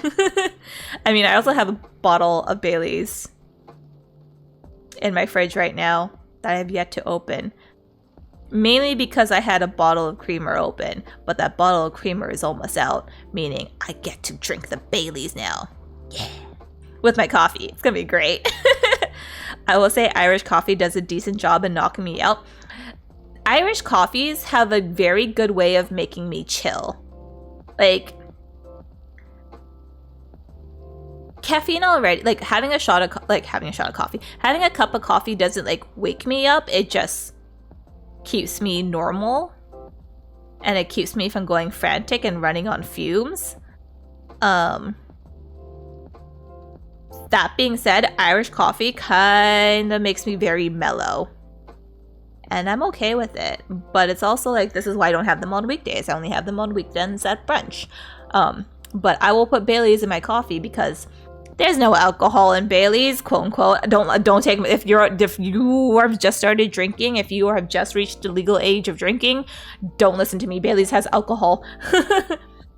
I mean, I also have a bottle of Bailey's in my fridge right now that I have yet to open. Mainly because I had a bottle of creamer open, but that bottle of creamer is almost out, meaning I get to drink the Bailey's now. Yeah. With my coffee. It's gonna be great. I will say Irish coffee does a decent job in knocking me out. Irish coffees have a very good way of making me chill. Like, caffeine already, like having a cup of coffee doesn't like wake me up. It just keeps me normal, and it keeps me from going frantic and running on fumes. That being said, Irish coffee kind of makes me very mellow, and I'm okay with it. But it's also like, this is why I don't have them on weekdays. I only have them on weekends at brunch. But I will put Bailey's in my coffee because there's no alcohol in Bailey's, quote unquote. Don't take, if you have just started drinking, if you have just reached the legal age of drinking, don't listen to me. Bailey's has alcohol.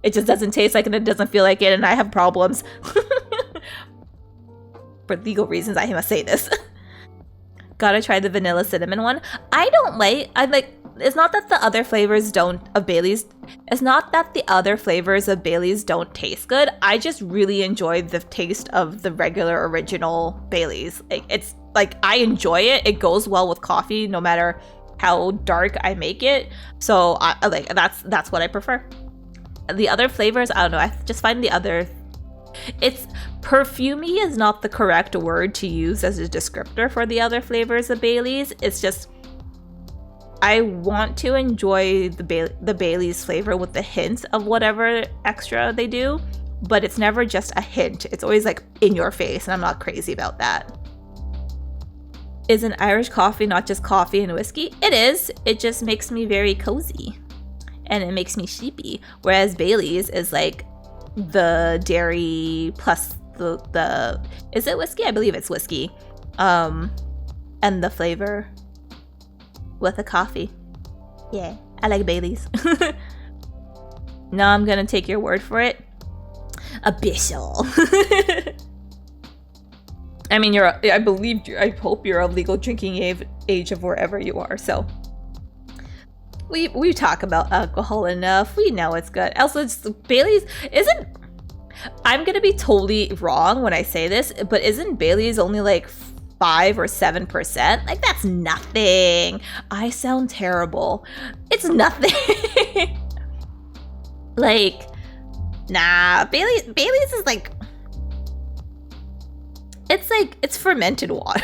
It just doesn't taste like it, and it doesn't feel like it, and I have problems. For legal reasons, I must say this. Gotta try the vanilla cinnamon one. It's not that the other flavors of Bailey's don't taste good. I just really enjoy the taste of the regular original Bailey's. Like, it's like, I enjoy it. It goes well with coffee no matter how dark I make it. So that's what I prefer. The other flavors, I don't know. I just find it's perfumey is not the correct word to use as a descriptor for the other flavors of Bailey's. It's just, I want to enjoy the Bailey's flavor with the hint of whatever extra they do, but it's never just a hint. It's always like in your face, and I'm not crazy about that. Is an Irish coffee not just coffee and whiskey? It is. It just makes me very cozy, and it makes me sleepy. Whereas Bailey's is like the dairy plus the is it whiskey? I believe it's whiskey. And the flavor with a coffee. Yeah, I like Bailey's. Now I'm gonna take your word for it. Official. I mean, I hope you're of legal drinking age of wherever you are, so we talk about alcohol enough. We know it's good. Also, Bailey's isn't, I'm gonna be totally wrong when I say this, but isn't Bailey's only like 5 or 7%? Like, that's nothing. I sound terrible. It's nothing. Like, nah, Bailey's is like, it's fermented water.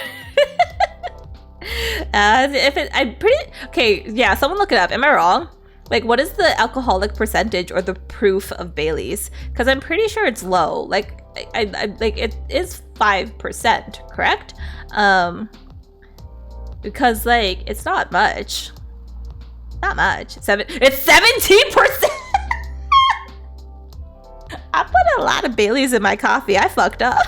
Okay, yeah, someone look it up. Am I wrong? Like, what is the alcoholic percentage or the proof of Bailey's? Because I'm pretty sure it's low. Like, I like, it is 5%, correct? Because like, it's not much. Not much. It's 17%. I put a lot of Bailey's in my coffee. I fucked up.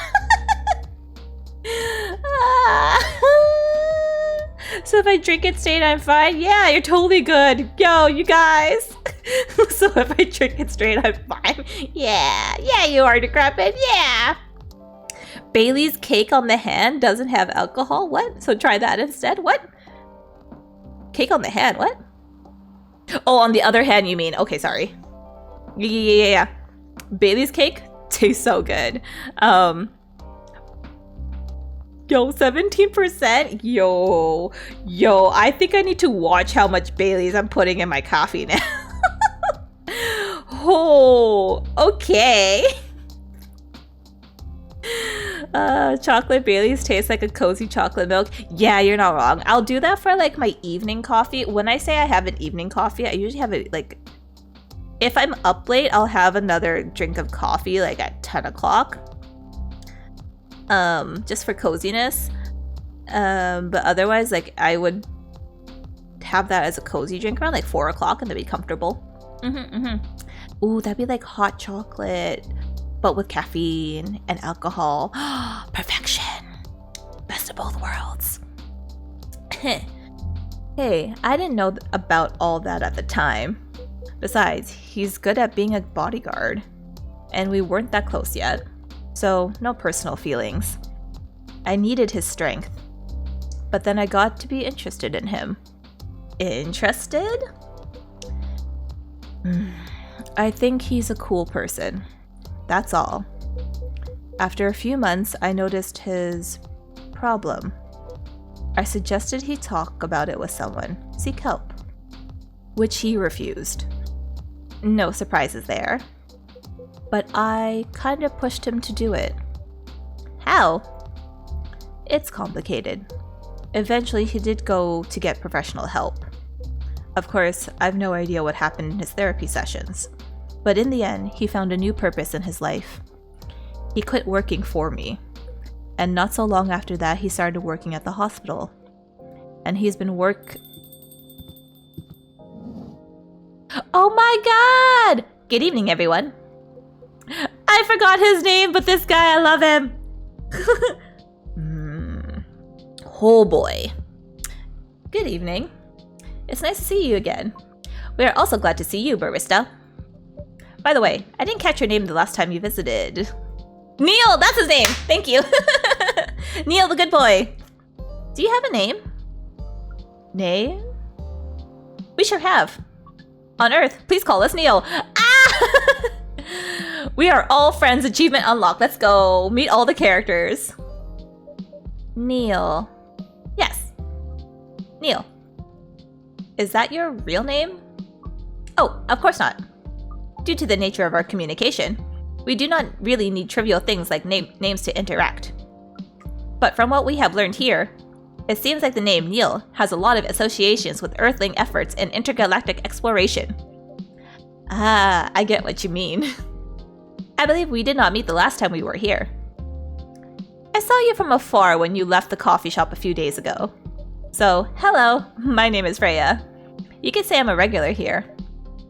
So if I drink it straight, I'm fine? Yeah, you're totally good. Yo, you guys. So if I drink it straight, I'm fine. Yeah, you are decrepit. Yeah. Bailey's cake on the hand doesn't have alcohol? What? So try that instead? What? Cake on the hand? What? Oh, on the other hand, you mean. Okay, sorry. Yeah. Bailey's cake tastes so good. Yo, 17%? Yo, I think I need to watch how much Bailey's I'm putting in my coffee now. Oh, okay. Chocolate Baileys tastes like a cozy chocolate milk. Yeah, you're not wrong. I'll do that for like my evening coffee. When I say I have an evening coffee, I usually have it like, if I'm up late, I'll have another drink of coffee like at 10 o'clock. Just for coziness. But otherwise, like, I would have that as a cozy drink around like 4 o'clock and then be comfortable. Ooh, that'd be like hot chocolate, but with caffeine and alcohol. Perfection. Best of both worlds. Hey, I didn't know about all that at the time. Besides, he's good at being a bodyguard. And we weren't that close yet. So, no personal feelings. I needed his strength. But then I got to be interested in him. Interested? I think he's a cool person. That's all. After a few months, I noticed his problem. I suggested he talk about it with someone, seek help, which he refused. No surprises there. But I kind of pushed him to do it. How? It's complicated. Eventually, he did go to get professional help. Of course, I've no idea what happened in his therapy sessions. But in the end, he found a new purpose in his life. He quit working for me. And not so long after that, he started working at the hospital. And he's been Oh my god! Good evening, everyone. I forgot his name, but this guy, I love him. Oh boy. Good evening. It's nice to see you again. We are also glad to see you, barista. By the way, I didn't catch your name the last time you visited. Neil, that's his name. Thank you. Neil, the good boy. Do you have a name? Name? We sure have. On Earth, please call us Neil. Ah! We are all friends. Achievement unlocked. Let's go. Meet all the characters. Neil. Yes. Neil. Is that your real name? Oh, of course not. Due to the nature of our communication, we do not really need trivial things like names to interact. But from what we have learned here, it seems like the name Neil has a lot of associations with Earthling efforts in intergalactic exploration. Ah, I get what you mean. I believe we did not meet the last time we were here. I saw you from afar when you left the coffee shop a few days ago. So, hello, my name is Freya. You can say I'm a regular here.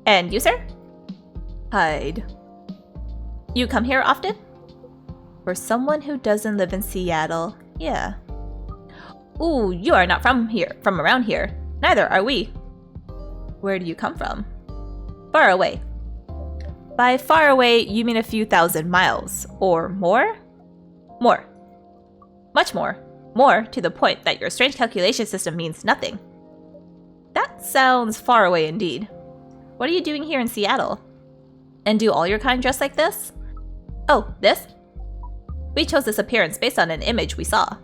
And you, sir? Hyde. You come here often? For someone who doesn't live in Seattle, yeah. Ooh, you are not from around here. Neither are we. Where do you come from? Far away. By far away, you mean a few thousand miles, or more? More. Much more. More to the point that your strange calculation system means nothing. That sounds far away indeed. What are you doing here in Seattle? And do all your kind dress like this? Oh, this? We chose this appearance based on an image we saw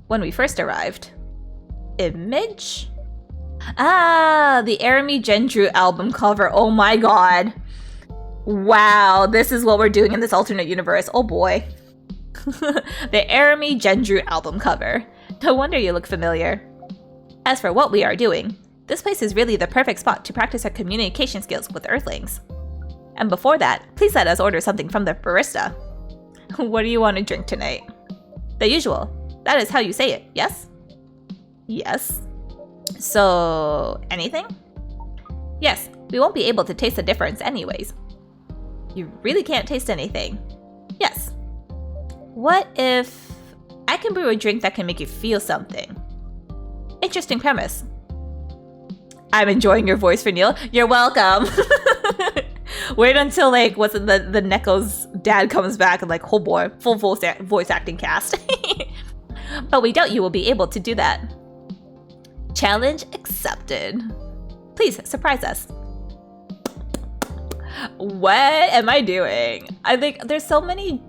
when we first arrived. Image? Ah, the Arami Gendru album cover. Oh my god. Wow, this is what we're doing in this alternate universe. Oh boy. The Arami Gendru album cover. No wonder you look familiar. As for what we are doing, this place is really the perfect spot to practice our communication skills with Earthlings. And before that, please let us order something from the barista. What do you want to drink tonight? The usual. That is how you say it, yes? Yes. So, anything? Yes, we won't be able to taste the difference anyways. You really can't taste anything. Yes. What if I can brew a drink that can make you feel something? Interesting premise. I'm enjoying your voice for Neil. You're welcome. Wait until like what's it, the Neko's dad comes back and like, oh boy, full voice acting cast. But we doubt you will be able to do that. Challenge accepted. Please surprise us. What am I doing? I think there's so many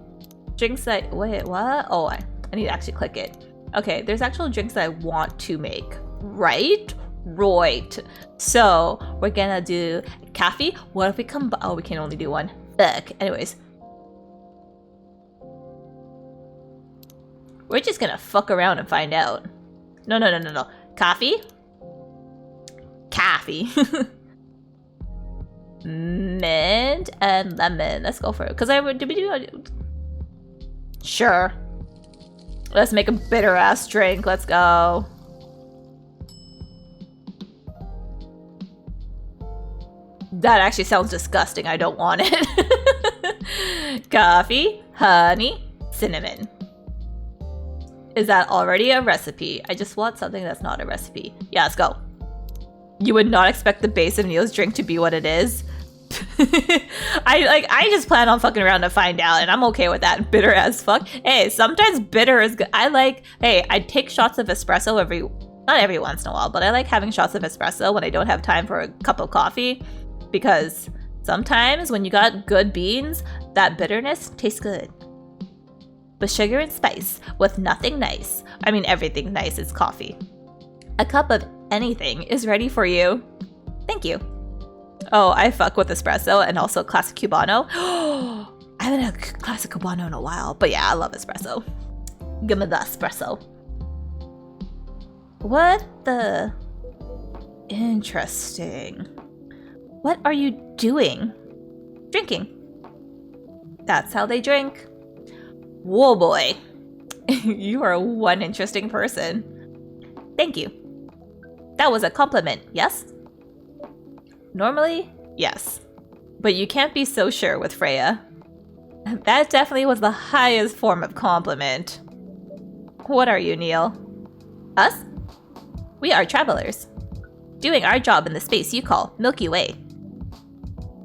drinks that wait, what? Oh, I need to actually click it. Okay, there's actual drinks that I want to make. Right? Right. So we're gonna do coffee. What if we oh, we can only do one. Ugh. Anyways. We're just gonna fuck around and find out. No. Coffee? Coffee. Mint and lemon. Let's go for it. Because did we do... Sure. Let's make a bitter ass drink. Let's go. That actually sounds disgusting. I don't want it. Coffee, honey, cinnamon. Is that already a recipe? I just want something that's not a recipe. Yeah, let's go. You would not expect the base of Neil's drink to be what it is. I just plan on fucking around to find out, and I'm okay with that. Bitter as fuck. Hey, sometimes bitter is good. I take shots of espresso not every once in a while, but I like having shots of espresso when I don't have time for a cup of coffee. Because sometimes when you got good beans, that bitterness tastes good. But sugar and spice with nothing nice. I mean, everything nice is coffee. A cup of anything is ready for you. Thank you. Oh, I fuck with espresso and also classic Cubano. I haven't had a classic Cubano in a while, but yeah, I love espresso. Give me the espresso. What the... Interesting. What are you doing? Drinking. That's how they drink. Whoa, boy. You are one interesting person. Thank you. That was a compliment, yes? Normally, yes. But you can't be so sure with Freya. That definitely was the highest form of compliment. What are you, Neil? Us? We are travelers. Doing our job in the space you call Milky Way.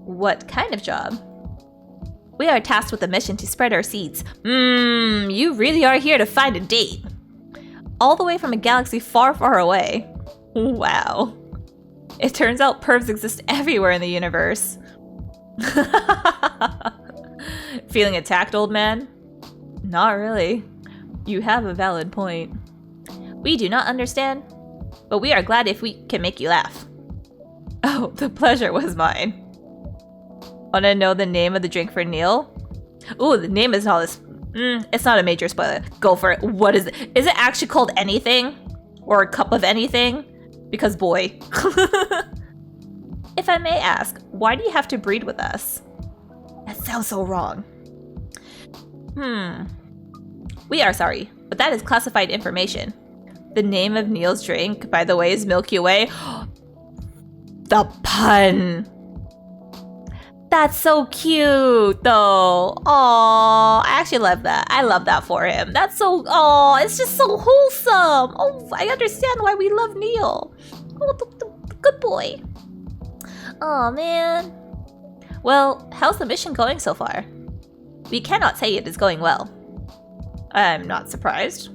What kind of job? We are tasked with a mission to spread our seeds. You really are here to find a date. All the way from a galaxy far, far away. Wow. It turns out pervs exist everywhere in the universe. Feeling attacked, old man? Not really. You have a valid point. We do not understand, but we are glad if we can make you laugh. Oh, the pleasure was mine. Wanna know the name of the drink for Neil? Ooh, the name is not this. It's not a major spoiler. Go for it. What is it? Is it actually called anything? Or a cup of anything? Because boy. If I may ask, why do you have to breed with us? That sounds so wrong. We are sorry, but that is classified information. The name of Neil's drink, by the way, is Milky Way. The pun. That's so cute, though. Aww, I actually love that. I love that for him. That's so, it's just so wholesome. Oh, I understand why we love Neil. Oh, the good boy. Oh man. Well, how's the mission going so far? We cannot say it is going well. I'm not surprised.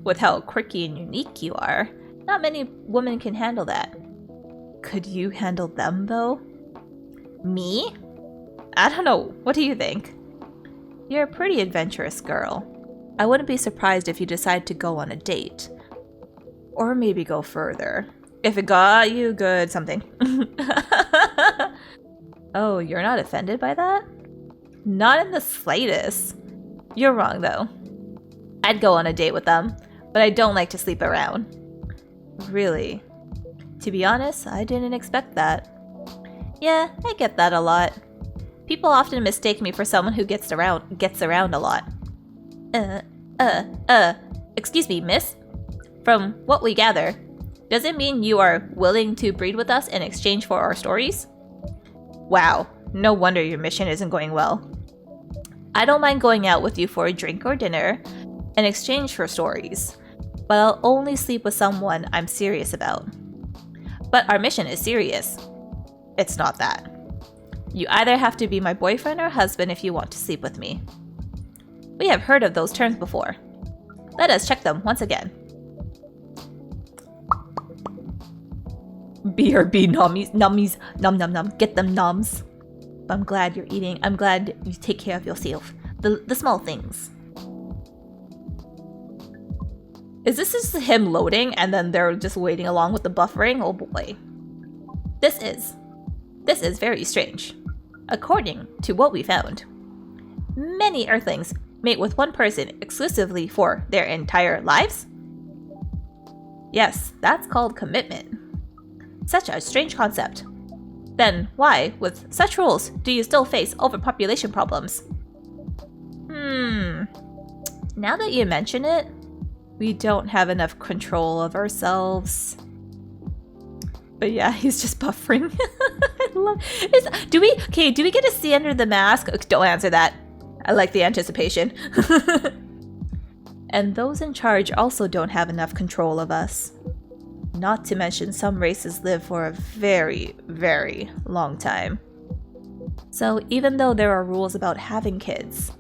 With how quirky and unique you are, not many women can handle that. Could you handle them, though? Me? I don't know. What do you think? You're a pretty adventurous girl. I wouldn't be surprised if you decide to go on a date. Or maybe go further. If it got you good something. Oh, you're not offended by that? Not in the slightest. You're wrong, though. I'd go on a date with them, but I don't like to sleep around. Really? To be honest, I didn't expect that. Yeah, I get that a lot. People often mistake me for someone who gets around a lot. Excuse me, miss? From what we gather, does it mean you are willing to breed with us in exchange for our stories? Wow, no wonder your mission isn't going well. I don't mind going out with you for a drink or dinner in exchange for stories, but I'll only sleep with someone I'm serious about. But our mission is serious. It's not that. You either have to be my boyfriend or husband if you want to sleep with me. We have heard of those terms before. Let us check them once again. BRB nummies, num num num, get them nums. I'm glad you're eating. I'm glad you take care of yourself. The small things. Is this just him loading and then they're just waiting along with the buffering? Oh boy. This is very strange. According to what we found, many Earthlings mate with one person exclusively for their entire lives? Yes, that's called commitment. Such a strange concept. Then why, with such rules, do you still face overpopulation problems? Now that you mention it, we don't have enough control of ourselves. But yeah, he's just buffering. I love. Do we get to see under the mask? Don't answer that. I like the anticipation. And those in charge also don't have enough control of us. Not to mention some races live for a very, very long time. So even though there are rules about having kids,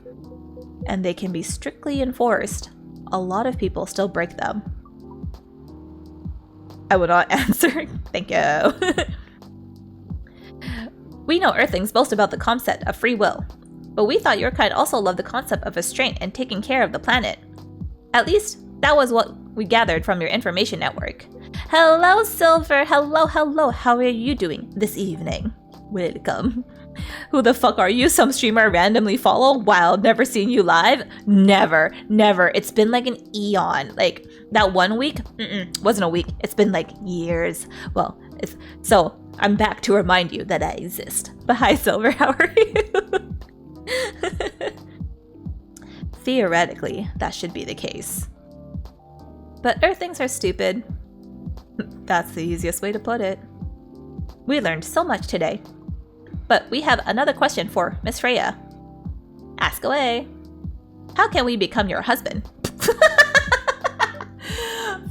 and they can be strictly enforced, a lot of people still break them. I will not answer. Thank you. We know Earthlings boast about the concept of free will, but we thought your kind also loved the concept of restraint and taking care of the planet. At least, that was what we gathered from your information network. Hello, Silver. Hello. How are you doing this evening? Welcome. Who the fuck are you? Some streamer I randomly follow? Wow, never seen you live? Never. It's been like an eon. Like, that 1 week? Wasn't a week. It's been like years. Well, so I'm back to remind you that I exist. But hi, Silver. How are you? Theoretically, that should be the case. But Earthlings are stupid. That's the easiest way to put it. We learned so much today. But we have another question for Miss Freya. Ask away. How can we become your husband?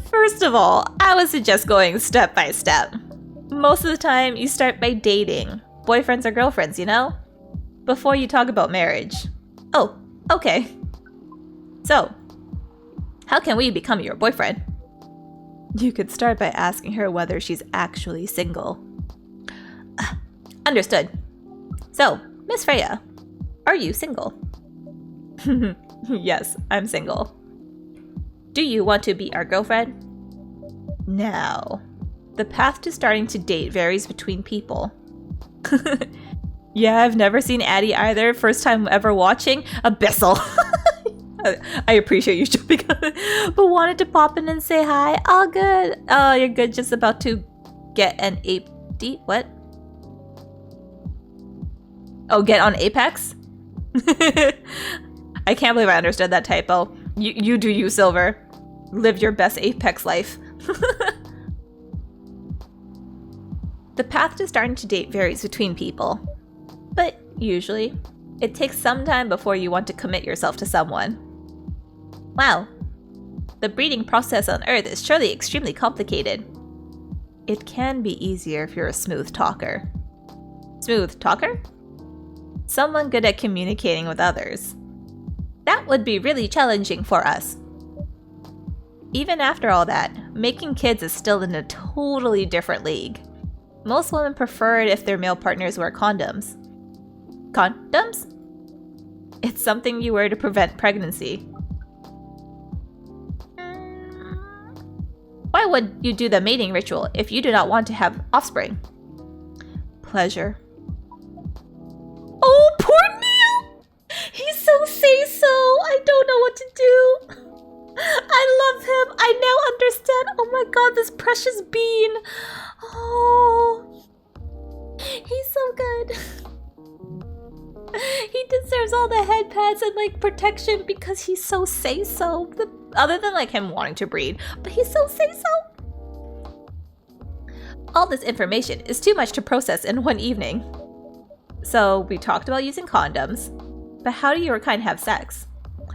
First of all, I would suggest going step by step. Most of the time, you start by dating. Boyfriends or girlfriends, you know? Before you talk about marriage. Oh, okay. So, how can we become your boyfriend? You could start by asking her whether she's actually single. Understood. So, Miss Freya, are you single? Yes, I'm single. Do you want to be our girlfriend? Now, the path to starting to date varies between people. Yeah, I've never seen Addy either. First time ever watching. Abyssal. I appreciate you jumping on it, but wanted to pop in and say hi. All good. Oh, you're good. Just about to get an ape. What? Oh, get on Apex? I can't believe I understood that typo. You do you, Silver. Live your best Apex life. The path to starting to date varies between people. But usually, it takes some time before you want to commit yourself to someone. Wow. The breeding process on Earth is surely extremely complicated. It can be easier if you're a smooth talker. Smooth talker? Someone good at communicating with others. That would be really challenging for us. Even after all that, making kids is still in a totally different league. Most women prefer it if their male partners wear condoms. Condoms? It's something you wear to prevent pregnancy. Why would you do the mating ritual if you do not want to have offspring? Pleasure. Oh, poor Neil! He's so say-so. I don't know what to do. I love him. I now understand. Oh my god, this precious bean. Oh, he's so good. He deserves all the head pats and like protection because he's so say-so. Other than like him wanting to breed, but he's so say-so. All this information is too much to process in one evening. So we talked about using condoms, but how do your kind have sex?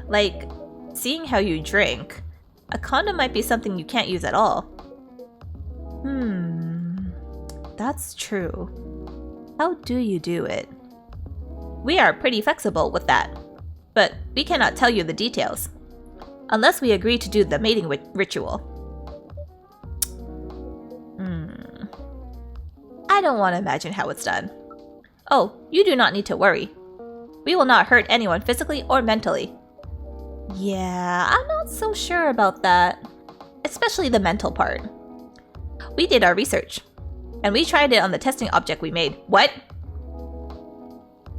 Like, seeing how you drink, a condom might be something you can't use at all. That's true. How do you do it? We are pretty flexible with that, but we cannot tell you the details, unless we agree to do the mating ritual. I don't want to imagine how it's done. Oh, you do not need to worry. We will not hurt anyone physically or mentally. Yeah, I'm not so sure about that. Especially the mental part. We did our research, and we tried it on the testing object we made. What?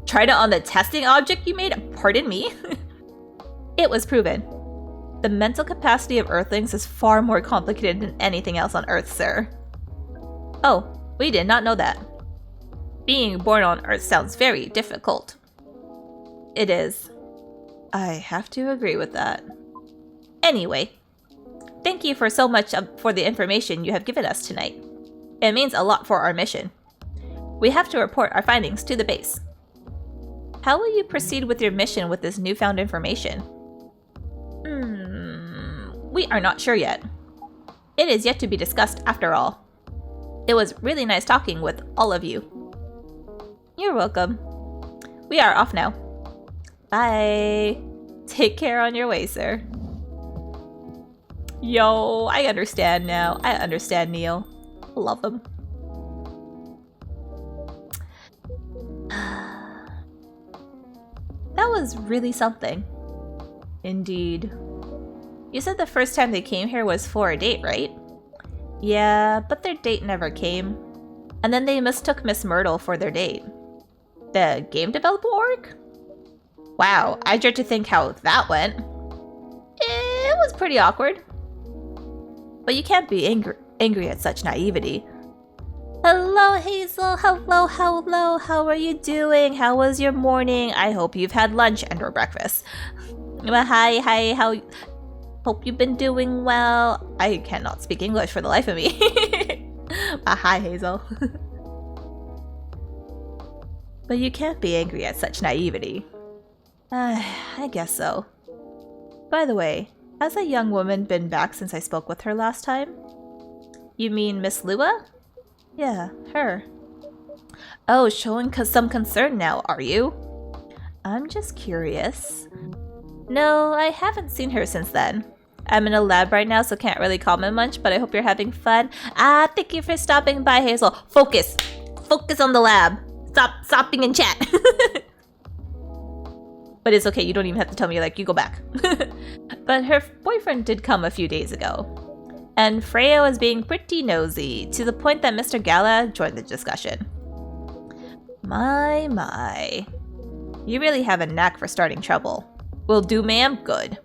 Tried it on the testing object you made? Pardon me? It was proven. The mental capacity of Earthlings is far more complicated than anything else on Earth, sir. Oh, we did not know that. Being born on Earth sounds very difficult. It is. I have to agree with that. Anyway, thank you for so much for the information you have given us tonight. It means a lot for our mission. We have to report our findings to the base. How will you proceed with your mission with this newfound information? We are not sure yet. It is yet to be discussed after all. It was really nice talking with all of you. You're welcome. We are off now. Bye. Take care on your way, sir. Yo, I understand now. I understand Neil. Love him. That was really something. Indeed. You said the first time they came here was for a date, right? Yeah, but their date never came. And then they mistook Miss Myrtle for their date. The game developer org? Wow, I dread to think how that went. It was pretty awkward. But you can't be angry at such naivety. Hello, Hazel. Hello, hello. How are you doing? How was your morning? I hope you've had lunch and or breakfast. Hi. Hope you've been doing well. I cannot speak English for the life of me. Hi, Hazel. But you can't be angry at such naivety. I guess so. By the way, has a young woman been back since I spoke with her last time? You mean Miss Lua? Yeah, her. Oh, showing some concern now, are you? I'm just curious. No, I haven't seen her since then. I'm in a lab right now, so can't really comment much, but I hope you're having fun. Thank you for stopping by, Hazel. Focus! Focus on the lab. Stop being in chat. But it's okay, you don't even have to tell me, like, you go back. But her boyfriend did come a few days ago. And Freya was being pretty nosy, to the point that Mr. Gala joined the discussion. My. You really have a knack for starting trouble. Will do, ma'am? Good.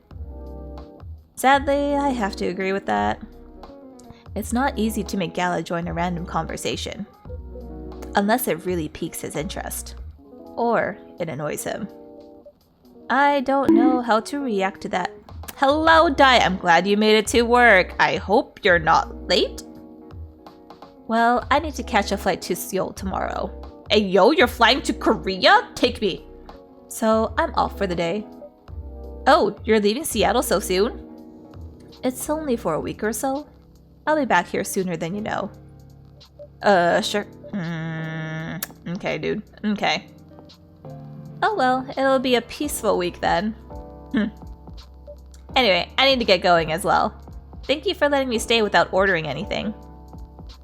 Sadly, I have to agree with that. It's not easy to make Gala join a random conversation. Unless it really piques his interest. Or it annoys him. I don't know how to react to that. Hello, Dai. I'm glad you made it to work. I hope you're not late? Well, I need to catch a flight to Seoul tomorrow. Hey, yo, you're flying to Korea? Take me. So, I'm off for the day. Oh, you're leaving Seattle so soon? It's only for a week or so. I'll be back here sooner than you know. Sure. Okay, dude. Okay. Oh well, it'll be a peaceful week then. Anyway, I need to get going as well. Thank you for letting me stay without ordering anything.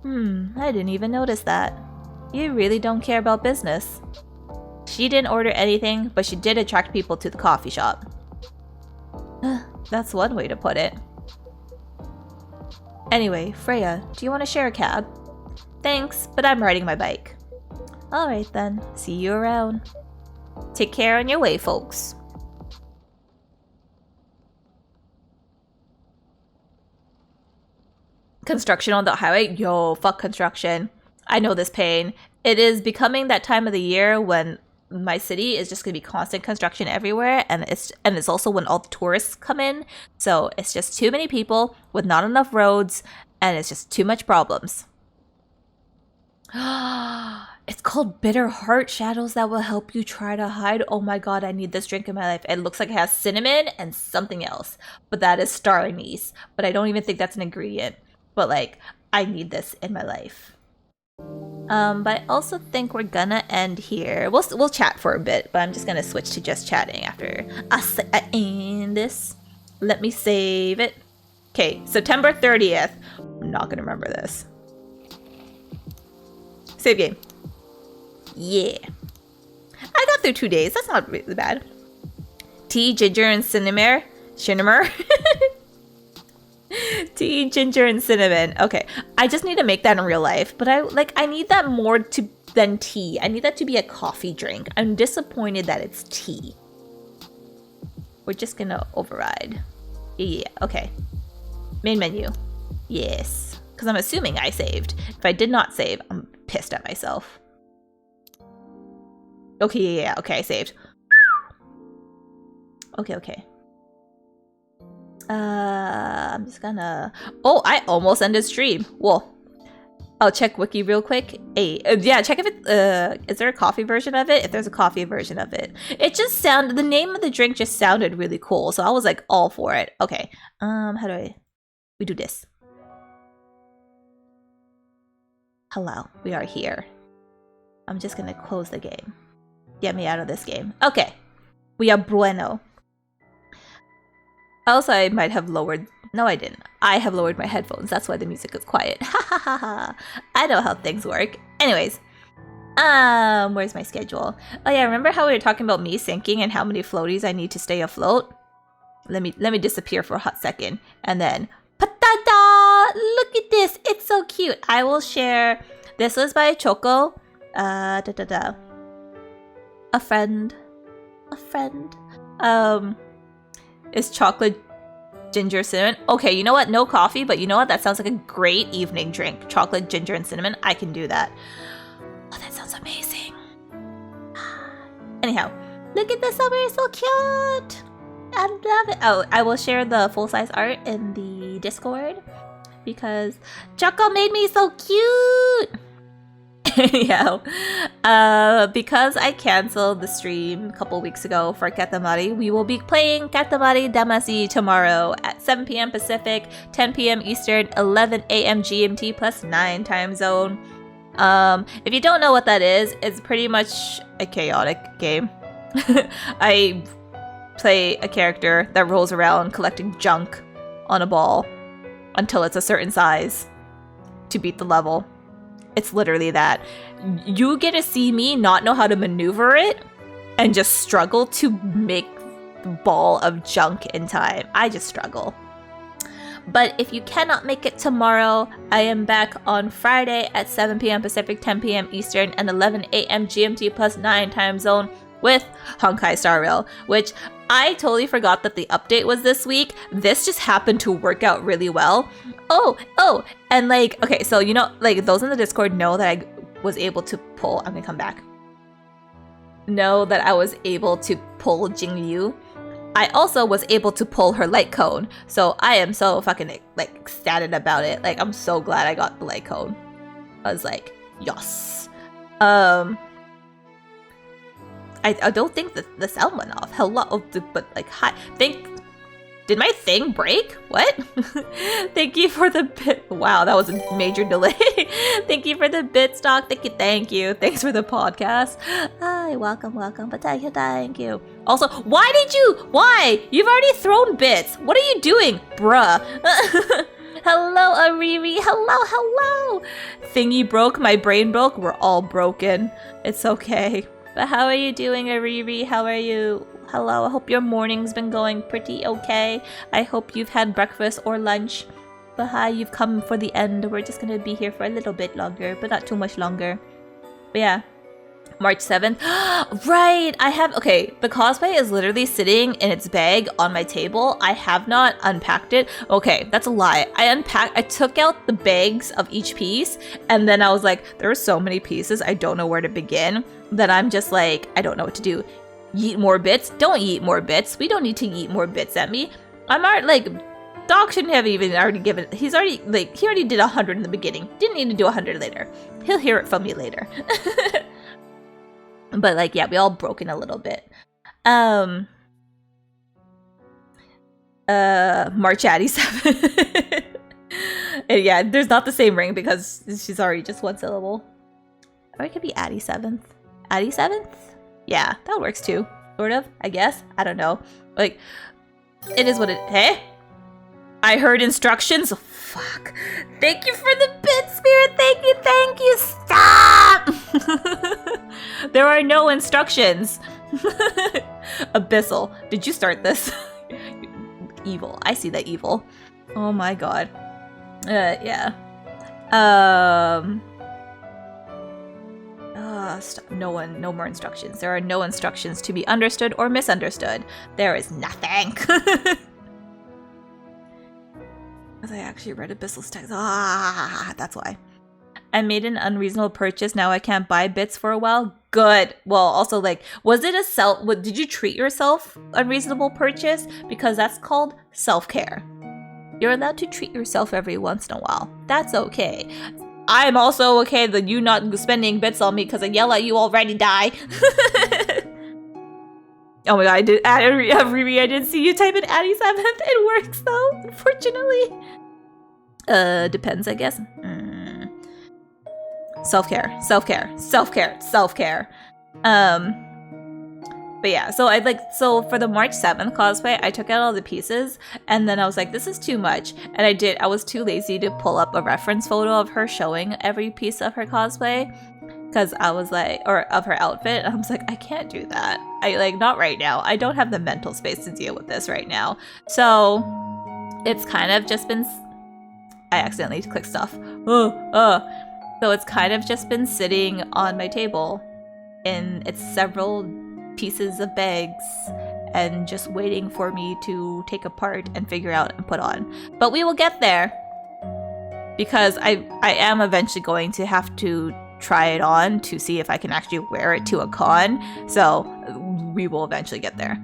I didn't even notice that. You really don't care about business. She didn't order anything, but she did attract people to the coffee shop. That's one way to put it. Anyway, Freya, do you want to share a cab? Thanks, but I'm riding my bike. Alright then, see you around. Take care on your way, folks. Construction on the highway? Yo, fuck construction. I know this pain. It is becoming that time of the year when my city is just gonna be constant construction everywhere, and it's also when all the tourists come in. So it's just too many people with not enough roads, and it's just too much problems. It's called Bitter Heart Shadows that will help you try to hide. Oh my god, I need this drink in my life. It looks like it has cinnamon and something else, but that is star anise. But I don't even think that's an ingredient. But like, I need this in my life. But I also think we're gonna end here. We'll chat for a bit, but I'm just gonna switch to just chatting after I end this. Let me save it. Okay, September 30th. I'm not gonna remember this. Save game. Yeah. I got through 2 days. That's not really bad. Tea, ginger, and cinnamon. Tea, ginger, and cinnamon. Okay, I just need to make that in real life. But I need that more than tea. I need that to be a coffee drink. I'm disappointed that it's tea. we're just gonna override. Yeah, okay. Main menu. Yes. Because I'm assuming I saved. If I did not save, I'm pissed at myself. Okay, yeah, okay, I saved. Okay. I'm just gonna... Oh, I almost ended stream. Well, I'll check wiki real quick. Hey, yeah, check if it... is there a coffee version of it? If there's a coffee version of it. It just sounded... The name of the drink just sounded really cool, so I was like all for it. Okay, how do I... We do this. Hello, we are here. I'm just gonna close the game. Get me out of this game. Okay, we are bueno. Also, I might have lowered... No, I didn't. I have lowered my headphones. That's why the music is quiet. Ha ha ha ha. I know how things work. Anyways. Where's my schedule? Oh yeah, remember how we were talking about me sinking and how many floaties I need to stay afloat? Let me disappear for a hot second. And then... Patada! Look at this! It's so cute! I will share... This was by Choco. A friend. Is chocolate ginger cinnamon. Okay, you know what? No coffee, but you know what? That sounds like a great evening drink. Chocolate, ginger, and cinnamon. I can do that. Oh, that sounds amazing. Anyhow, look at this summer. It's so cute. I love it. Oh, I will share the full-size art in the Discord because Choco made me so cute. Anyhow, because I canceled the stream a couple weeks ago for Katamari, we will be playing Katamari Damacy tomorrow at 7 p.m. Pacific, 10 p.m. Eastern, 11 a.m. GMT plus 9 time zone. If you don't know what that is, it's pretty much a chaotic game. I play a character that rolls around collecting junk on a ball until it's a certain size to beat the level. It's literally that. You get to see me not know how to maneuver it and just struggle to make the ball of junk in time. I just struggle. But if you cannot make it tomorrow, I am back on Friday at 7 p.m. Pacific, 10 p.m. Eastern, and 11 a.m. GMT plus 9 time zone with Honkai Star Rail, which I totally forgot that the update was this week. This just happened to work out really well. Oh, and like, okay, so you know, like those in the Discord know that I was able to pull, I'm gonna come back. Know that I was able to pull Jingyu. I also was able to pull her light cone. So I am so fucking like ecstatic about it. Like, I'm so glad I got the light cone. I was like, yes. I don't think that the sound went off. Hello, but like, hi. Did my thing break? What? Thank you for the bit. Wow, that was a major delay. Thank you for the bit stock. Thank you. Thanks for the podcast. Hi, welcome. But thank you. Also, why? You've already thrown bits. What are you doing? Bruh. Hello, Ariri. Hello. Thingy broke. My brain broke. We're all broken. It's okay. But how are you doing, Ariri? How are you? Hello, I hope your morning's been going pretty okay. I hope you've had breakfast or lunch. But hi, you've come for the end. We're just gonna be here for a little bit longer, but not too much longer. But yeah, March 7th. Right, okay, the cosplay is literally sitting in its bag on my table. I have not unpacked it. Okay, that's a lie. I took out the bags of each piece, and then I was like, there are so many pieces, I don't know where to begin, that I'm just like, I don't know what to do. Yeet more bits? Don't yeet more bits. We don't need to yeet more bits at me. I'm already, like, Doc shouldn't have even already given, he already did 100 in the beginning. Didn't need to do 100 later. He'll hear it from me later. But, like, yeah, we all broken a little bit. March Addy 7. And yeah, there's not the same ring because she's already just one syllable. Or it could be Addy 7th. Addy 7th? Yeah, that works too. Sort of, I guess. I don't know. Like, it is what it... Hey? I heard instructions? Oh, fuck. Thank you for the bit, Spirit. Thank you. Stop! There are no instructions. Abyssal. Did you start this? Evil. I see that evil. Oh my god. Yeah. No more instructions. There are no instructions to be understood or misunderstood. There is nothing. Because I actually read Abyssal's text. That's why. I made an unreasonable purchase. Now I can't buy bits for a while. Good. Well, also, like, was it did you treat yourself unreasonable purchase? Because that's called self-care. You're allowed to treat yourself every once in a while. That's okay. I'm also okay with you not spending bits on me because I yell at you already, die. Oh my god, I did see you type in Addy 7th. It works though, unfortunately. Depends, I guess. Self-care. But yeah, so for the March 7th cosplay, I took out all the pieces and then I was like, this is too much. And I was too lazy to pull up a reference photo of her showing every piece of her cosplay. Because I was like, or of her outfit, and I was like, I can't do that. Not right now. I don't have the mental space to deal with this right now. So it's kind of just been, I accidentally clicked stuff. So it's kind of just been sitting on my table in its several pieces of bags and just waiting for me to take apart and figure out and put on. But we will get there because I am eventually going to have to try it on to see if I can actually wear it to a con. So we will eventually get there.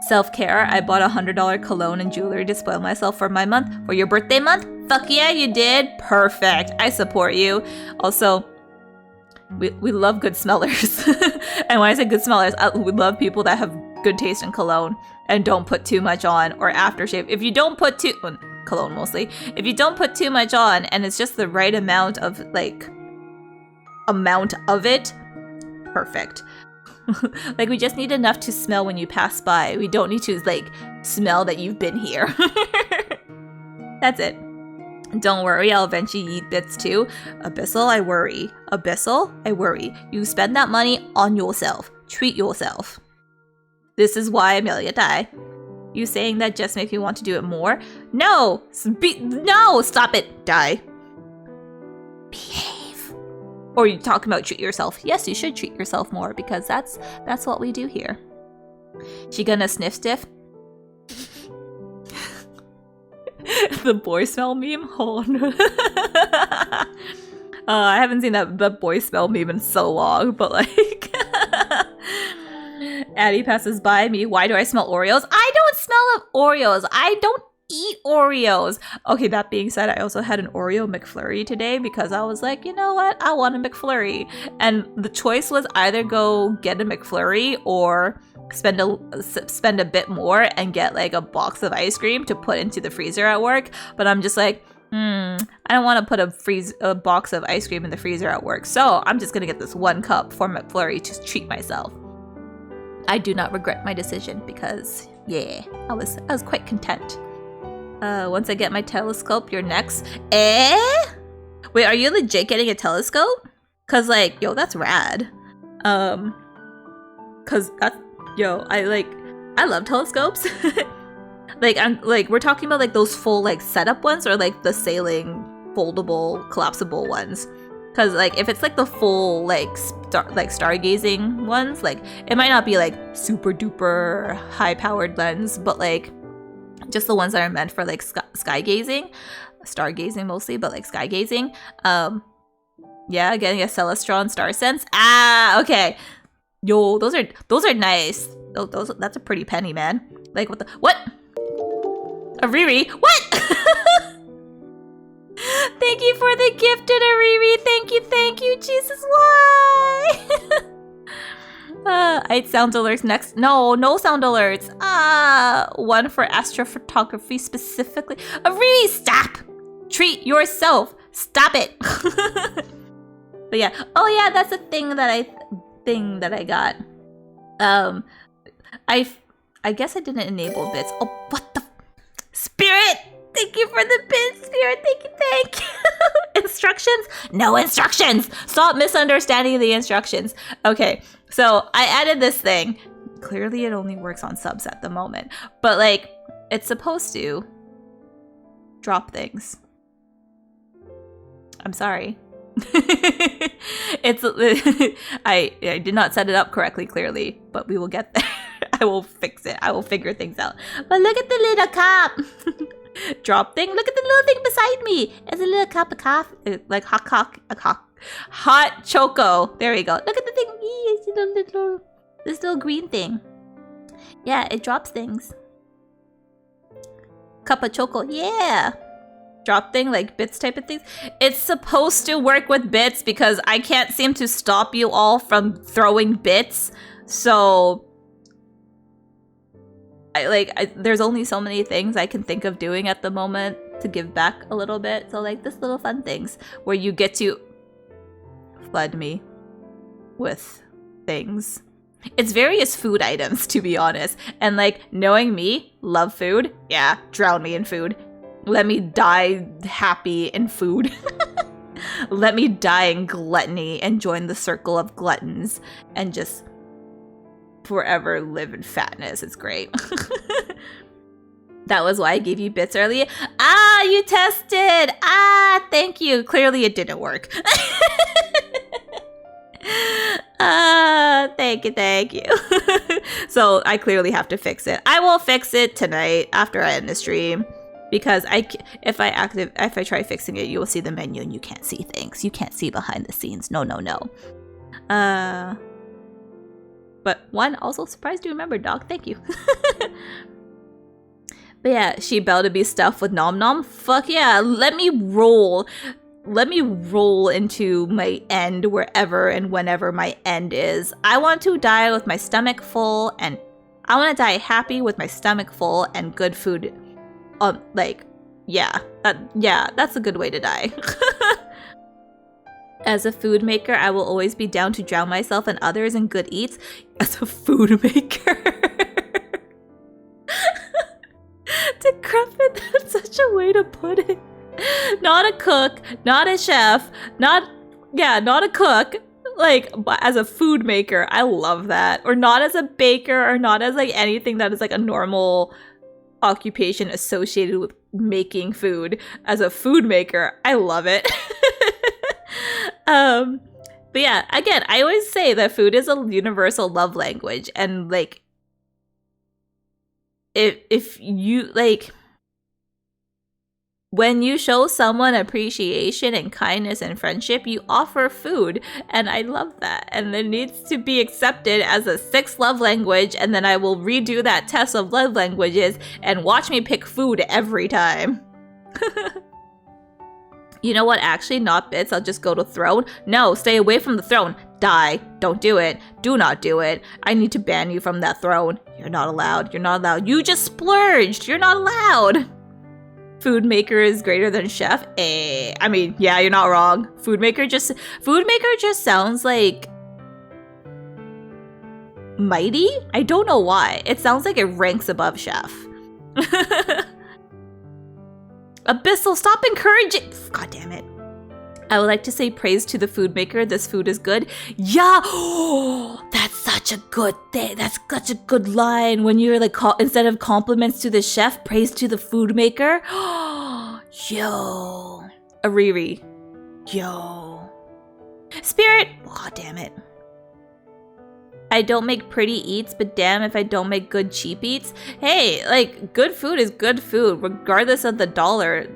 Self-care. I bought $100 cologne and jewelry to spoil myself for my month. For your birthday month? Fuck yeah, you did. Perfect. I support you. Also, we love good smellers. And when I say good smellers, we love people that have good taste in cologne and don't put too much on, or aftershave. If you don't put cologne mostly. If you don't put too much on and it's just the right amount of it, perfect. We just need enough to smell when you pass by. We don't need to smell that you've been here. That's it. Don't worry, I'll eventually eat bits too. Abyssal, I worry. Abyssal, I worry. You spend that money on yourself. Treat yourself. This is why Amelia died. You saying that just makes me want to do it more? No! No! Stop it! Die. Behave. Or you talking about treat yourself. Yes, you should treat yourself more because that's what we do here. She gonna sniff stiff? The boy smell meme? Hold on. I haven't seen the boy smell meme in so long, but Addy passes by me. Why do I smell Oreos? I don't smell Oreos. I don't eat Oreos. Okay, that being said, I also had an Oreo McFlurry today because I was like, you know what? I want a McFlurry. And the choice was either go get a McFlurry or spend a bit more and get a box of ice cream to put into the freezer at work. But I'm just like, I don't want to put a box of ice cream in the freezer at work. So I'm just going to get this one cup for McFlurry to treat myself. I do not regret my decision because, yeah, I was quite content. Once I get my telescope, you're next. Wait, are you legit getting a telescope? Cause yo, that's rad. Cause that's, yo, I love telescopes. We're talking about those full setup ones or the sailing, foldable, collapsible ones. Cause if it's the full stargazing ones, it might not be super duper high powered lens, but just the ones that are meant for sky gazing, stargazing mostly, but sky gazing. Yeah, getting a Celestron Star Sense. Okay. Yo, those are nice. That's a pretty penny, man. What? A Riri? What? Thank you for the gift, Riri. Thank you. Jesus, why? 8 sound alerts next. No sound alerts. One for astrophotography specifically. Riri, stop! Treat yourself. Stop it. But yeah. Oh yeah, that's the thing that I got. I guess I didn't enable bits. Oh, what the Spirit! Thank you for the bits, Spirit. Thank you. Instructions? No instructions. Stop misunderstanding the instructions. Okay, so I added this thing. Clearly, it only works on subs at the moment, but it's supposed to drop things. I'm sorry. It's I did not set it up correctly, clearly, but we will get there. I will fix it. I will figure things out. But look at the little cup. Drop thing. Look at the little thing beside me. It's a little cup of coffee, like hot choco. There we go. Look at the thing. It's this little green thing. Yeah, it drops things. Cup of choco. Yeah. Drop thing, like bits type of things. It's supposed to work with bits because I can't seem to stop you all from throwing bits. So there's only so many things I can think of doing at the moment to give back a little bit. So like this little fun things where you get to flood me with things. It's various food items, to be honest. And like, knowing me, love food. Yeah, drown me in food. Let me die happy in food. Let me die in gluttony and join the circle of gluttons and just forever live in fatness. It's great. That was why I gave you bits earlier. Ah, you tested. Ah, thank you. Clearly it didn't work. Thank you. So I clearly have to fix it. I will fix it tonight after I end the stream. Because if I try fixing it, you will see the menu and you can't see things. You can't see behind the scenes. No. But one, also surprised you remembered, dog. Thank you. But yeah, she about to be stuffed with nom nom. Fuck yeah, let me roll. Let me roll into my end wherever and whenever my end is. I want to die with my stomach full, and I want to die happy with my stomach full and good food. That's a good way to die. As a food maker, I will always be down to drown myself and others in good eats. As a food maker. Decrepit, that's such a way to put it. Not a cook, not a chef, not a cook. Like, as a food maker, I love that. Or not as a baker, or not as like anything that is like a normal occupation associated with making food. As a food maker, I love it. But yeah, again, I always say that food is a universal love language, and like if you like, when you show someone appreciation and kindness and friendship, you offer food, and I love that. And it needs to be accepted as a 6th love language, and then I will redo that test of love languages and watch me pick food every time. You know what? Actually, not bits. I'll just go to throne. No, stay away from the throne. Die. Don't do it. Do not do it. I need to ban you from that throne. You're not allowed. You're not allowed. You just splurged. You're not allowed. Food maker is greater than chef. I mean, yeah, you're not wrong. Food maker just sounds like mighty. I don't know why. It sounds like it ranks above chef. Abyssal, stop encouraging. God damn it. I would like to say praise to the food maker. This food is good. Yeah. Oh, that's such a good thing. That's such a good line. When you're like, instead of compliments to the chef, praise to the food maker. Yo. Ariri. Yo. Spirit. Oh, damn it. I don't make pretty eats, but damn if I don't make good cheap eats. Hey, like, good food is good food, regardless of the dollar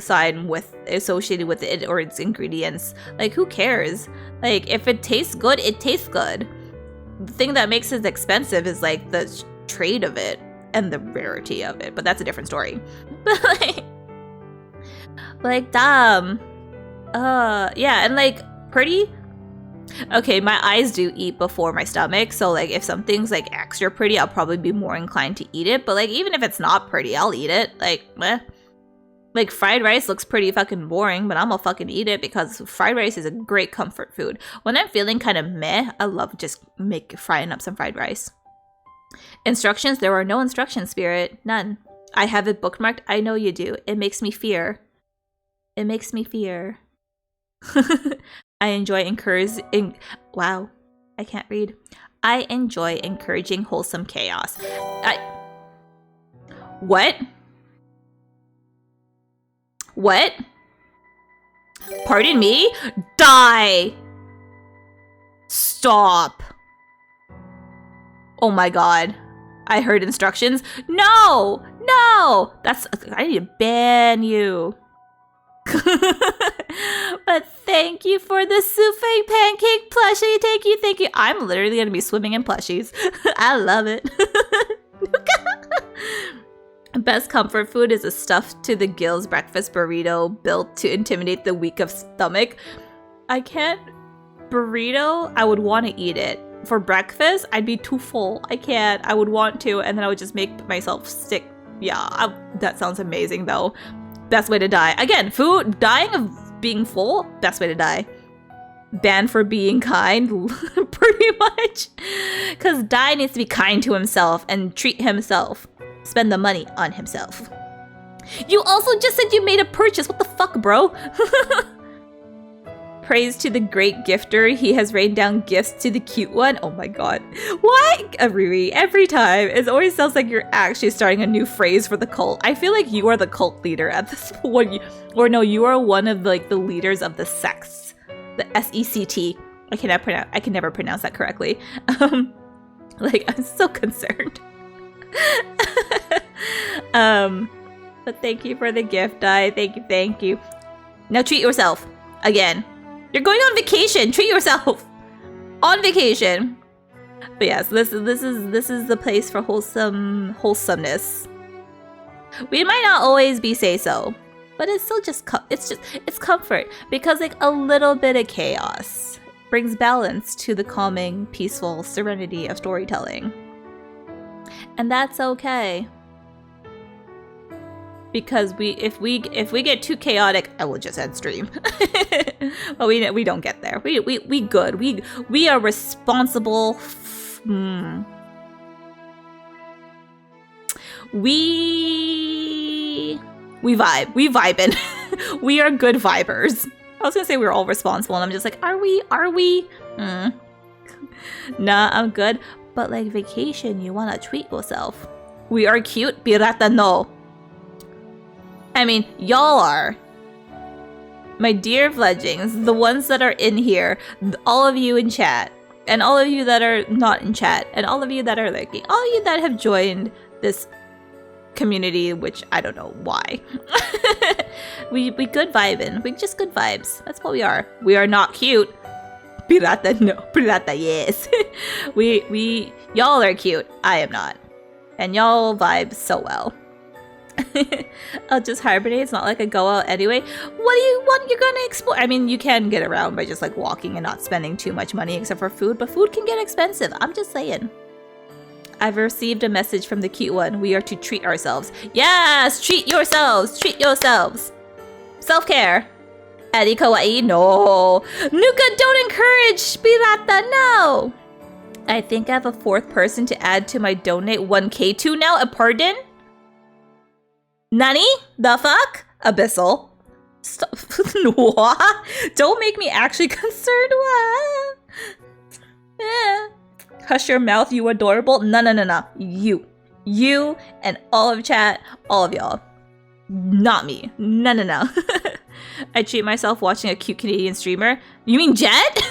sign associated with it or its ingredients. Like, who cares? Like, if it tastes good, it tastes good. The thing that makes it expensive is like the trade of it and the rarity of it, but that's a different story. But like damn. Yeah, and like pretty. Okay, my eyes do eat before my stomach, so like if something's like extra pretty, I'll probably be more inclined to eat it. But like even if it's not pretty, I'll eat it. Like, meh. Like fried rice looks pretty fucking boring, but I'm gonna fucking eat it because fried rice is a great comfort food. When I'm feeling kind of meh, I love just frying up some fried rice. Instructions? There are no instructions, Spirit. None. I have it bookmarked. I know you do. It makes me fear. It makes me fear. I enjoy encouraging. Wow, I can't read. I enjoy encouraging wholesome chaos. What? What? Pardon me? Die! Stop. Oh my god. I heard instructions. No! No! I need to ban you. But thank you for the souffle pancake plushie. Thank you. I'm literally gonna be swimming in plushies. I love it. Best comfort food is a stuffed to the gills breakfast burrito built to intimidate the weak of stomach. I can't. Burrito, I would want to eat it. For breakfast, I'd be too full. I can't. I would want to, and then I would just make myself sick. Yeah, that sounds amazing though. Best way to die. Again, food, dying of being full, best way to die. Banned for being kind, pretty much. Because Die needs to be kind to himself and treat himself. Spend the money on himself. You also just said you made a purchase. What the fuck, bro? Praise to the great gifter. He has rained down gifts to the cute one. Oh my god. What? Riri, every time. It always sounds like you're actually starting a new phrase for the cult. I feel like you are the cult leader at this point. Or no, you are one of like the leaders of the sects. The S-E-C-T. I can never pronounce that correctly. Like, I'm so concerned. But thank you for the gift, Di. Thank you. Now treat yourself. Again. You're going on vacation. Treat yourself. On vacation. But yes, this is the place for wholesomeness. We might not always be say so, but it's still it's comfort because like a little bit of chaos brings balance to the calming, peaceful serenity of storytelling. And that's okay. Because if we get too chaotic, I will just end stream. But we don't get there. We good. We are responsible. We vibe. We vibing. We are good vibers. I was gonna say we're all responsible, and I'm just like, are we? Nah, I'm good. But like vacation, you wanna treat yourself. We are cute, pirata no. I mean, y'all are. My dear fledglings, the ones that are in here, all of you in chat, and all of you that are not in chat, and all of you that are lurking, all of you that have joined this community, which I don't know why. we good vibing. We just good vibes. That's what we are. We are not cute. Pirata, no. Pirata, yes. Y'all are cute. I am not. And y'all vibe so well. I'll just hibernate. It's not like I go out anyway. What do you want? You're gonna explore. I mean, you can get around by just like walking and not spending too much money except for food, but food can get expensive. I'm just saying. I've received a message from the cute one. We are to treat ourselves. Yes! Treat yourselves! Treat yourselves! Self-care. Addy kawaii? No. Nuka, don't encourage pirata, no! I think I have a fourth person to add to my donate 1k to now. A pardon? Nani? The fuck? Abyssal. Stop. What? Don't make me actually concerned. What? Yeah. Hush your mouth, you adorable. No. You and all of chat, all of y'all. Not me. No. I treat myself watching a cute Canadian streamer. You mean Jet?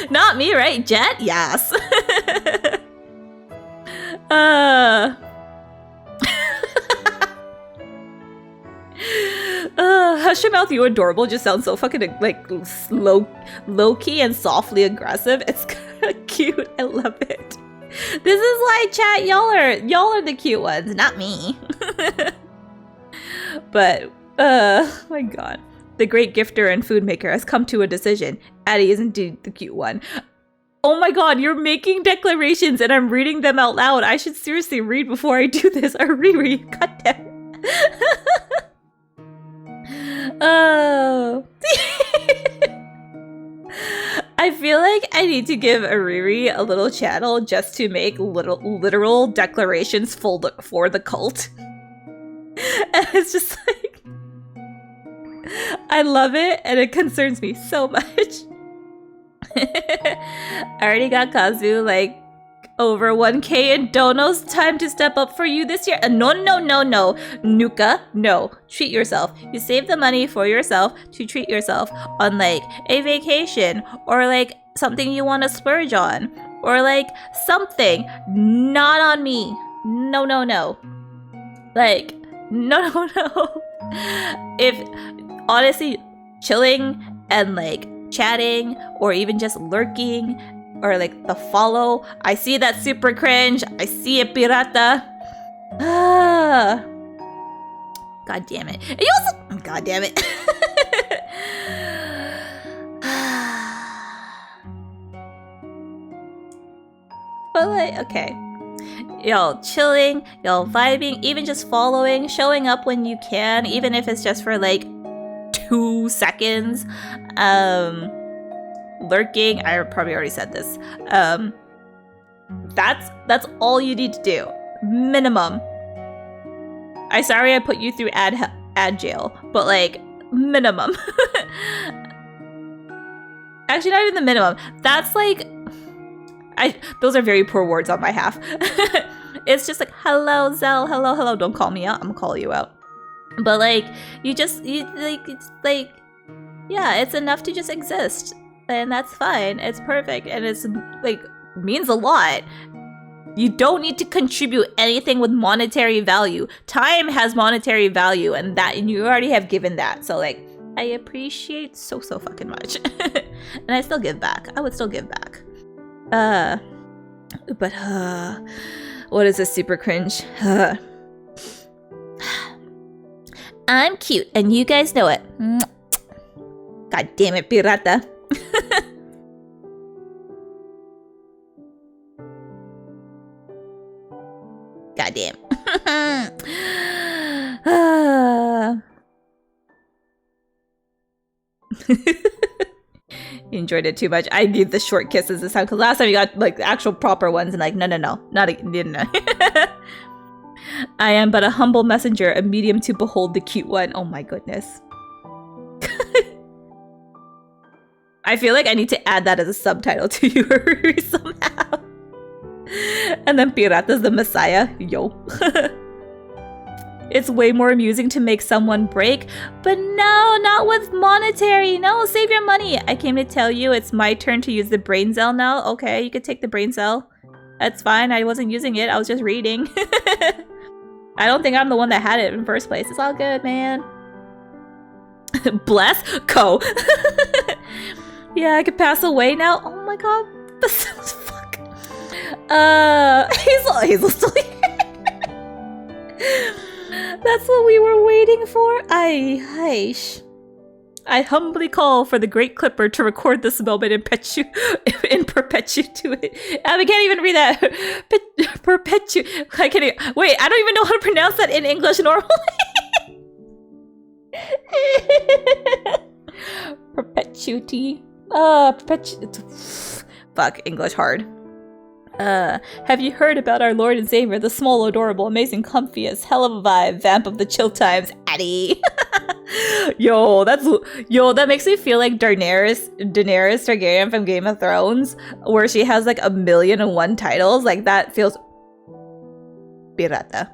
Not me, right? Jet? Yes. Hush your mouth, you adorable just sounds so fucking like low-key and softly aggressive. It's kind of cute. I love it. This is why chat, y'all are the cute ones, not me. But my god. The great gifter and food maker has come to a decision. Addy is indeed the cute one. Oh my god, you're making declarations and I'm reading them out loud. I should seriously read before I do this. Or reread. God damn. Oh. I feel like I need to give Ariri a little channel just to make literal declarations for the cult. And it's just like, I love it and it concerns me so much. I already got Kazu like Over 1K in donos. Time to step up for you this year. No. Nuka, no. Treat yourself. You save the money for yourself to treat yourself on like a vacation or like something you want to splurge on or like something. Not on me. No. Like, no. If honestly, chilling and like chatting or even just lurking or like the follow. I see that super cringe. I see it, pirata. God damn it. And you also, God damn it. But like, okay. Y'all chilling, y'all vibing, even just following, showing up when you can, even if it's just for like 2 seconds. Lurking, I probably already said this. That's all you need to do. Minimum. I'm sorry I put you through ad jail, but like minimum. Actually, not even the minimum. That's like those are very poor words on my half. It's just like, hello, Zell, hello. Don't call me out. I'm gonna call you out. But like, it's like, yeah, it's enough to just exist. And that's fine. It's perfect. And it's like, means a lot. You don't need to contribute anything with monetary value. Time has monetary value and you already have given that. So like, I appreciate so fucking much. And I still give back. I would still give back. But what is this super cringe? I'm cute and you guys know it. God damn it, pirata. God damn. You enjoyed it too much. I need the short kisses this time because last time you got like actual proper ones and like no, not a. I am but a humble messenger, a medium to behold the cute one. Oh my goodness. I feel like I need to add that as a subtitle to you somehow. And then Pirata's the Messiah. Yo. It's way more amusing to make someone break, but no, not with monetary. No, save your money. I came to tell you it's my turn to use the brain cell now. Okay, you could take the brain cell. That's fine. I wasn't using it. I was just reading. I don't think I'm the one that had it in the first place. It's all good, man. Bless Co. Yeah, I could pass away now. Oh my god. Fuck. Hazel's still here. That's what we were waiting for. I humbly call for the great Clipper to record this moment in perpetuity. We can't even read that. I can't even, wait, I don't even know how to pronounce that in English normally. Perpetuity. Fuck, English hard. Have you heard about our Lord and Savior, the small, adorable, amazing, comfiest, hell of a vibe, vamp of the chill times, Addy? Yo, that makes me feel like Daenerys Targaryen from Game of Thrones, where she has like 1,000,001 titles. Like that feels pirata.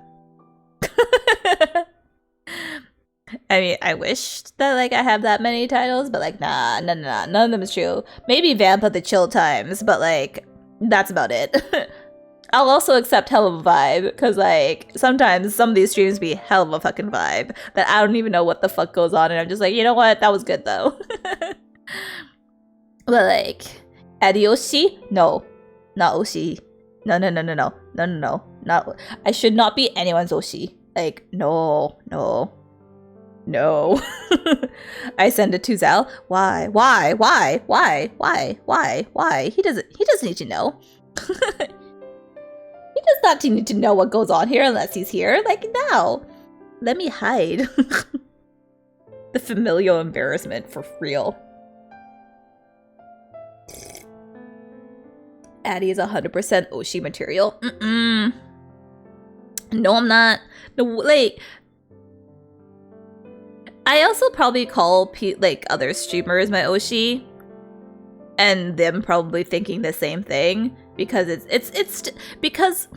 I mean, I wish that like I have that many titles, but like nah, none of them is true. Maybe Vamp of the Chill Times, but like that's about it. I'll also accept hell of a vibe, because like sometimes some of these streams be hell of a fucking vibe that I don't even know what the fuck goes on, and I'm just like, you know what, that was good though. But like, Addy Oshi? No, not Oshi. No, not. I should not be anyone's Oshi. Like, no. I send it to Zal. Why? He doesn't need to know. He does not need to know what goes on here unless he's here. Like, no. Let me hide. The familial embarrassment for real. Addy is 100% Oshi material. No, I'm not. No, like, I also probably call like other streamers my Oshi. and them probably thinking the same thing, because it's because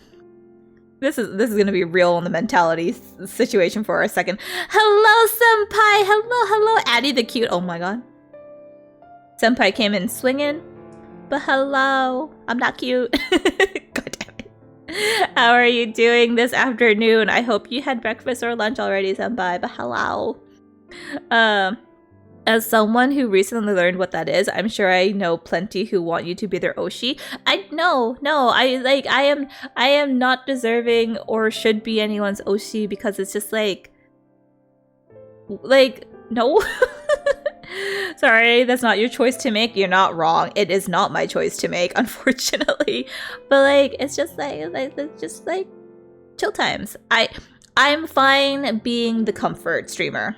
this is gonna be real in the mentality situation for a second. Hello, senpai. Hello, Addy the cute. Oh my god. Senpai came in swinging, but hello, I'm not cute. God damn it. How are you doing this afternoon? I hope you had breakfast or lunch already, senpai, but hello. As someone who recently learned what that is, I'm sure I know plenty who want you to be their oshi. I am not deserving or should be anyone's oshi, because it's just like no. Sorry, that's not your choice to make. You're not wrong. It is not my choice to make, unfortunately. But like, it's just like chill times. I'm fine being the comfort streamer.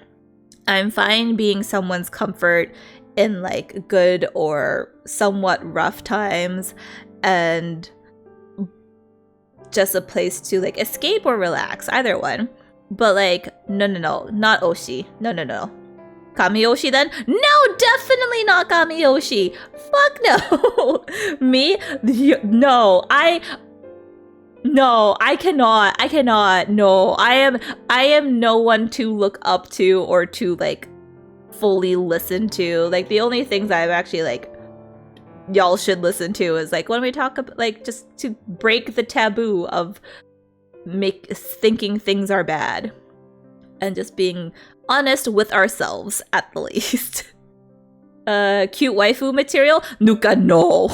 I'm fine being someone's comfort in like good or somewhat rough times, and just a place to like escape or relax, either one. But like, no, not oshi. No. Kamiyoshi then? No, definitely not Kamiyoshi. Fuck no. Me? No, I cannot. No, I am no one to look up to or to like fully listen to. Like, the only things I've actually like y'all should listen to is like when we talk about like just to break the taboo of thinking things are bad, and just being honest with ourselves at the least. Cute waifu material? Nuka, no.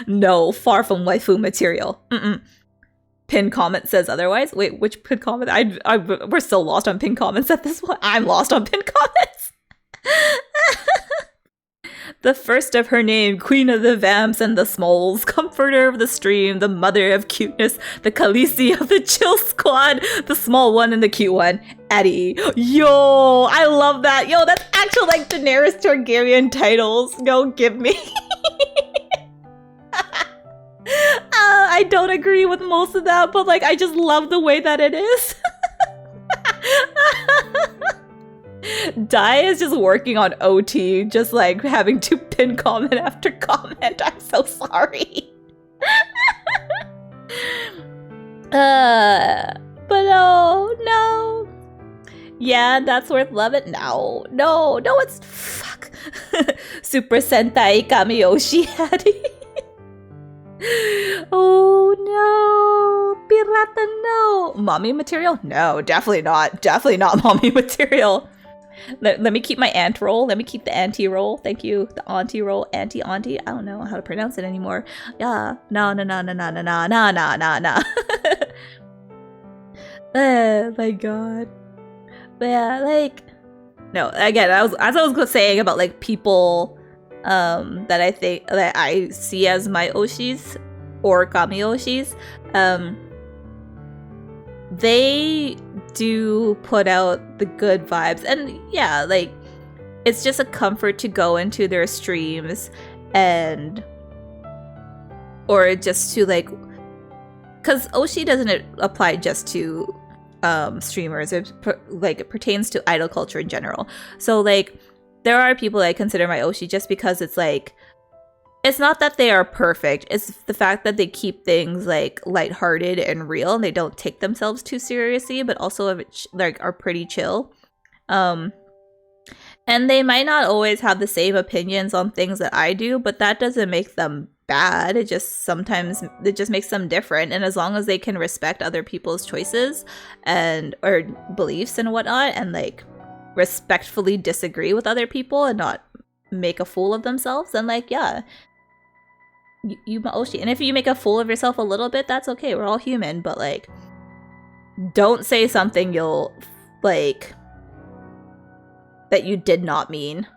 No, far from waifu material. Pin comment says otherwise. Wait, which pin comment? We're so lost on pin comments at this point. I'm lost on pin comments. The first of her name, Queen of the Vamps and the Smalls, Comforter of the Stream, the Mother of Cuteness, the Khaleesi of the Chill Squad, the small one and the cute one, Addy. Yo, I love that. Yo, that's actual like Daenerys Targaryen titles. Yo, give me. I don't agree with most of that, but like I just love the way that it is. Dai is just working on OT, just like having to pin comment after comment. I'm so sorry. But no. Yeah, that's worth loving. No, it's fuck. Super Sentai Kamiyoshi Addy. Oh no, Pirata no. Mommy material? No, definitely not mommy material. Let me keep my ant roll. Let me keep the auntie roll. Thank you. The auntie roll. Auntie. I don't know how to pronounce it anymore. Yeah. No. Oh my god. But yeah, like, no, again, as I was saying about like people that I think that I see as my oshis or kami-oshis, they do put out the good vibes, and yeah, like it's just a comfort to go into their streams and or just to like, because oshi doesn't apply just to streamers. It pertains to idol culture in general. So like there are people I consider my oshi just because it's like, it's not that they are perfect, it's the fact that they keep things like lighthearted and real, and they don't take themselves too seriously, but also like are pretty chill. And they might not always have the same opinions on things that I do, but that doesn't make them bad. It just makes them different. And as long as they can respect other people's choices and or beliefs and whatnot, and like respectfully disagree with other people and not make a fool of themselves, then like, yeah, you oshi. And if you make a fool of yourself a little bit, that's okay. We're all human. But like, don't say something you'll like that you did not mean.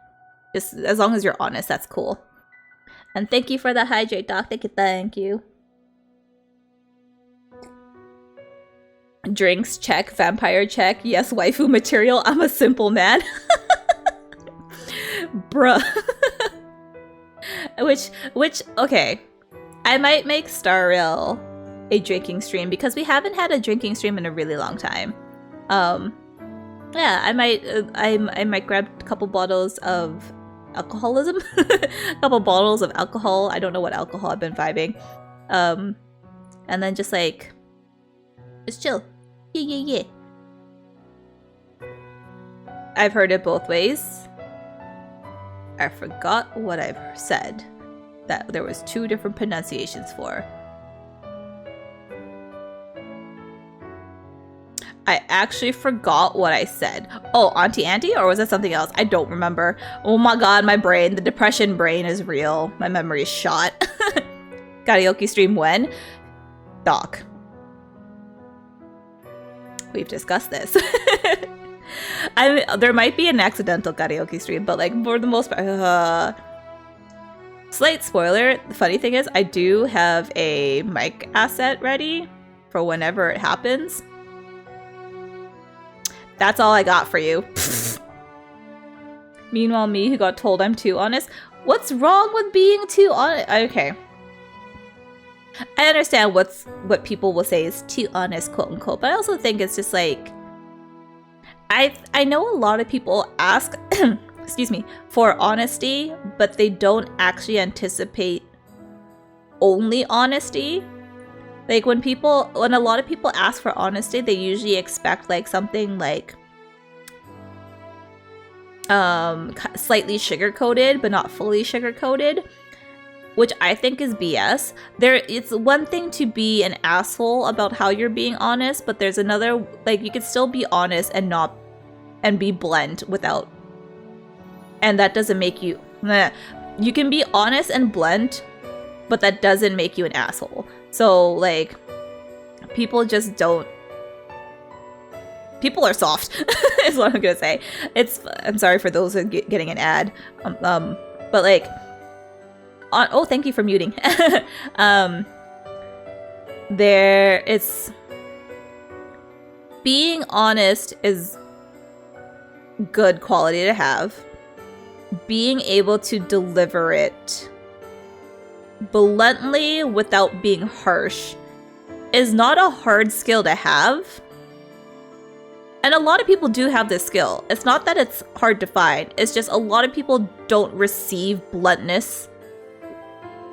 Just as long as you're honest, that's cool. And thank you for the hydrate, doc. Thank you. Drinks check, vampire check. Yes, waifu material. I'm a simple man. Bruh. which okay, I might make Star Rail a drinking stream because we haven't had a drinking stream in a really long time. Yeah, I might grab a couple bottles of alcoholism. A couple bottles of alcohol. I don't know what alcohol I've been vibing. And then just like, just chill. Yeah. I've heard it both ways. I forgot what I've said. That there was 2 different pronunciations for. I actually forgot what I said. Oh, Auntie Andy? Or was that something else? I don't remember. Oh my god, my brain. The depression brain is real. My memory is shot. Karaoke stream when? Doc. We've discussed this. There might be an accidental karaoke stream, but like for the most part, slight spoiler. The funny thing is, I do have a mic asset ready for whenever it happens. That's all I got for you. Meanwhile, me who got told I'm too honest. What's wrong with being too honest? Okay. I understand what people will say is too honest, quote unquote, but I also think it's just like I know a lot of people ask excuse me, for honesty, but they don't actually anticipate only honesty. Like when a lot of people ask for honesty, they usually expect like something like slightly sugar-coated, but not fully sugar-coated, which I think is BS. It's one thing to be an asshole about how you're being honest, but there's another, like you could still be honest and be blunt without, and that doesn't make you, you can be honest and blunt, but that doesn't make you an asshole. So like, people just don't, people are soft is what I'm gonna say. I'm sorry for those who are getting an ad, but like, oh, thank you for muting. Being honest is good quality to have. Being able to deliver it bluntly without being harsh is not a hard skill to have. And a lot of people do have this skill. It's not that it's hard to find. It's just a lot of people don't receive bluntness.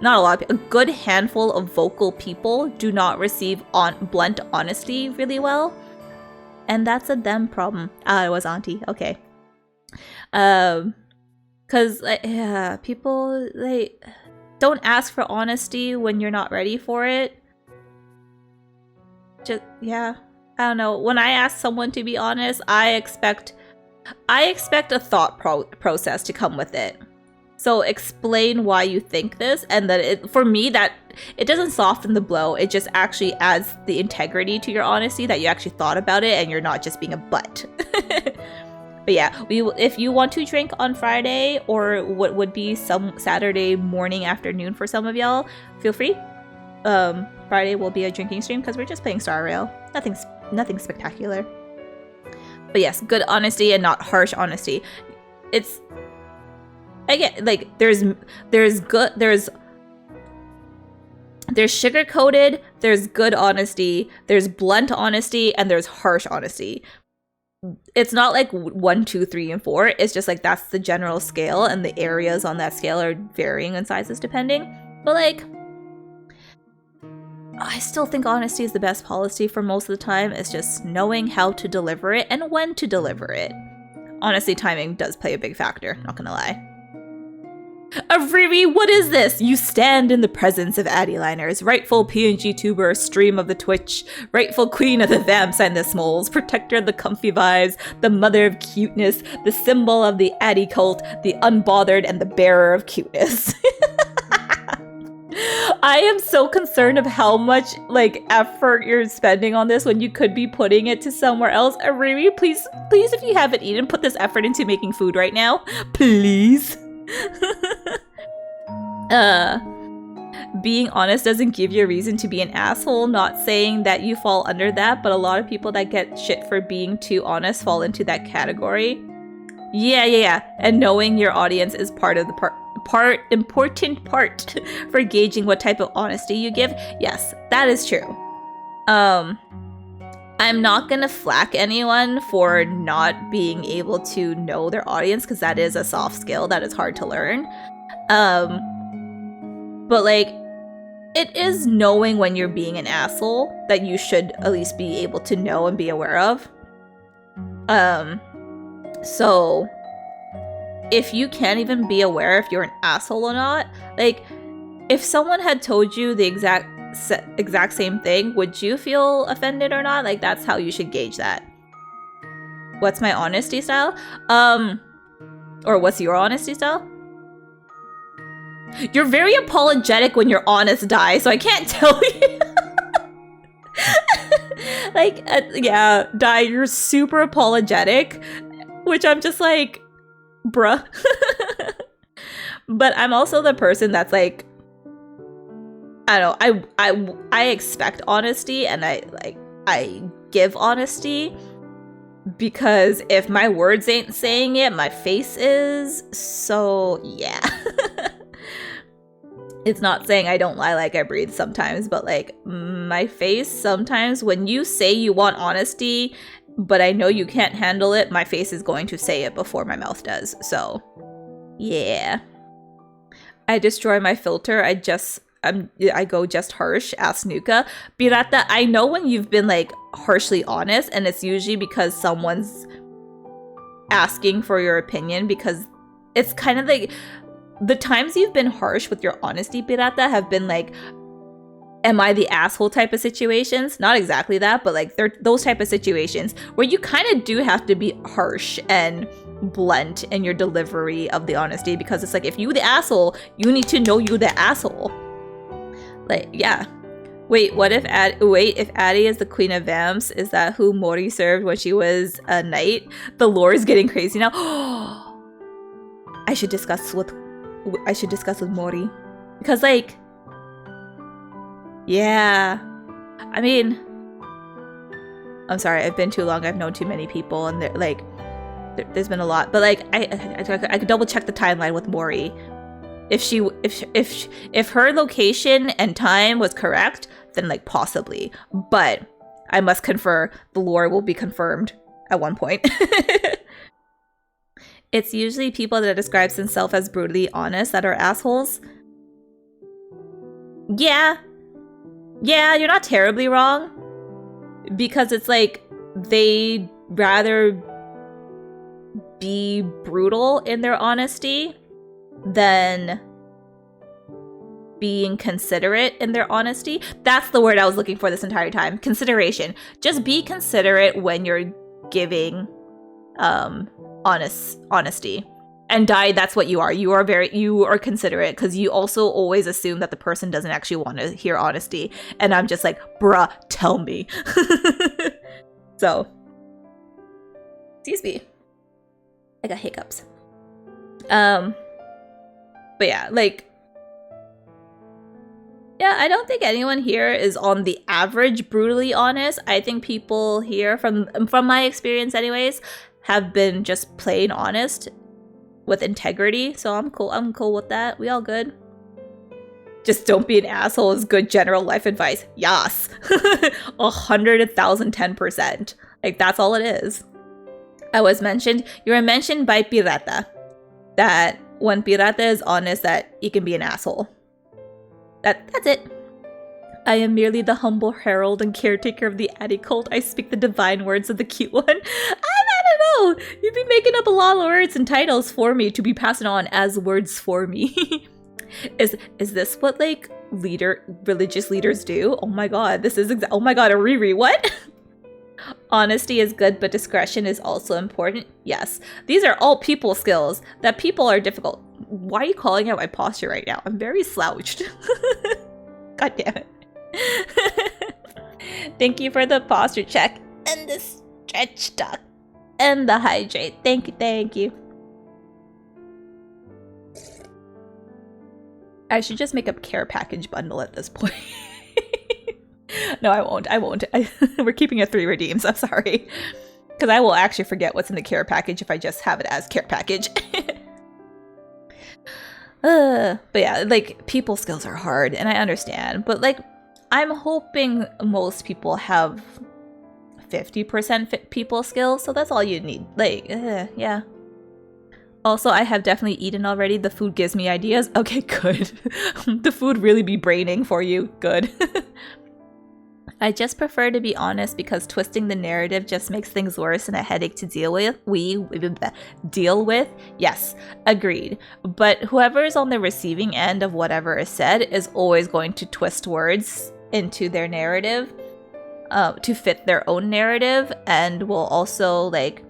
Not a lot of people. A good handful of vocal people do not receive blunt honesty really well. And that's a them problem. Ah, it was Auntie. Okay. Cause people like don't ask for honesty when you're not ready for it. I don't know. When I ask someone to be honest, I expect a thought process to come with it. So explain why you think this, and that for me that it doesn't soften the blow. It just actually adds the integrity to your honesty, that you actually thought about it and you're not just being a butt. But yeah, if you want to drink on Friday, or what would be some Saturday morning, afternoon for some of y'all, feel free. Friday will be a drinking stream because we're just playing Star Rail. Nothing spectacular. But yes, good honesty and not harsh honesty. It's, again, like there's sugar-coated, there's good honesty, there's blunt honesty, and there's harsh honesty. It's not like 1, 2, 3, and 4. It's just like that's the general scale, and the areas on that scale are varying in sizes depending. But like, I still think honesty is the best policy for most of the time. It's just knowing how to deliver it and when to deliver it. Honestly, timing does play a big factor, not gonna lie. Riri, what is this? You stand in the presence of Addyliners, rightful PNG tuber, stream of the Twitch, rightful queen of the vamps and the smoles, protector of the comfy vibes, the mother of cuteness, the symbol of the Addy cult, the unbothered, and the bearer of cuteness. I am so concerned of how much like effort you're spending on this when you could be putting it to somewhere else. Riri, please, if you haven't eaten, put this effort into making food right now. Please. Being honest doesn't give you a reason to be an asshole. Not saying that you fall under that, but a lot of people that get shit for being too honest fall into that category. Yeah. And knowing your audience is part of the important part for gauging what type of honesty you give. Yes, that is true. I I'm not gonna flack anyone for not being able to know their audience, because that is a soft skill that is hard to learn. But like, it is knowing when you're being an asshole that you should at least be able to know and be aware of. So if you can't even be aware if you're an asshole or not, like, if someone had told you the exact same thing, would you feel offended or not? Like, that's how you should gauge that. What's my honesty style? Or what's your honesty style? You're very apologetic when you're honest, Dai, so I can't tell you. Like, yeah, Dai, you're super apologetic, which I'm just like, bruh. But I'm also the person that's like, I don't know, I expect honesty, and I give honesty, because if my words ain't saying it, my face is. So yeah. It's not saying I don't lie like I breathe sometimes, but like, my face sometimes, when you say you want honesty, but I know you can't handle it, my face is going to say it before my mouth does. So yeah. I destroy my filter. I go just harsh. Ask Nuka. Pirata, I know when you've been like harshly honest, and it's usually because someone's asking for your opinion, because it's kind of like, the times you've been harsh with your honesty, Pirata, have been like, am I the asshole type of situations? Not exactly that, but like, they're those type of situations where you kind of do have to be harsh and blunt in your delivery of the honesty, because it's like, if you the asshole, you need to know you the asshole. Like, yeah. Wait, what if if Addy is the queen of vamps? Is that who Mori served when she was a knight? The lore is getting crazy now. I should discuss with Mori, because like, yeah, I mean, I'm sorry, I've been too long, I've known too many people, and there's been a lot, but like, I could double check the timeline with Mori. If her location and time was correct, then like, possibly, but I must confer. The lore will be confirmed at one point. It's usually people that describe themselves as brutally honest that are assholes. Yeah, you're not terribly wrong, because it's like, they rather be brutal in their honesty than being considerate in their honesty. That's the word I was looking for this entire time. Consideration. Just be considerate when you're giving honesty. And Dai, that's what you are. You are considerate, because you also always assume that the person doesn't actually want to hear honesty. And I'm just like, bruh, tell me. So, excuse me. I got hiccups. But yeah, like, yeah, I don't think anyone here is on the average brutally honest. I think people here, from my experience anyways, have been just plain honest with integrity. So I'm cool with that. We all good. Just don't be an asshole is good general life advice. Yas. 100, 1,000, 10%. Like, that's all it is. You were mentioned by Pirata, that when Pirata is honest, that he can be an asshole. That's it. I am merely the humble herald and caretaker of the Addy cult. I speak the divine words of the cute one. I don't know. You'd be making up a lot of words and titles for me to be passing on as words for me. Is this what like religious leaders do? Oh my god, oh my god, a Riri, what? Honesty is good, but discretion is also important. Yes, these are all people skills that people are difficult. Why are you calling out my posture right now? I'm very slouched. God damn it. Thank you for the posture check and the stretch duck and the hydrate. Thank you. I should just make a care package bundle at this point. No, I won't. We're keeping it 3 redeems. I'm sorry. Because I will actually forget what's in the care package if I just have it as care package. But yeah, like, people skills are hard, and I understand. But like, I'm hoping most people have 50% people skills, so that's all you need. Like, yeah. Also, I have definitely eaten already. The food gives me ideas. Okay, good. The food really be braining for you. Good. I just prefer to be honest because twisting the narrative just makes things worse and a headache to deal with. Yes, agreed. But whoever is on the receiving end of whatever is said is always going to twist words into their narrative to fit their own narrative, and will also like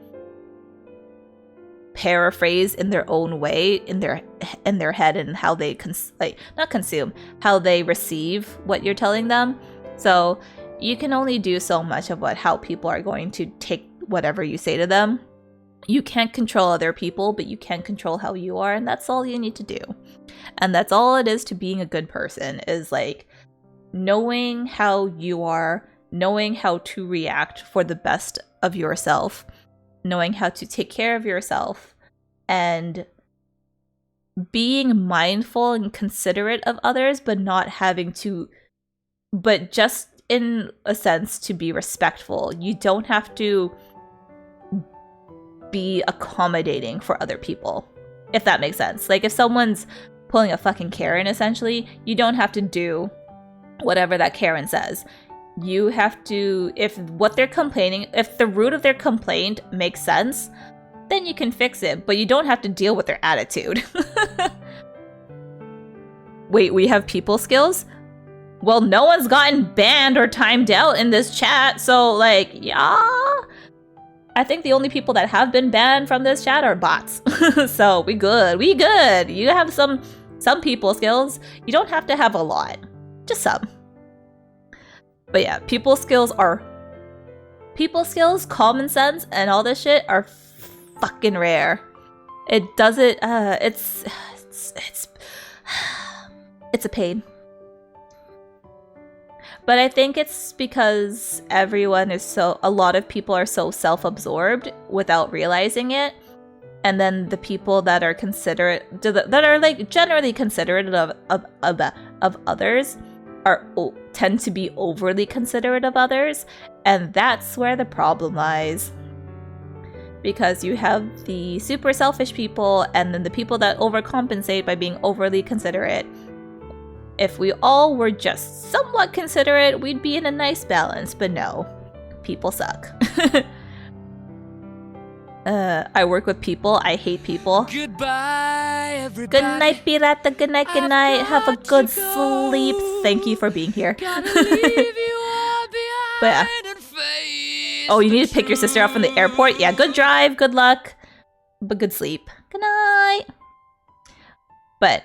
paraphrase in their own way in their head and how they how they receive what you're telling them. So you can only do so much of how people are going to take whatever you say to them. You can't control other people, but you can control how you are, and that's all you need to do. And that's all it is to being a good person, is like knowing how you are, knowing how to react for the best of yourself, knowing how to take care of yourself, and being mindful and considerate of others, but just in a sense to be respectful. You don't have to be accommodating for other people, if that makes sense. Like if someone's pulling a fucking Karen, essentially, you don't have to do whatever that Karen says. You have to, if the root of their complaint makes sense, then you can fix it, but you don't have to deal with their attitude. Wait, we have people skills? Well, no one's gotten banned or timed out in this chat, so like, yeah. I think the only people that have been banned from this chat are bots. So we good. You have some people skills. You don't have to have a lot, just some. But yeah, people skills, common sense, and all this shit are fucking rare. It doesn't, it's a pain. But I think it's because a lot of people are so self-absorbed without realizing it. And then the people that are like generally considerate of others tend to be overly considerate of others. And that's where the problem lies. Because you have the super selfish people and then the people that overcompensate by being overly considerate. If we all were just somewhat considerate, we'd be in a nice balance, but no. People suck. I work with people. I hate people.
Goodbye, everybody.
Good night, Pirata. Good night, good night. Have a good sleep. Thank you for being here. But yeah. Oh, you need to pick your sister up from the airport? Yeah, good drive, good luck, but good sleep. Good night. But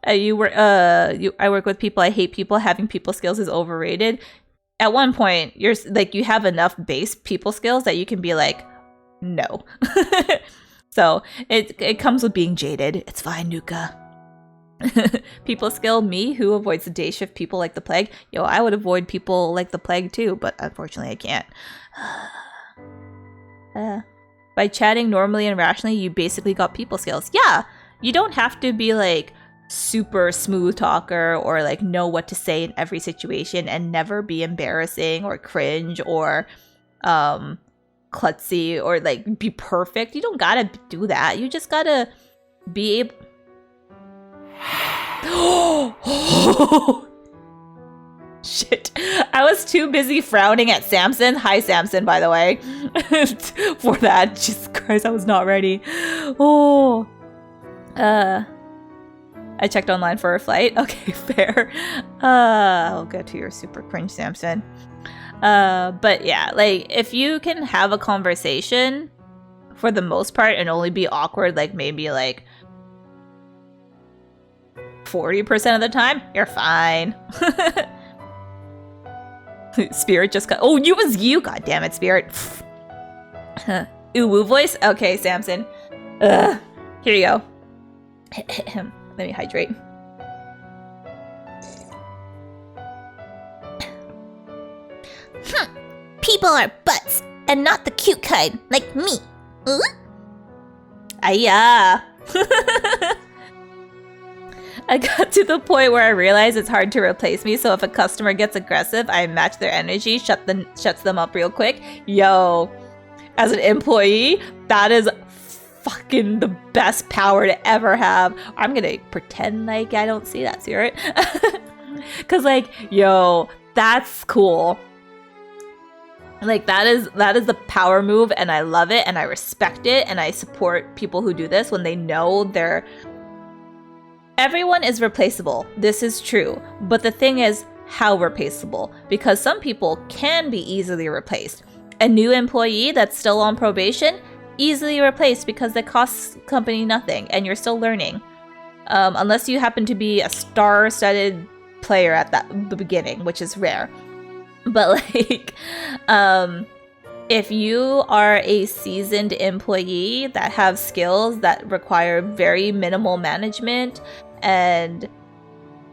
I work with people. I hate people. Having people skills is overrated. At one point, you have enough base people skills that you can be like, no. So it comes with being jaded. It's fine, Nuka. People skill, me, who avoids the day shift people like the plague. Yo, I would avoid people like the plague too, but unfortunately I can't. By chatting normally and rationally, you basically got people skills. Yeah, you don't have to be like super smooth talker or like know what to say in every situation and never be embarrassing or cringe or klutzy or like be perfect. You don't gotta do that. You just gotta be able. Shit. I was too busy frowning at Samson. Hi, Samson, by the way. For that. Jesus Christ, I was not ready. Oh. I checked online for a flight. Okay, fair. I'll get to your super cringe, Samson. But yeah, like, if you can have a conversation for the most part and only be awkward, like, maybe, like, 40% of the time, you're fine. Spirit just got. Oh, it was you. God damn it, Spirit. Ooh, woo voice. Okay, Samson. Here you go. Let me hydrate.
People are butts, and not the cute kind, like me.
Aya. I got to the point where I realized it's hard to replace me, so if a customer gets aggressive, I match their energy, shuts them up real quick. Yo, as an employee, that is fucking the best power to ever have. I'm gonna pretend like I don't see that, Spirit. Cause like, yo, that's cool. Like that is the power move, and I love it and I respect it, and I support people who do this when they know they're... Everyone is replaceable. This is true. But the thing is how replaceable, because some people can be easily replaced. A new employee that's still on probation, easily replaced because it costs company nothing and you're still learning. Unless you happen to be a star-studded player at the beginning, which is rare. But like, if you are a seasoned employee that have skills that require very minimal management and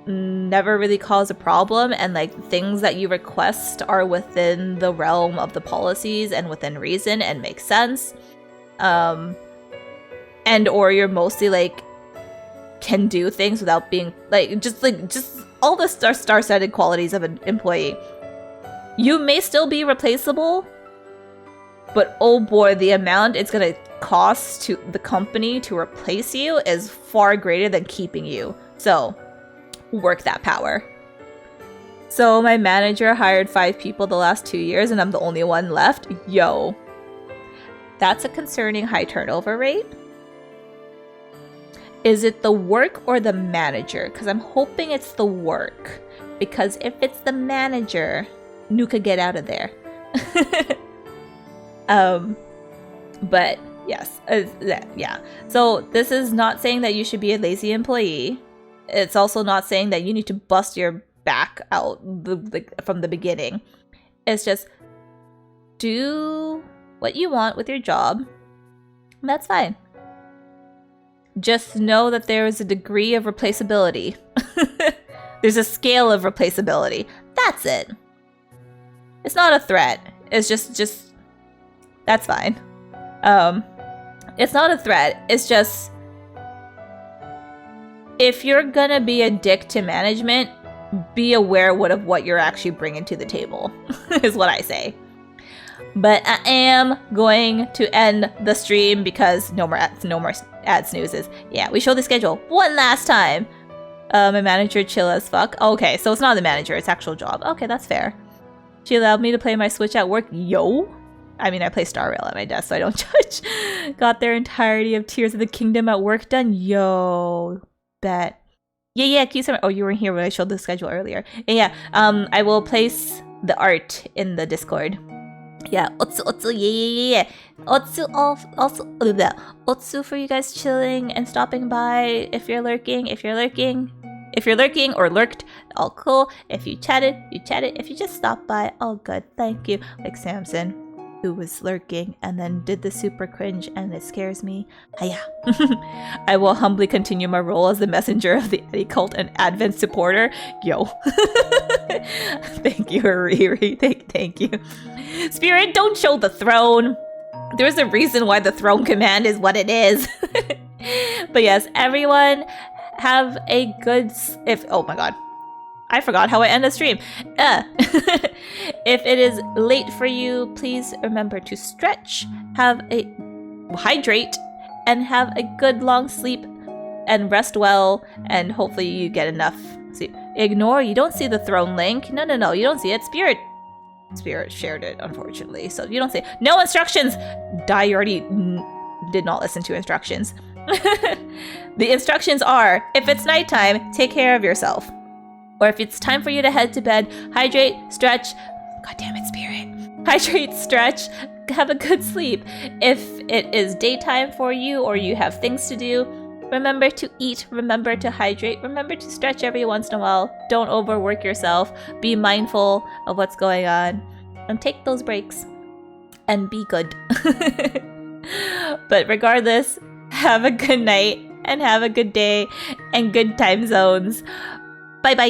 never really cause a problem, and like things that you request are within the realm of the policies and within reason and make sense, and or you're mostly like can do things without being just all the star-studded qualities of an employee, you may still be replaceable, but oh boy, the amount it's gonna cost to the company to replace you is far greater than keeping you. So work that power. So my manager hired 5 people the last 2 years and I'm the only one left. Yo, that's a concerning high turnover rate. Is it the work or the manager? Because I'm hoping it's the work. Because if it's the manager, Nuka, get out of there. But yes, yeah. So this is not saying that you should be a lazy employee. It's also not saying that you need to bust your back out from the beginning. It's just do what you want with your job. That's fine. Just know that there is a degree of replaceability. There's a scale of replaceability. That's it. It's not a threat. It's just that's fine. It's not a threat. It's just if you're gonna be a dick to management, be aware of what you're actually bringing to the table, is what I say. But I am going to end the stream because no more ad snoozes. Yeah, we show the schedule one last time. My manager chill as fuck. Okay, so it's not the manager, it's actual job. Okay, that's fair. She allowed me to play my Switch at work. Yo. I mean, I play Star Rail at my desk, so I don't judge. Got their entirety of Tears of the Kingdom at work done. Yo. Bet. Yeah, oh, you weren't here when I showed the schedule earlier. Yeah, I will place the art in the Discord. Yeah, Otsu, yeah. Otsu, also, Otsu for you guys chilling and stopping by if you're lurking. If you're lurking or lurked, all cool. If you chatted. If you just stopped by, all good. Thank you. Like Samson, who was lurking and then did the super cringe, and it scares me. Hiya. I will humbly continue my role as the messenger of the Addy cult and Advent supporter. Yo. Thank you, Riri. Thank you. Spirit, don't show the throne. There's a reason why the throne command is what it is. But yes, everyone have a good... oh my god. I forgot how I end a stream. If it is late for you, please remember to stretch, hydrate, and have a good long sleep, and rest well, and hopefully you get enough sleep. Ignore, you don't see the throne link. No, you don't see it. Spirit shared it, unfortunately, so you don't see it. No instructions! I already did not listen to instructions. The instructions are, if it's nighttime, take care of yourself. Or if it's time for you to head to bed, hydrate, stretch. God damn it, Spirit. Hydrate, stretch, have a good sleep. If it is daytime for you or you have things to do, remember to eat, remember to hydrate, remember to stretch every once in a while. Don't overwork yourself. Be mindful of what's going on. And take those breaks. And be good. But regardless, have a good night and have a good day and good time zones. Bye-bye!